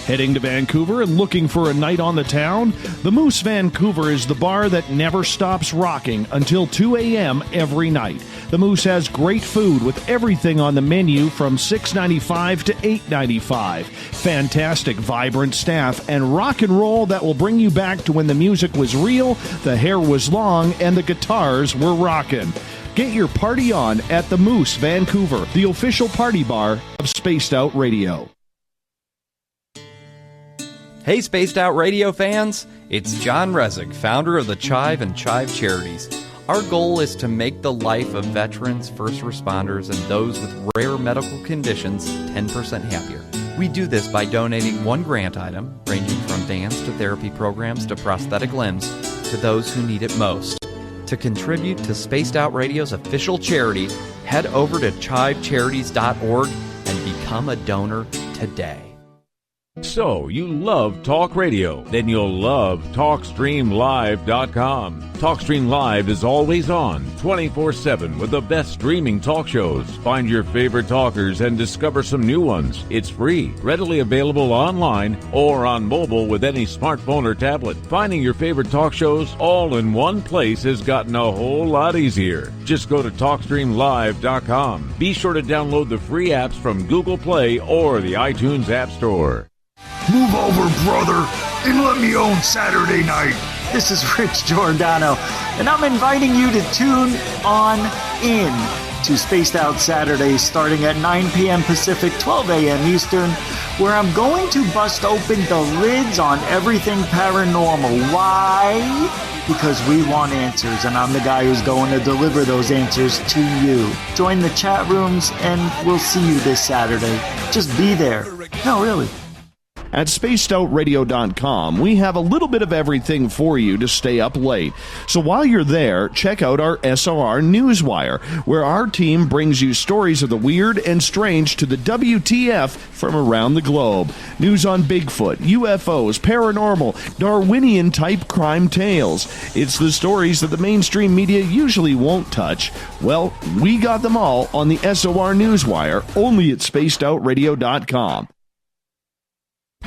Heading to Vancouver and looking for a night on the town? The Moose Vancouver is the bar that never stops rocking until 2 a.m. every night. The Moose has great food with everything on the menu from $6.95 to $8.95. Fantastic, vibrant staff and rock and roll that will bring you back to when the music was real, the hair was long, and the guitars were rocking. Get your party on at the Moose Vancouver, the official party bar of Spaced Out Radio. Hey, Spaced Out Radio fans! It's John Resig, founder of the Chive and Chive Charities. Our goal is to make the life of veterans, first responders, and those with rare medical conditions 10% happier. We do this by donating one grant item, ranging from dance to therapy programs to prosthetic limbs, to those who need it most. To contribute to Spaced Out Radio's official charity, head over to chivecharities.org and become a donor today. So, you love talk radio? Then you'll love TalkStreamLive.com. TalkStream Live is always on, 24/7, with the best streaming talk shows. Find your favorite talkers and discover some new ones. It's free, readily available online or on mobile with any smartphone or tablet. Finding your favorite talk shows all in one place has gotten a whole lot easier. Just go to TalkStreamLive.com. Be sure to download the free apps from Google Play or the iTunes App Store. Move over, brother, and let me own Saturday night. This is Rich Giordano, and I'm inviting you to tune on in to Spaced Out Saturdays starting at 9 p.m. Pacific, 12 a.m. Eastern, where I'm going to bust open the lids on everything paranormal. Why? Because we want answers, and I'm the guy who's going to deliver those answers to you. Join the chat rooms, and we'll see you this Saturday. Just be there. No, really. At spacedoutradio.com, we have a little bit of everything for you to stay up late. So while you're there, check out our SOR Newswire, where our team brings you stories of the weird and strange to the WTF from around the globe. News on Bigfoot, UFOs, paranormal, Darwinian-type crime tales. It's the stories that the mainstream media usually won't touch. Well, we got them all on the SOR Newswire, only at spacedoutradio.com.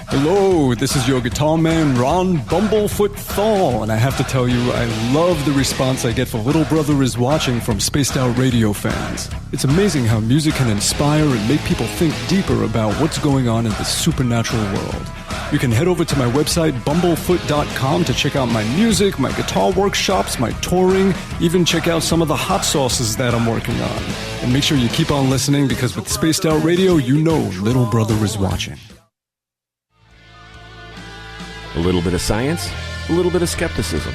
Hello, this is your guitar man, Ron Bumblefoot Thal, and I have to tell you, I love the response I get for Little Brother is Watching from Spaced Out Radio fans. It's amazing how music can inspire and make people think deeper about what's going on in the supernatural world. You can head over to my website, bumblefoot.com, to check out my music, my guitar workshops, my touring, even check out some of the hot sauces that I'm working on. And make sure you keep on listening, because with Spaced Out Radio, you know Little Brother is watching. A little bit of science, a little bit of skepticism.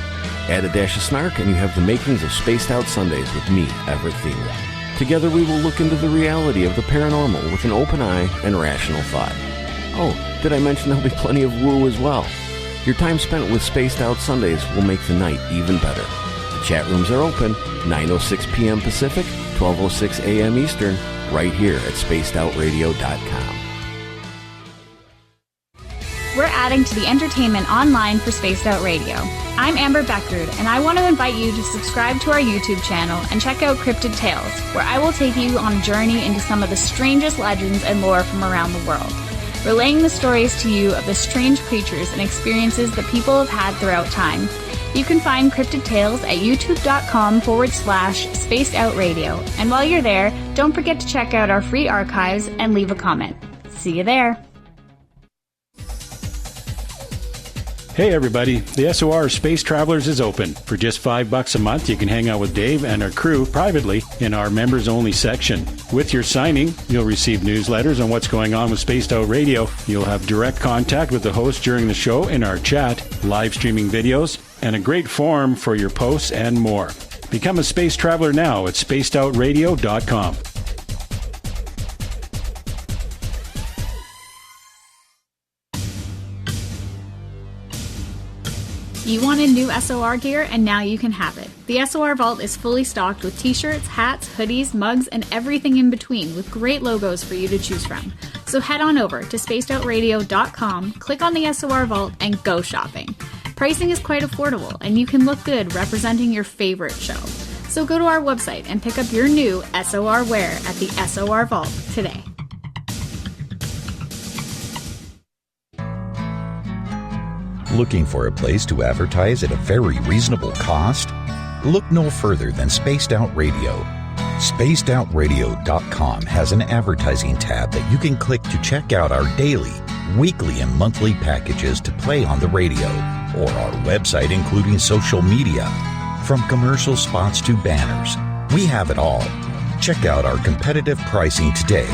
Add a dash of snark and you have the makings of Spaced Out Sundays with me, Everett Thiemer. Together we will look into the reality of the paranormal with an open eye and rational thought. Oh, did I mention there'll be plenty of woo as well? Your time spent with Spaced Out Sundays will make the night even better. The chat rooms are open, 9:06 p.m. Pacific, 12:06 a.m. Eastern, right here at spacedoutradio.com. We're adding to the entertainment online for Spaced Out Radio. I'm Amber Beckrud, and I want to invite you to subscribe to our YouTube channel and check out Cryptid Tales, where I will take you on a journey into some of the strangest legends and lore from around the world, relaying the stories to you of the strange creatures and experiences that people have had throughout time. You can find Cryptid Tales at youtube.com/Spaced Out Radio. And while you're there, don't forget to check out our free archives and leave a comment. See you there. Hey everybody, the SOR Space Travelers is open. For just $5 a month, you can hang out with Dave and our crew privately in our members-only section. With your signing, you'll receive newsletters on what's going on with Spaced Out Radio. You'll have direct contact with the host during the show in our chat, live streaming videos, and a great forum for your posts and more. Become a space traveler now at spacedoutradio.com. You wanted new SOR gear, and now you can have it. The SOR Vault is fully stocked with t-shirts, hats, hoodies, mugs, and everything in between, with great logos for you to choose from. So head on over to spacedoutradio.com, click on the SOR Vault, and go shopping. Pricing is quite affordable, and you can look good representing your favorite show. So go to our website and pick up your new SOR wear at the SOR Vault today. Looking for a place to advertise at a very reasonable cost? Look no further than Spaced Out Radio. SpacedOutRadio.com has an advertising tab that you can click to check out our daily, weekly, and monthly packages to play on the radio, or our website including social media. From commercial spots to banners, we have it all. Check out our competitive pricing today.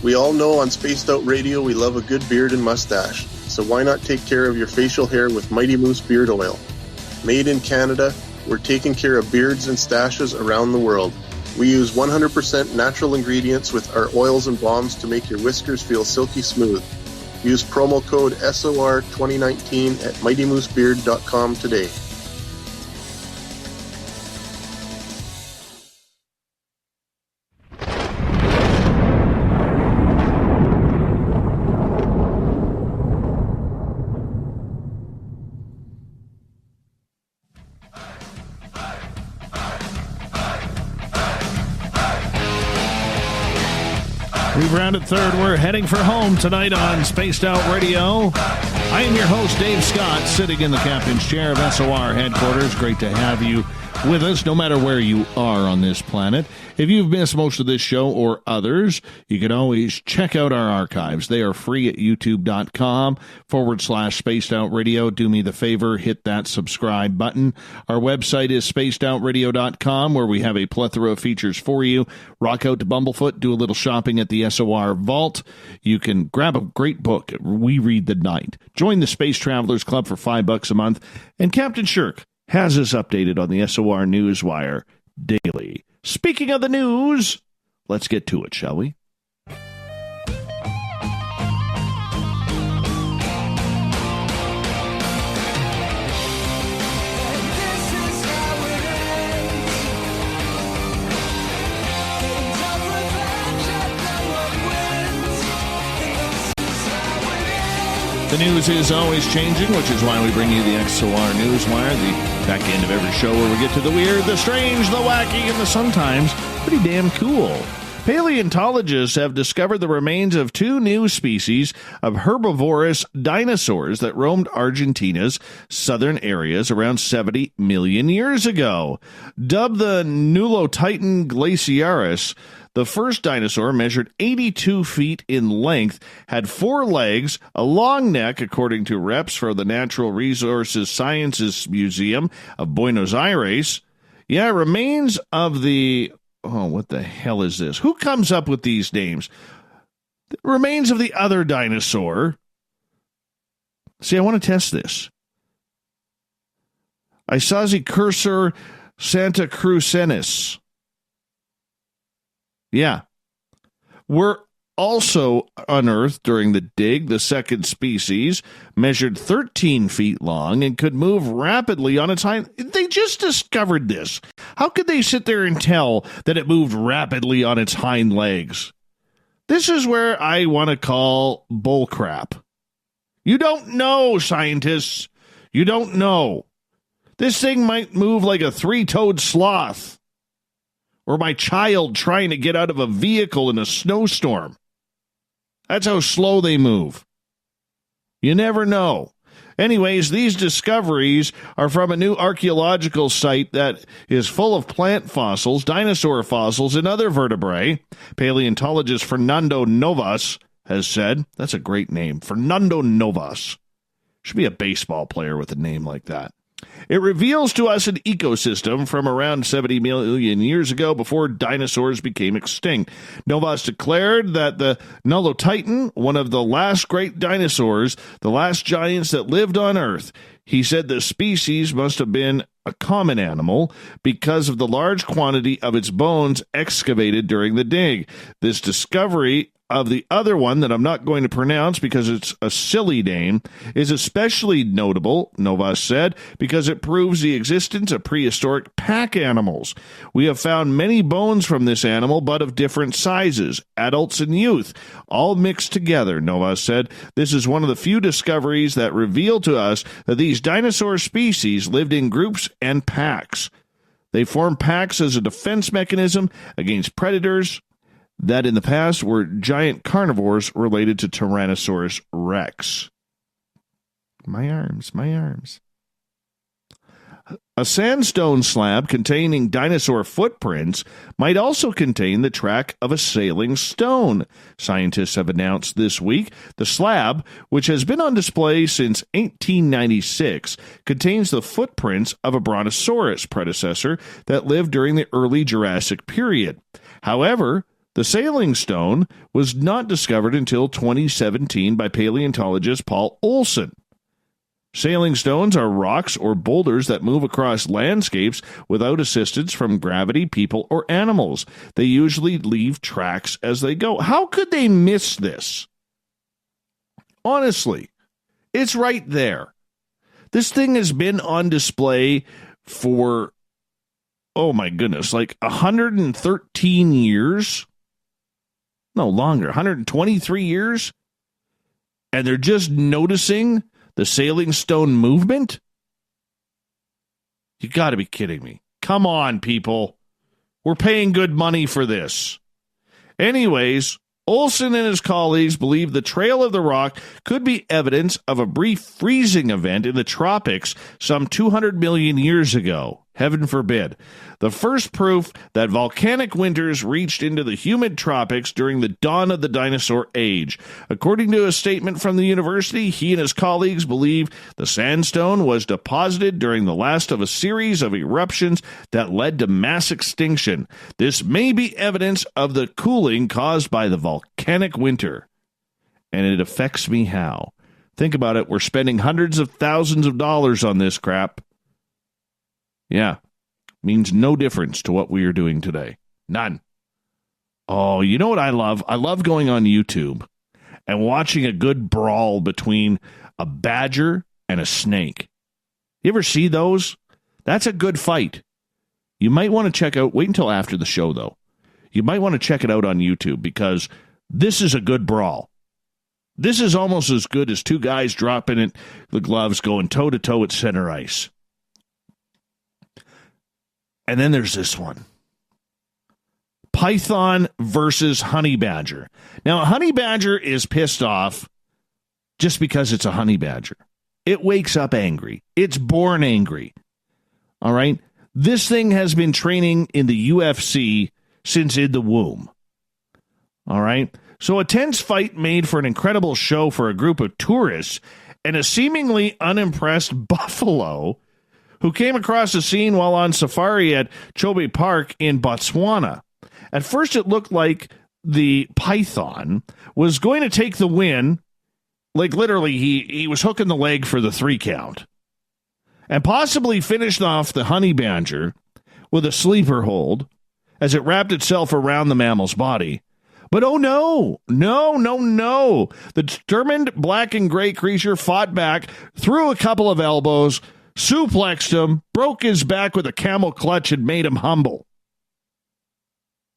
We all know on Spaced Out Radio we love a good beard and mustache, so why not take care of your facial hair with Mighty Moose Beard Oil? Made in Canada, we're taking care of beards and stashes around the world. We use 100% natural ingredients with our oils and balms to make your whiskers feel silky smooth. Use promo code SOR2019 at MightyMooseBeard.com today. We've rounded third. We're heading for home tonight on Spaced Out Radio. I am your host, Dave Scott, sitting in the captain's chair of SOR headquarters. Great to have you with us, no matter where you are on this planet. If you've missed most of this show or others, you can always check out our archives. They are free at youtube.com/Spaced Out Radio. Do me the favor, hit that subscribe button. Our website is spacedoutradio.com, where we have a plethora of features for you. Rock out to Bumblefoot, do a little shopping at the SOR Vault. You can grab a great book, We Read the Night. Join the Space Travelers Club for $5 a month. And Captain Shirk has us updated on the SOR Newswire daily. Speaking of the news, let's get to it, shall we? The news is always changing, which is why we bring you the SOR Newswire, the back end of every show where we get to the weird, the strange, the wacky, and the sometimes pretty damn cool. Paleontologists have discovered the remains of two new species of herbivorous dinosaurs that roamed Argentina's southern areas around 70 million years ago. Dubbed the Nulotitan glaciaris, the first dinosaur measured 82 feet in length, had 4 legs, a long neck, according to reps for the Natural Resources Sciences Museum of Buenos Aires. Yeah, remains of the... Oh, what the hell is this? Who comes up with these names? The remains of the other dinosaur. See, I want to test this. Isazi-cursor santacrucensis. Yeah. Were also unearthed during the dig. The second species measured 13 feet long and could move rapidly on its hind... They just discovered this. How could they sit there and tell that it moved rapidly on its hind legs? This is where I want to call bullcrap. You don't know, scientists. You don't know. This thing might move like a 3-toed sloth. Or my child trying to get out of a vehicle in a snowstorm. That's how slow they move. You never know. Anyways, these discoveries are from a new archaeological site that is full of plant fossils, dinosaur fossils, and other vertebrae. Paleontologist Fernando Novas has said. That's a great name. Fernando Novas. Should be a baseball player with a name like that. It reveals to us an ecosystem from around 70 million years ago before dinosaurs became extinct. Novas declared that the Nulotitan, one of the last great dinosaurs, the last giants that lived on Earth, he said the species must have been a common animal because of the large quantity of its bones excavated during the dig. This discovery of the other one that I'm not going to pronounce because it's a silly name is especially notable, Novas said, because it proves the existence of prehistoric pack animals. We have found many bones from this animal, but of different sizes, adults and youth, all mixed together, Novas said. This is one of the few discoveries that reveal to us that these dinosaur species lived in groups and packs. They formed packs as a defense mechanism against predators. that in the past were giant carnivores related to Tyrannosaurus rex. My arms. A sandstone slab containing dinosaur footprints might also contain the track of a sailing stone. Scientists have announced this week the slab, which has been on display since 1896, contains the footprints of a brontosaurus predecessor that lived during the early Jurassic period. However, the sailing stone was not discovered until 2017 by paleontologist Paul Olsen. Sailing stones are rocks or boulders that move across landscapes without assistance from gravity, people, or animals. They usually leave tracks as they go. How could they miss this? Honestly, it's right there. This thing has been on display for, oh my goodness, like 113 years? No, longer, 123 years? And they're just noticing the sailing stone movement? You got to be kidding me. Come on, people. We're paying good money for this. Anyways, Olsen and his colleagues believe the trail of the rock could be evidence of a brief freezing event in the tropics some 200 million years ago. Heaven forbid. The first proof that volcanic winters reached into the humid tropics during the dawn of the dinosaur age. According to a statement from the university, he and his colleagues believe the sandstone was deposited during the last of a series of eruptions that led to mass extinction. This may be evidence of the cooling caused by the volcanic winter. And it affects me how? Think about it. We're spending hundreds of thousands of dollars on this crap. Yeah, means no difference to what we are doing today. None. Oh, you know what I love? I love going on YouTube and watching a good brawl between a badger and a snake. You ever see those? That's a good fight. You might want to check out, wait until after the show, though. You might want to check it out on YouTube because this is a good brawl. This is almost as good as two guys dropping it, the gloves going toe-to-toe at center ice. And then there's this one. Python versus honey badger. Now, a honey badger is pissed off just because it's a honey badger. It wakes up angry. It's born angry. All right? This thing has been training in the UFC since in the womb. All right? So a tense fight made for an incredible show for a group of tourists and a seemingly unimpressed buffalo who came across the scene while on safari at Chobe Park in Botswana. At first, it looked like the python was going to take the win. Like, literally, he was hooking the leg for the 3 count. And possibly finished off the honey badger with a sleeper hold as it wrapped itself around the mammal's body. But oh no. The determined black and gray creature fought back, threw a couple of elbows, suplexed him, broke his back with a camel clutch, and made him humble.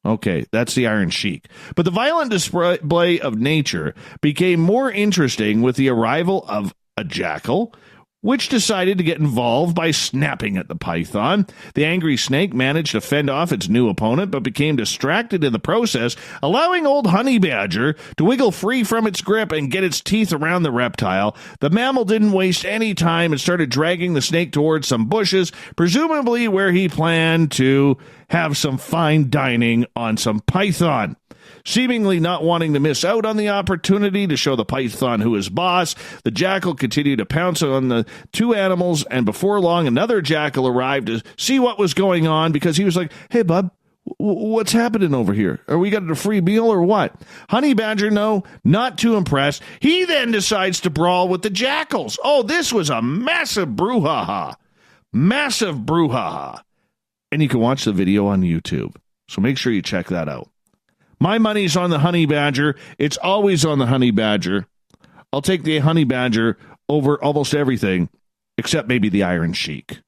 Okay, that's the Iron Sheik. But the violent display of nature became more interesting with the arrival of a jackal, which decided to get involved by snapping at the python. The angry snake managed to fend off its new opponent, but became distracted in the process, allowing old honey badger to wiggle free from its grip and get its teeth around the reptile. The mammal didn't waste any time and started dragging the snake towards some bushes, presumably where he planned to have some fine dining on some python. Seemingly not wanting to miss out on the opportunity to show the python who is boss, the jackal continued to pounce on the two animals, and before long, another jackal arrived to see what was going on because he was like, "Hey, bub, what's happening over here? Are we got a free meal or what?" Honey badger, no, not too impressed. He then decides to brawl with the jackals. Oh, this was a massive brouhaha. Massive brouhaha. And you can watch the video on YouTube. So make sure you check that out. My money's on the honey badger. It's always on the honey badger. I'll take the honey badger over almost everything, except maybe the Iron Sheik.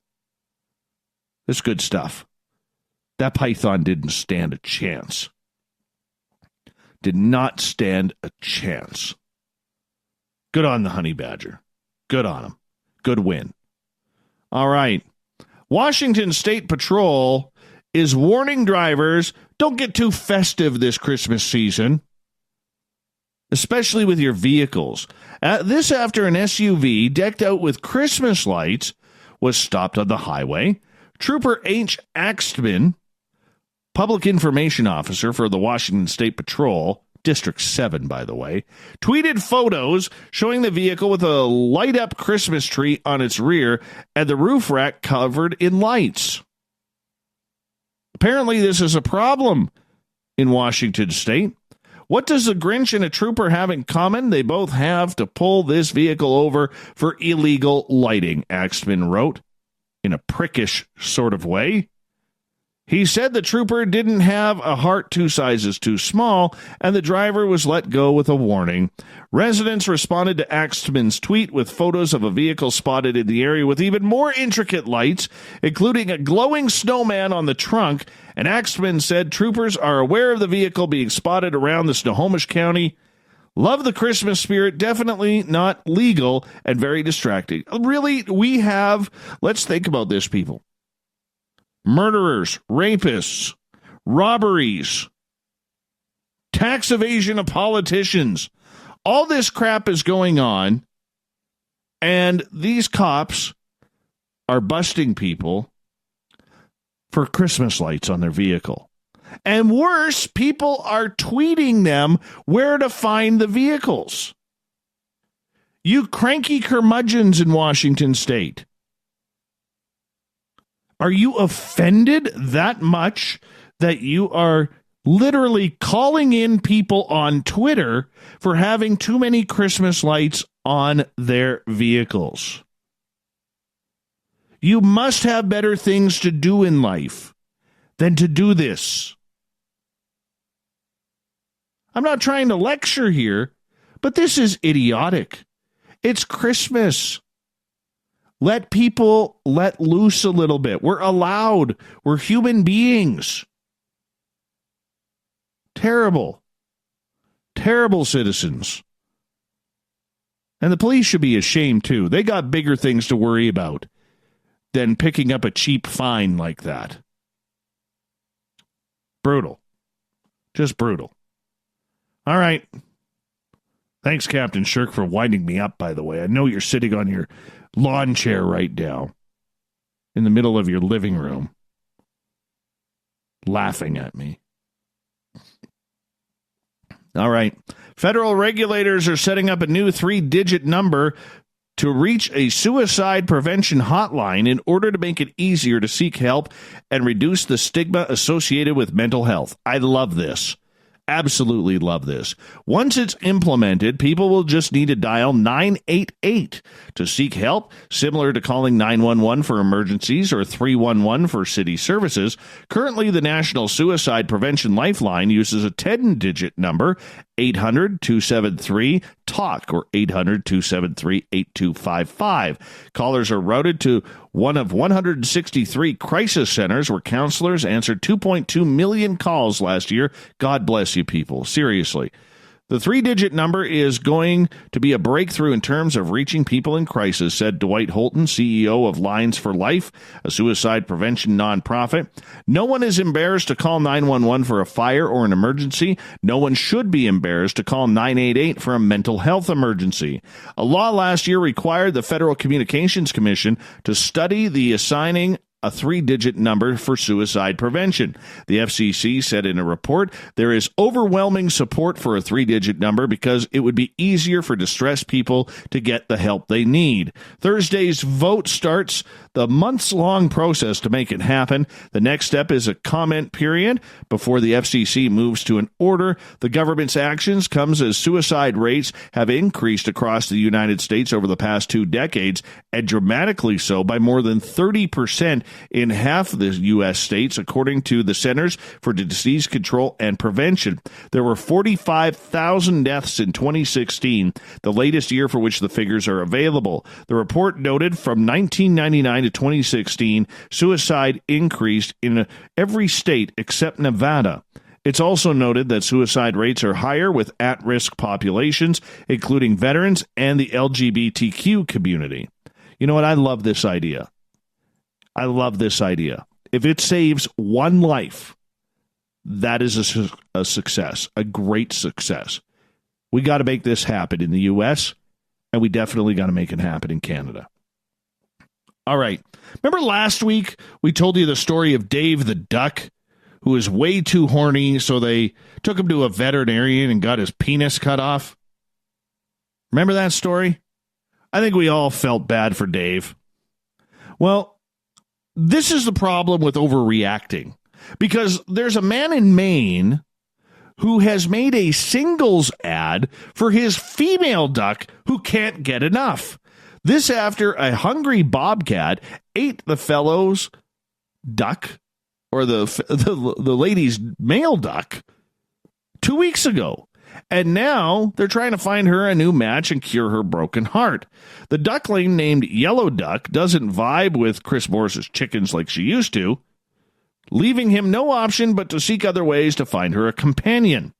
It's good stuff. That python didn't stand a chance. Did not stand a chance. Good on the honey badger. Good on him. Good win. All right. Washington State Patrol is warning drivers Don't get too festive this Christmas season, especially with your vehicles. This after an SUV decked out with Christmas lights was stopped on the highway. Trooper H. Axtman, public information officer for the Washington State Patrol, District 7, by the way, tweeted photos showing the vehicle with a light-up Christmas tree on its rear and the roof rack covered in lights. Apparently, this is a problem in Washington State. What does the Grinch and a trooper have in common? They both have to pull this vehicle over for illegal lighting, Axtman wrote, in a prickish sort of way. He said the trooper didn't have a heart 2 sizes too small, and the driver was let go with a warning. Residents responded to Axtman's tweet with photos of a vehicle spotted in the area with even more intricate lights, including a glowing snowman on the trunk, and Axtman said troopers are aware of the vehicle being spotted around the Snohomish County. Love the Christmas spirit, definitely not legal and very distracting. Really, let's think about this, people. Murderers, rapists, robberies, tax evasion of politicians. All this crap is going on, and these cops are busting people for Christmas lights on their vehicle. And worse, people are tweeting them where to find the vehicles. You cranky curmudgeons in Washington State. Are you offended that much that you are literally calling in people on Twitter for having too many Christmas lights on their vehicles? You must have better things to do in life than to do this. I'm not trying to lecture here, but this is idiotic. It's Christmas. Let people let loose a little bit. We're allowed. We're human beings. Terrible. Terrible citizens. And the police should be ashamed, too. They got bigger things to worry about than picking up a cheap fine like that. Brutal. Just brutal. All right. Thanks, Captain Shirk, for winding me up, by the way. I know you're sitting on your lawn chair right now in the middle of your living room laughing at me. All right. Federal regulators are setting up a new 3-digit number to reach a suicide prevention hotline in order to make it easier to seek help and reduce the stigma associated with mental health. I love this. Absolutely love this. Once it's implemented, people will just need to dial 988 to seek help, similar to calling 911 for emergencies or 311 for city services. Currently, the National Suicide Prevention Lifeline uses a 10-digit number, 800-273-TALK or 800-273-8255. Callers are routed to one of 163 crisis centers where counselors answered 2.2 million calls last year. God bless you people. Seriously. The 3-digit number is going to be a breakthrough in terms of reaching people in crisis, said Dwight Holton, CEO of Lines for Life, a suicide prevention nonprofit. No one is embarrassed to call 911 for a fire or an emergency. No one should be embarrassed to call 988 for a mental health emergency. A law last year required the Federal Communications Commission to study the assigning a 3-digit number for suicide prevention. The FCC said in a report, there is overwhelming support for a 3-digit number because it would be easier for distressed people to get the help they need. Thursday's vote starts the months-long process to make it happen. The next step is a comment period before the FCC moves to an order. The government's actions comes as suicide rates have increased across the United States over the past 2 decades, and dramatically so by more than 30% in half the U.S. states, according to the Centers for Disease Control and Prevention. There were 45,000 deaths in 2016, the latest year for which the figures are available. The report noted from 1999 to 2016, suicide increased in every state except Nevada. It's also noted that suicide rates are higher with at-risk populations, including veterans and the LGBTQ community. You know what? I love this idea. I love this idea. If it saves one life, that is a success, a great success. We got to make this happen in the U.S., and we definitely got to make it happen in Canada. All right. Remember last week we told you the story of Dave the duck, who was way too horny, so they took him to a veterinarian and got his penis cut off? Remember that story? I think we all felt bad for Dave. Well, this is the problem with overreacting, because there's a man in Maine who has made a singles ad for his female duck who can't get enough. This after a hungry bobcat ate the fellow's duck, or the lady's male duck, 2 weeks ago. And now they're trying to find her a new match and cure her broken heart. The duckling named Yellow Duck doesn't vibe with Chris Morris's chickens like she used to, leaving him no option but to seek other ways to find her a companion.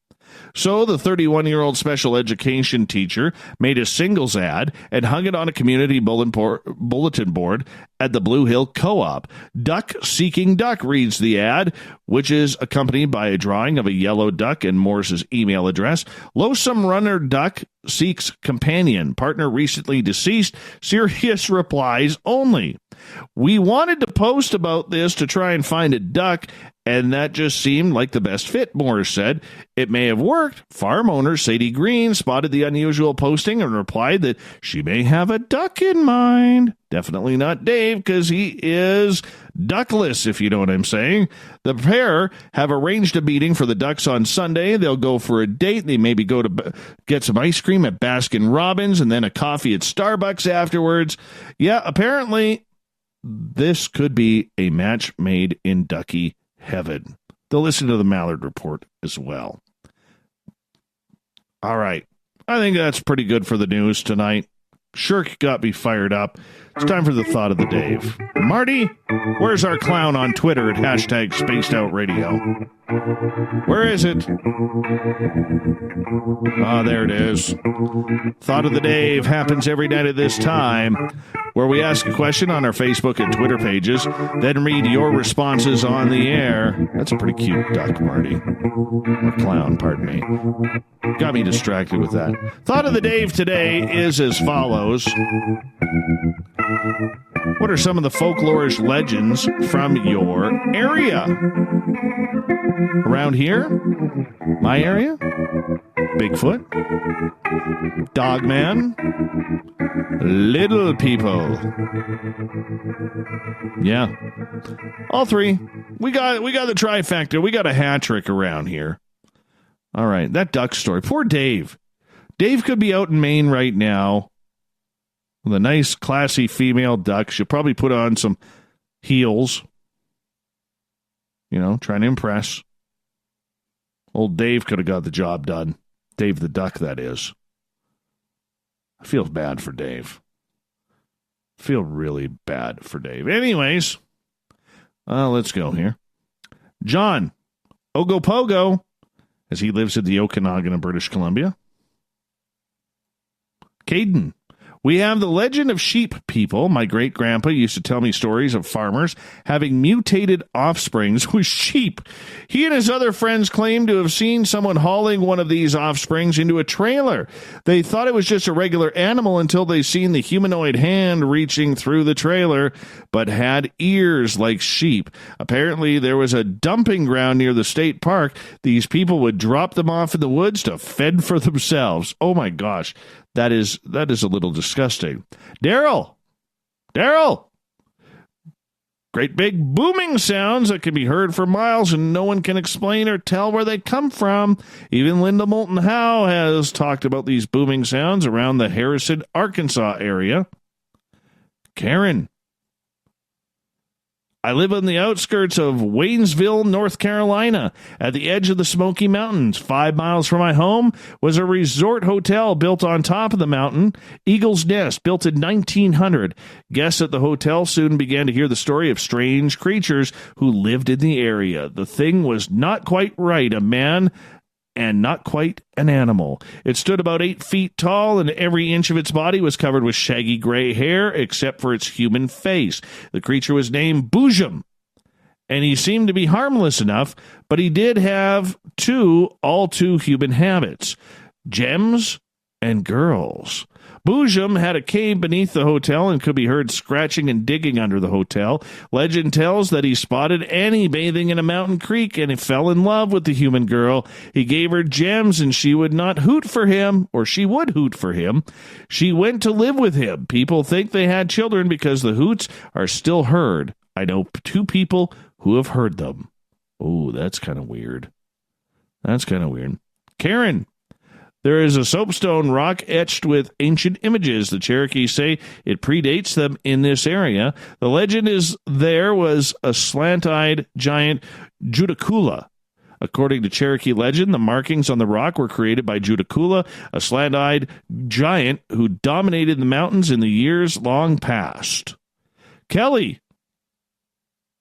So the 31-year-old special education teacher made a singles ad and hung it on a community bulletin board at the Blue Hill Co-op. Duck Seeking Duck reads the ad, which is accompanied by a drawing of a yellow duck and Morris's email address. Lonesome runner duck seeks companion. Partner recently deceased. Serious replies only. We wanted to post about this to try and find a duck, and that just seemed like the best fit, Morris said. It may have worked. Farm owner Sadie Green spotted the unusual posting and replied that she may have a duck in mind. Definitely not Dave, because he is duckless, if you know what I'm saying. The pair have arranged a meeting for the ducks on Sunday. They'll go for a date. They maybe go to get some ice cream at Baskin Robbins and then a coffee at Starbucks afterwards. Yeah, apparently this could be a match made in ducky heaven. They'll listen to the Mallard Report as well. All right. I think that's pretty good for the news tonight. Shirk got me fired up. It's time for the thought of the Dave. Marty, where's our clown on Twitter at hashtag Spaced Out Radio? Where is it? There it is. Thought of the Dave happens every night at this time, where we ask a question on our Facebook and Twitter pages, then read your responses on the air. That's a pretty cute duck, Marty. Or clown, pardon me. Got me distracted with that. Thought of the Dave today is as follows. What are some of the folklorish legends from your area? Around here? My area? Bigfoot? Dogman? Little people? Yeah. All three. We got the trifecta. We got a hat trick around here. All right. That duck story. Poor Dave. Dave could be out in Maine right now with a nice, classy female duck. She'll probably put on some heels. You know, trying to impress. Old Dave could have got the job done. Dave the duck, that is. I feel bad for Dave. I feel really bad for Dave. Anyways, let's go here. John Ogopogo, as he lives in the Okanagan of British Columbia. Caden. We have the legend of sheep people. My great-grandpa used to tell me stories of farmers having mutated offsprings with sheep. He and his other friends claimed to have seen someone hauling one of these offsprings into a trailer. They thought it was just a regular animal until they seen the humanoid hand reaching through the trailer, but had ears like sheep. Apparently, there was a dumping ground near the state park. These people would drop them off in the woods to fend for themselves. Oh, my gosh. That is a little disgusting. Daryl! Great big booming sounds that can be heard for miles and no one can explain or tell where they come from. Even Linda Moulton Howe has talked about these booming sounds around the Harrison, Arkansas area. Karen. I live on the outskirts of Waynesville, North Carolina, at the edge of the Smoky Mountains. 5 miles from my home was a resort hotel built on top of the mountain, Eagle's Nest, built in 1900. Guests at the hotel soon began to hear the story of strange creatures who lived in the area. The thing was not quite right, a man and not quite an animal. It stood about 8 feet tall, and every inch of its body was covered with shaggy gray hair, except for its human face. The creature was named Boojum, and he seemed to be harmless enough, but he did have all two human habits: gems and girls. Boojum had a cave beneath the hotel and could be heard scratching and digging under the hotel. Legend tells that he spotted Annie bathing in a mountain creek and he fell in love with the human girl. He gave her gems and she would not hoot for him, or she would hoot for him. She went to live with him. People think they had children because the hoots are still heard. I know 2 people who have heard them. Oh, that's kind of weird. Karen. There is a soapstone rock etched with ancient images. The Cherokees say it predates them in this area. The legend is there was a slant-eyed giant Judicula. According to Cherokee legend, the markings on the rock were created by Judicula, a slant-eyed giant who dominated the mountains in the years long past. Kelly.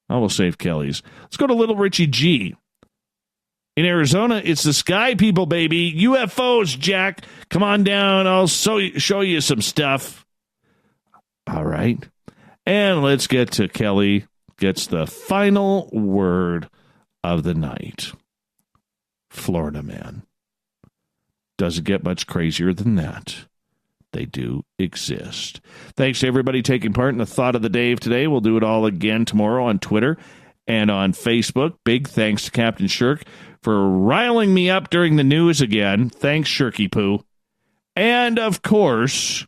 I will save Kelly's. Let's go to Little Richie G. In Arizona, it's the sky people, baby. UFOs, Jack. Come on down. I'll show you some stuff. All right. And let's get to Kelly. Gets the final word of the night. Florida man. Doesn't get much crazier than that. They do exist. Thanks to everybody taking part in the Thought of the Day today. We'll do it all again tomorrow on Twitter and on Facebook. Big thanks to Captain Shirk for riling me up during the news again. Thanks, Shirky Poo. And, of course,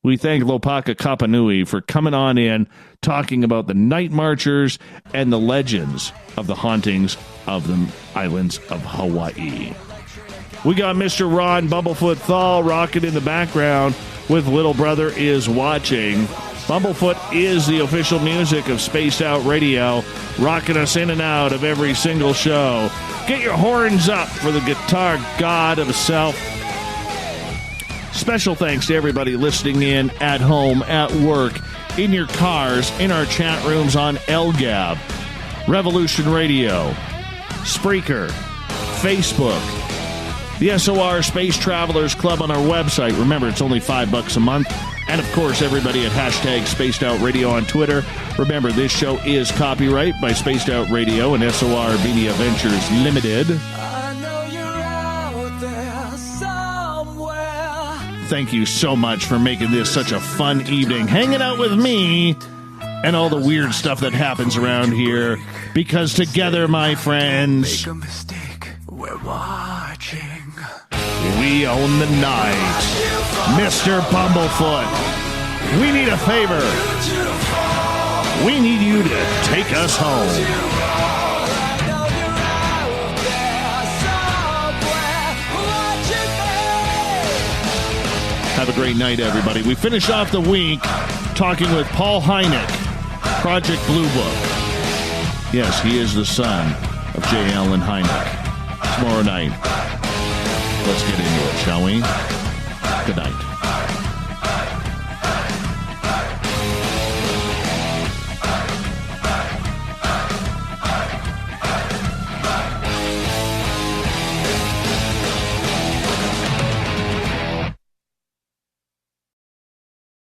we thank Lopaka Kapanui for coming on in, talking about the night marchers and the legends of the hauntings of the islands of Hawaii. We got Mr. Ron Bumblefoot THAL rocking in the background with Little Brother Is Watching. Bumblefoot is the official music of Spaced Out Radio, rocking us in and out of every single show. Get your horns up for the guitar god himself. Special thanks to everybody listening in at home, at work, in your cars, in our chat rooms on LGAB, Revolution Radio, Spreaker, Facebook, the SOR Space Travelers Club on our website. Remember, it's only $5 a month. And, of course, everybody at hashtag Spaced Out Radio on Twitter. Remember, this show is copyright by Spaced Out Radio and SOR Media Ventures Limited. Thank you so much for making this such a fun evening, hanging out with me and all the weird stuff that happens around here. Because together, my friends, Make a mistake, we're watching. We own the night. Mr. Bumblefoot, we need a favor. We need you to take us home. Have a great night, everybody. We finish off the week talking with Paul Hynek, Project Blue Book. Yes, he is the son of J. Allen Hynek. Tomorrow night. Let's get into it, shall we? Good night.